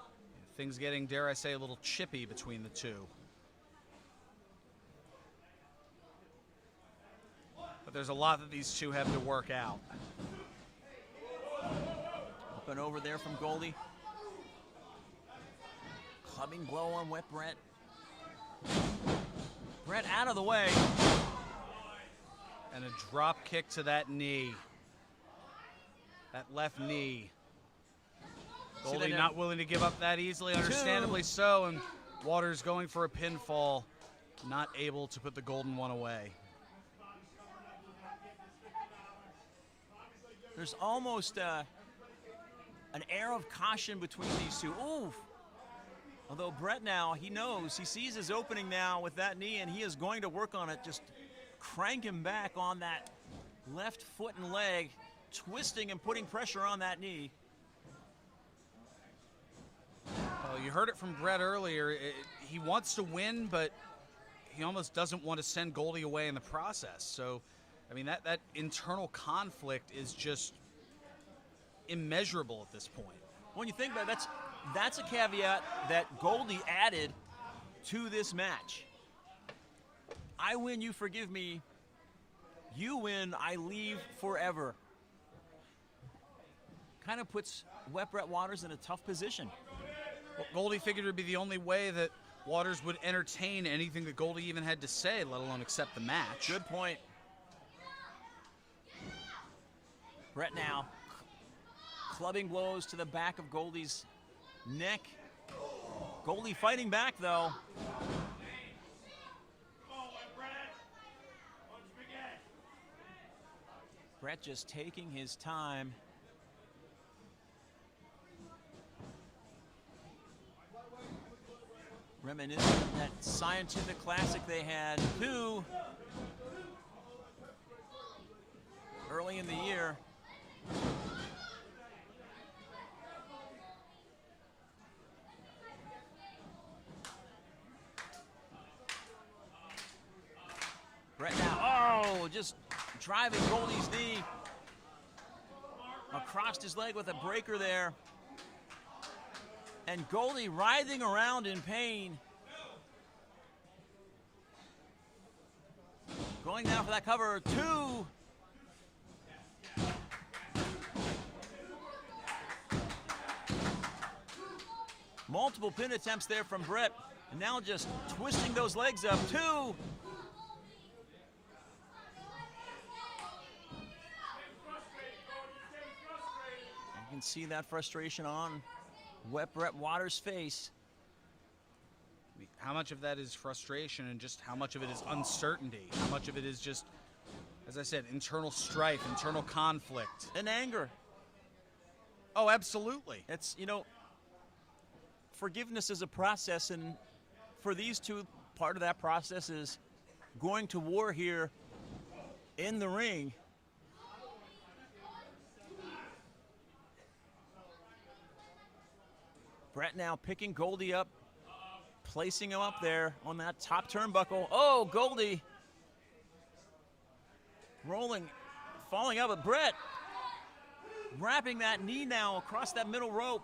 B: Things getting, dare I say, a little chippy between the two. But there's a lot that these two have to work out.
A: Up and over there from Goldie. Clubbing blow on Wet Bret. Bret out of the way.
B: And a drop kick to that knee. That left knee. Goldie not willing to give up that easily, understandably so, and Waters going for a pinfall, not able to put the golden one away.
A: There's almost an air of caution between these two. Ooh! Although Brett now, he knows, he sees his opening now with that knee, and he is going to work on it, just crank him back on that left foot and leg, twisting and putting pressure on that knee.
B: Well, you heard it from Brett earlier. He wants to win, but he almost doesn't want to send Goldie away in the process. So, I mean, that internal conflict is just immeasurable at this point.
A: When you think about it, that's a caveat that Goldie added to this match. I win, you forgive me. You win, I leave forever. Kind of puts Brett Waters in a tough position.
B: Well, Goldie figured it would be the only way that Waters would entertain anything that Goldie even had to say, let alone accept the match.
A: Good point. Brett now clubbing blows to the back of Goldie's neck. Goldie fighting back, though. Brett just taking his time. Reminiscent of that scientific classic they had too early in the year. Brett now, oh, just driving Goldie's knee across his leg with a breaker there. And Goldie writhing around in pain. Going now for that cover, 2. Multiple pin attempts there from Brett. And now just twisting those legs up, 2. You can see that frustration on Brett Waters' face.
B: I mean, how much of that is frustration and just how much of it is uncertainty? How much of it is just, as I said, internal strife, internal conflict?
A: And anger.
B: Oh, absolutely.
A: It's, you know, forgiveness is a process, and for these two, part of that process is going to war here in the ring. Brett now picking Goldie up, placing him up there on that top turnbuckle. Oh, Goldie rolling, falling up, but Brett wrapping that knee now across that middle rope.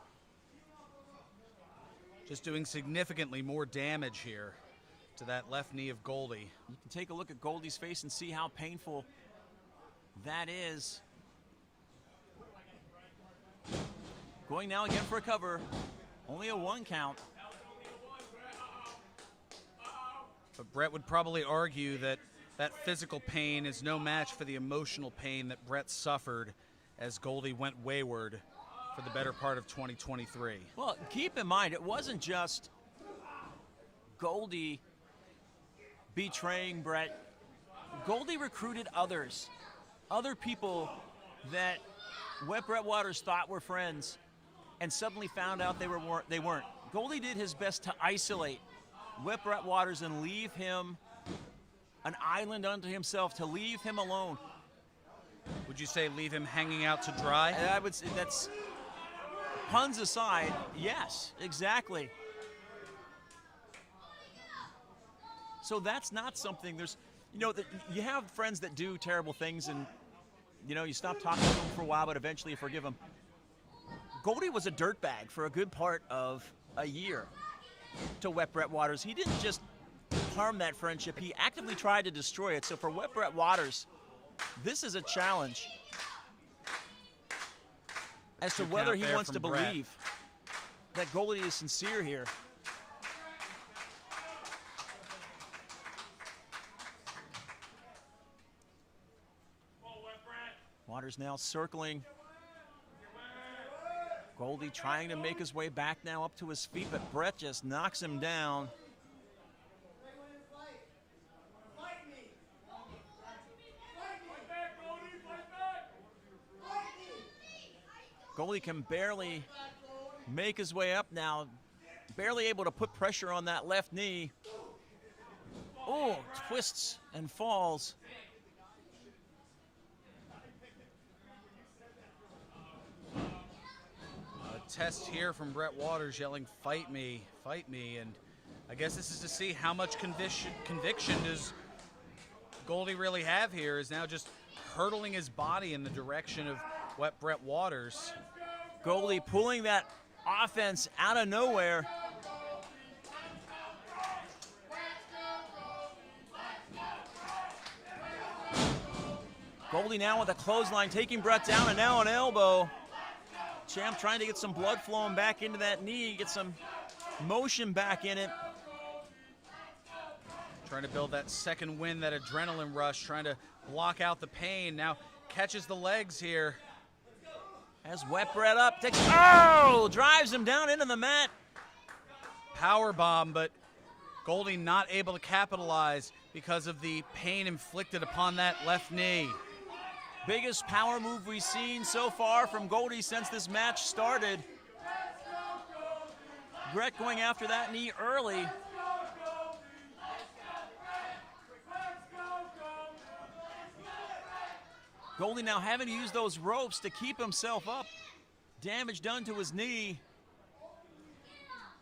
B: Just doing significantly more damage here to that left knee of Goldie.
A: You can take a look at Goldie's face and see how painful that is. Going now again for a cover. Only a 1 count.
B: But Brett would probably argue that that physical pain is no match for the emotional pain that Brett suffered as Goldie went wayward for the better part of 2023.
A: Well, keep in mind, it wasn't just Goldie betraying Brett. Goldie recruited others, other people that Brett Waters thought were friends, and suddenly found out they weren't. Goldie did his best to isolate Brett Waters and leave him an island unto himself, to leave him alone.
B: Would you say leave him hanging out to dry?
A: I would say, that's, puns aside, yes, exactly. So that's not something, there's, you know, you have friends that do terrible things, and, you know, you stop talking to them for a while, but eventually you forgive them. Goldie was a dirtbag for a good part of a year to Brett Waters. He didn't just harm that friendship, he actively tried to destroy it. So for Brett Waters, this is a challenge as to whether he wants to believe that Goldie is sincere here. Waters now circling Goldie trying to make his way back now up to his feet, but Brett just knocks him down. Goldie can barely make his way up now, barely able to put pressure on that left knee. Oh, twists and falls.
B: A test here from Brett Waters yelling, fight me, and I guess this is to see how much conviction does Goldie really have here, is now just hurtling his body in the direction of Brett Waters.
A: Goldie pulling that offense out of nowhere. Goldie now with a clothesline, taking Brett down, and now an elbow. Champ trying to get some blood flowing back into that knee, get some motion back in it.
B: Trying to build that second wind, that adrenaline rush, trying to block out the pain. Now catches the legs here.
A: Has Wet Brett up, drives him down into the mat.
B: Power bomb, but Goldie not able to capitalize because of the pain inflicted upon that left knee.
A: Biggest power move we've seen so far from Goldie since this match started. Brett going after that knee early. Goldie now having to use those ropes to keep himself up. Damage done to his knee.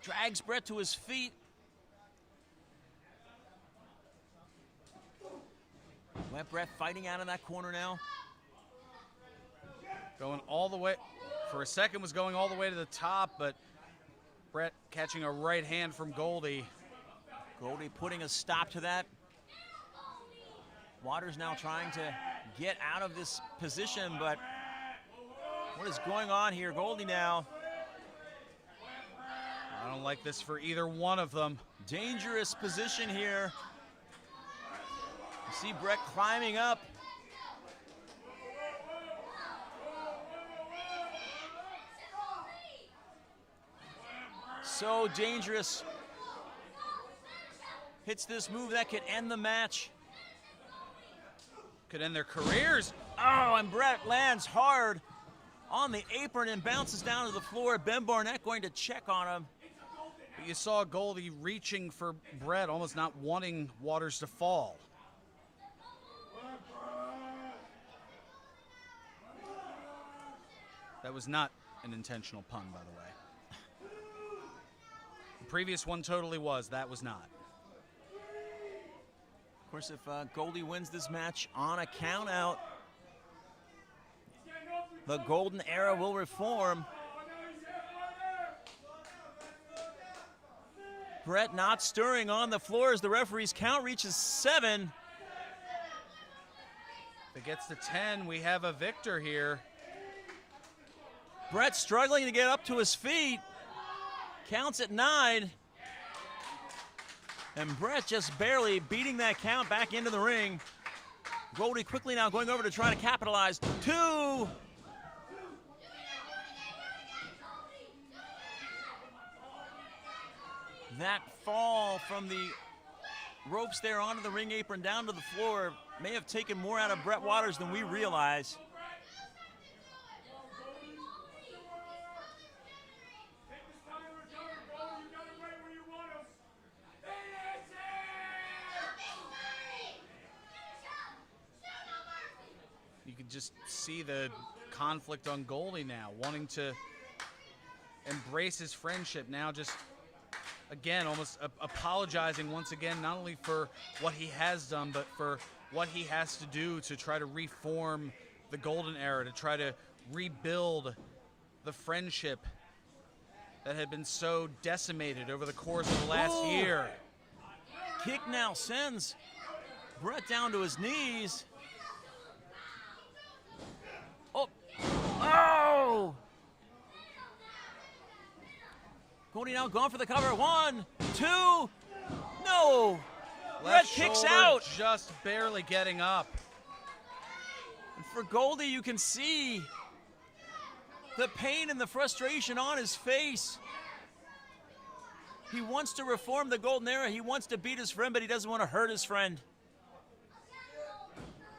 A: Drags Brett to his feet. Wet Brett fighting out of that corner now.
B: Going all the way, for a second was going all the way to the top, but Brett catching a right hand from Goldie.
A: Goldie putting a stop to that. Waters now trying to get out of this position, but what is going on here? Goldie now.
B: I don't like this for either one of them.
A: Dangerous position here. You see Brett climbing up. So dangerous. Hits this move that could end the match.
B: Could end their careers.
A: Oh, and Brett lands hard on the apron and bounces down to the floor. Ben Barnett going to check on him.
B: But you saw Goldie reaching for Brett, almost not wanting Waters to fall. That was not an intentional pun, by the way. The previous one totally was. That was not.
A: Of course, if Goldie wins this match on a count out, the golden era will reform. Brett not stirring on the floor as the referee's count reaches 7.
B: If it gets to 10, we have a victor here.
A: Brett struggling to get up to his feet. Counts at 9. And Brett just barely beating that count back into the ring. Goldie quickly now going over to try to capitalize. 2. That fall from the ropes there onto the ring apron down to the floor may have taken more out of Brett Waters than we realize.
B: You could just see the conflict on Goldie now, wanting to embrace his friendship, now just, again, almost apologizing once again, not only for what he has done, but for what he has to do to try to reform the golden era, to try to rebuild the friendship that had been so decimated over the course of the last year.
A: Kick now sends Brett down to his knees. Oh! Goldie now gone for the cover. 1, 2, no! Brett kicks out.
B: Just barely getting up.
A: And for Goldie, you can see The pain and the frustration on his face. He wants to reform the Golden Era. He wants to beat his friend, but he doesn't want to hurt his friend.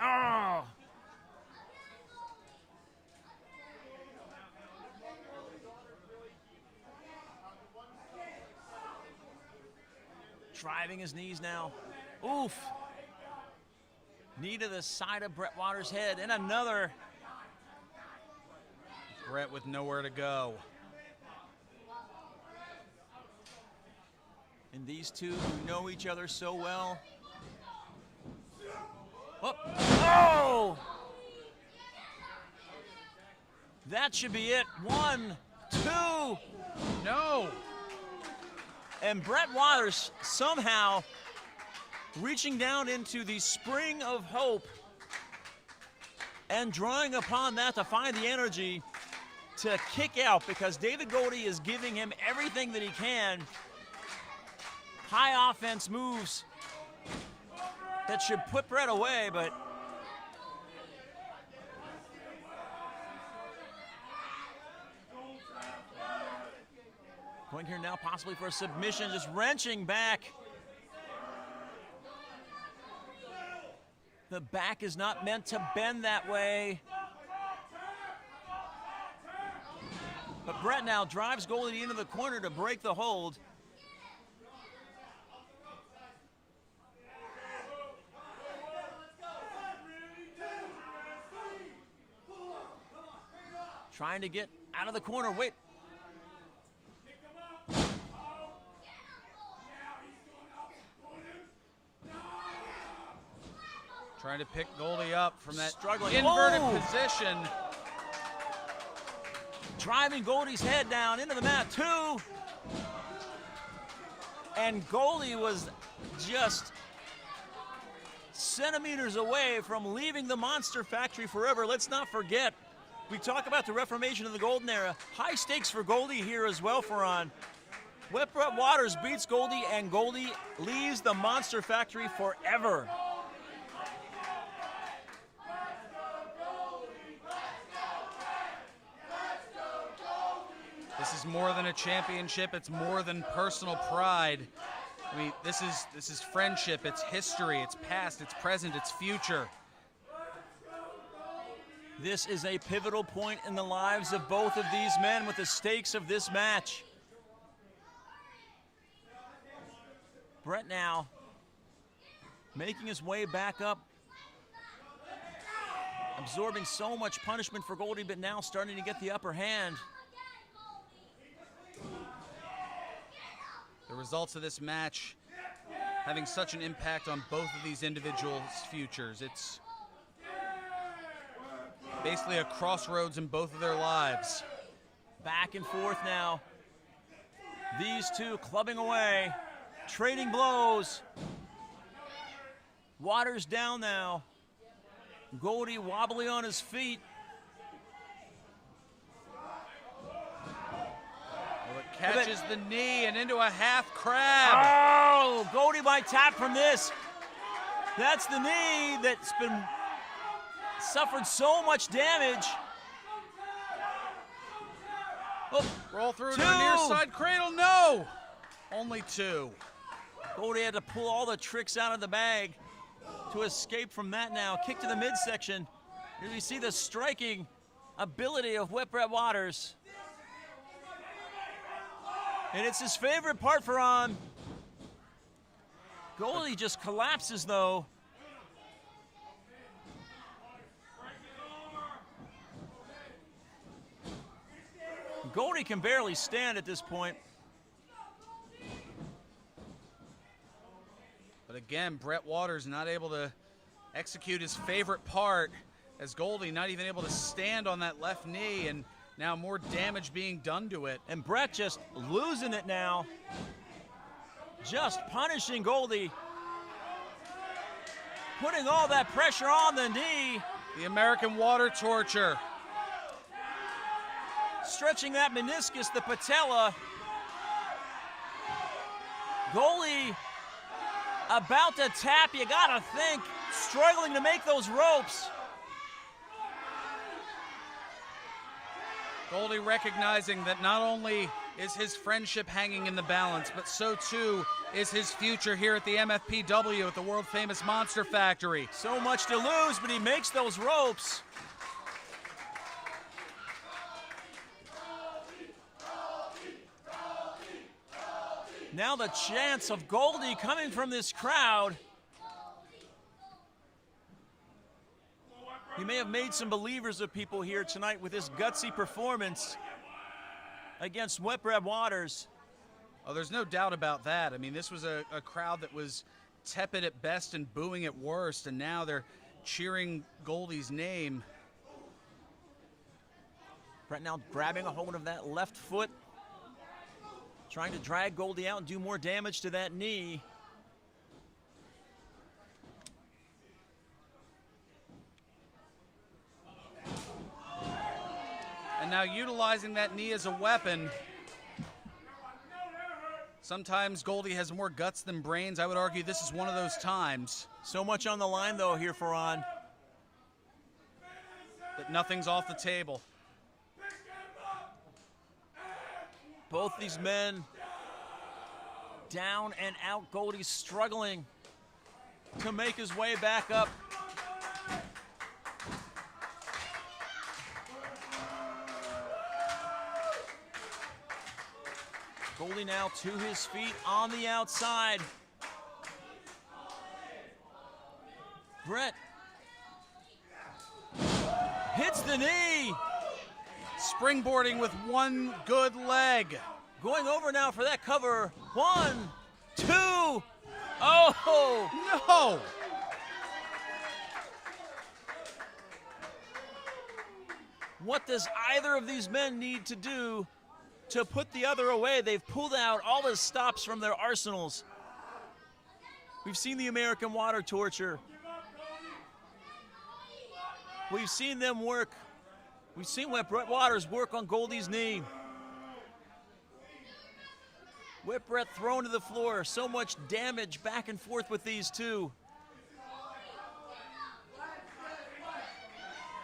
A: Oh! Driving his knees now. Oof. Knee to the side of Brett Waters' head, and another.
B: Brett with nowhere to go.
A: And these two who know each other so well. Oh! That should be it. 1, 2.
B: No!
A: And Brett Waters somehow reaching down into the spring of hope and drawing upon that to find the energy to kick out, because David Goldie is giving him everything that he can. High offense moves that should put Brett away, but going here now possibly for a submission, just wrenching back. The back is not meant to bend that way. But Brett now drives Goldie into the corner to break the hold. Trying to get out of the corner. Wait.
B: Trying to pick Goldie up from that
A: Struggling.
B: inverted
A: Oh!
B: position.
A: Driving Goldie's head down into the mat. 2. And Goldie was just centimeters away from leaving the Monster Factory forever. Let's not forget, we talk about the reformation of the Golden Era. High stakes for Goldie here as well, Ferran. Brett Waters beats Goldie, and Goldie leaves the Monster Factory forever.
B: This is more than a championship. It's more than personal pride. I mean, this is friendship. It's history. It's past. It's present. It's future.
A: This is a pivotal point in the lives of both of these men with the stakes of this match. Brett now making his way back up, absorbing so much punishment for Goldie, but now starting to get the upper hand.
B: The results of this match having such an impact on both of these individuals' futures. It's basically a crossroads in both of their lives.
A: Back and forth now. These two clubbing away, trading blows. Waters down now. Goldie wobbly on his feet.
B: Catches the knee and into a half crab.
A: Oh, Goldie might tap from this. That's the knee that's been suffered so much damage. Oh,
B: Roll through
A: 2.
B: to a near side cradle. No, only 2.
A: Goldie had to pull all the tricks out of the bag to escape from that now. Kick to the midsection. Here we see the striking ability of Brett Waters. And it's his favorite part for on. Goldie just collapses though. Goldie can barely stand at this point.
B: But again, Brett Waters not able to execute his favorite part, as Goldie not even able to stand on that left knee, and now more damage being done to it.
A: And Brett just losing it now. Just punishing Goldie. Putting all that pressure on the knee.
B: The American water torture.
A: Stretching that meniscus, the patella. Goldie about to tap, you gotta think. Struggling to make those ropes.
B: Goldie recognizing that not only is his friendship hanging in the balance, but so too is his future here at the MFPW at the world famous Monster Factory.
A: So much to lose, but he makes those ropes. Now the chance of Goldie coming from this crowd. He may have made some believers of people here tonight with this gutsy performance against Wet Bread Waters.
B: Oh, there's no doubt about that. I mean, this was a crowd that was tepid at best and booing at worst, and now they're cheering Goldie's name.
A: Brett now grabbing a hold of that left foot, trying to drag Goldie out and do more damage to that knee.
B: And now utilizing that knee as a weapon. Sometimes Goldie has more guts than brains. I would argue this is one of those times.
A: So much on the line, though, here for Ron.
B: That nothing's off the table.
A: Both these men down and out. Goldie's struggling to make his way back up. Goldie now to his feet on the outside. Brett hits the knee.
B: Springboarding with one good leg.
A: Going over now for that cover. 1, 2. Oh!
B: No!
A: What does either of these men need to do to put the other away? They've pulled out all the stops from their arsenals. We've seen the American water torture. We've seen them work. We've seen Wet Brett Waters work on Goldie's knee. Wet Brett thrown to the floor. So much damage back and forth with these two.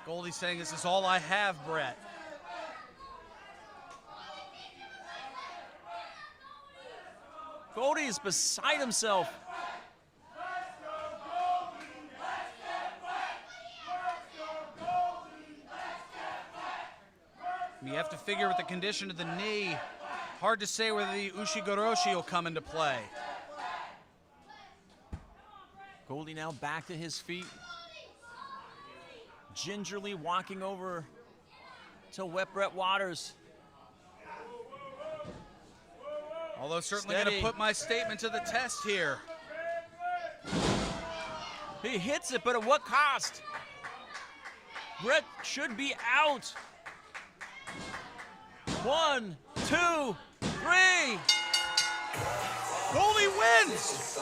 B: Goldie saying, this is all I have, Brett.
A: Goldie is beside himself.
B: You have to figure with the condition of the knee, hard to say whether the Ushigoroshi will come into play.
A: Goldie now back to his feet. Gingerly walking over to Wet Brett Waters.
B: Although certainly going to put my statement to the test here.
A: He hits it, but at what cost? Brett should be out. 1, 2, 3.
B: Goldie wins!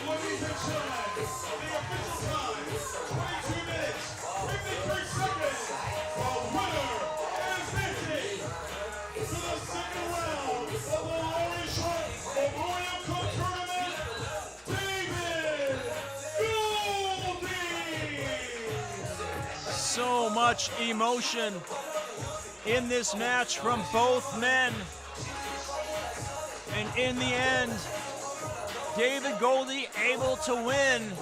C: Ladies and gentlemen, the official time, 22 minutes, 53 seconds. The winner is Nancy to the second round of the Laurie Short Memorial Cup Tournament, David Goldie.
A: So much emotion in this match from both men. And in the end, David Goldie able to win.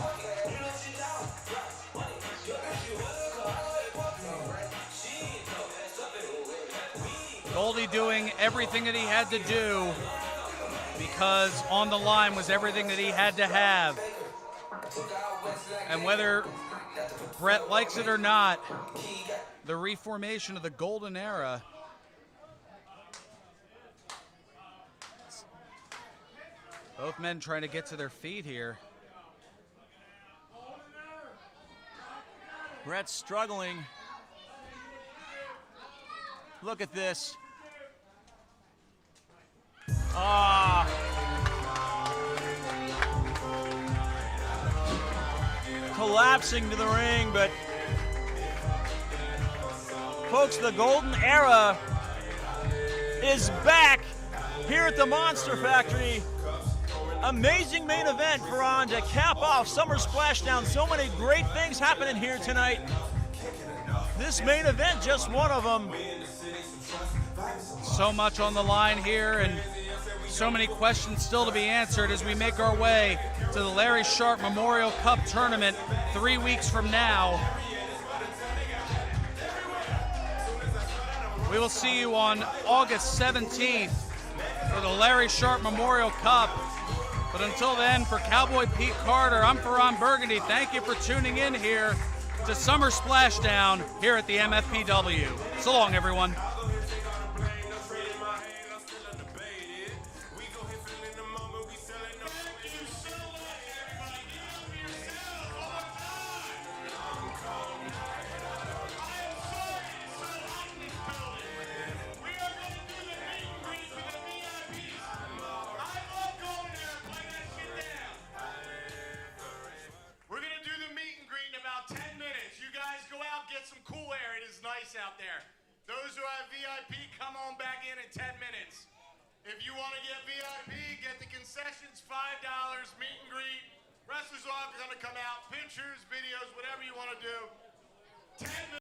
B: Goldie doing everything that he had to do because on the line was everything that he had to have. And whether Brett likes it or not, the reformation of the golden era both men trying to get to their feet here.
A: Brett's struggling. Look at this. Ah. Collapsing to the ring, but folks, the golden era is back here at the Monster Factory. Amazing main event for on to cap off Summer Splashdown. So many great things happening here tonight. this main event, just one of them.
B: So much on the line here, and so many questions still to be answered as we make our way to the Larry Sharp Memorial Cup Tournament 3 weeks from now. We will see you on August 17th for the Larry Sharp Memorial Cup. But until then, for Cowboy Pete Carter, I'm Ferran Burgundy. Thank you for tuning in here to Summer Splashdown here at the MFPW. So long, everyone.
C: Out there. Those who have VIP, come on back in 10 minutes. If you want to get VIP, get the concessions, $5, meet and greet. Wrestlers are going to come out, pictures, videos, whatever you want to do. 10 minutes.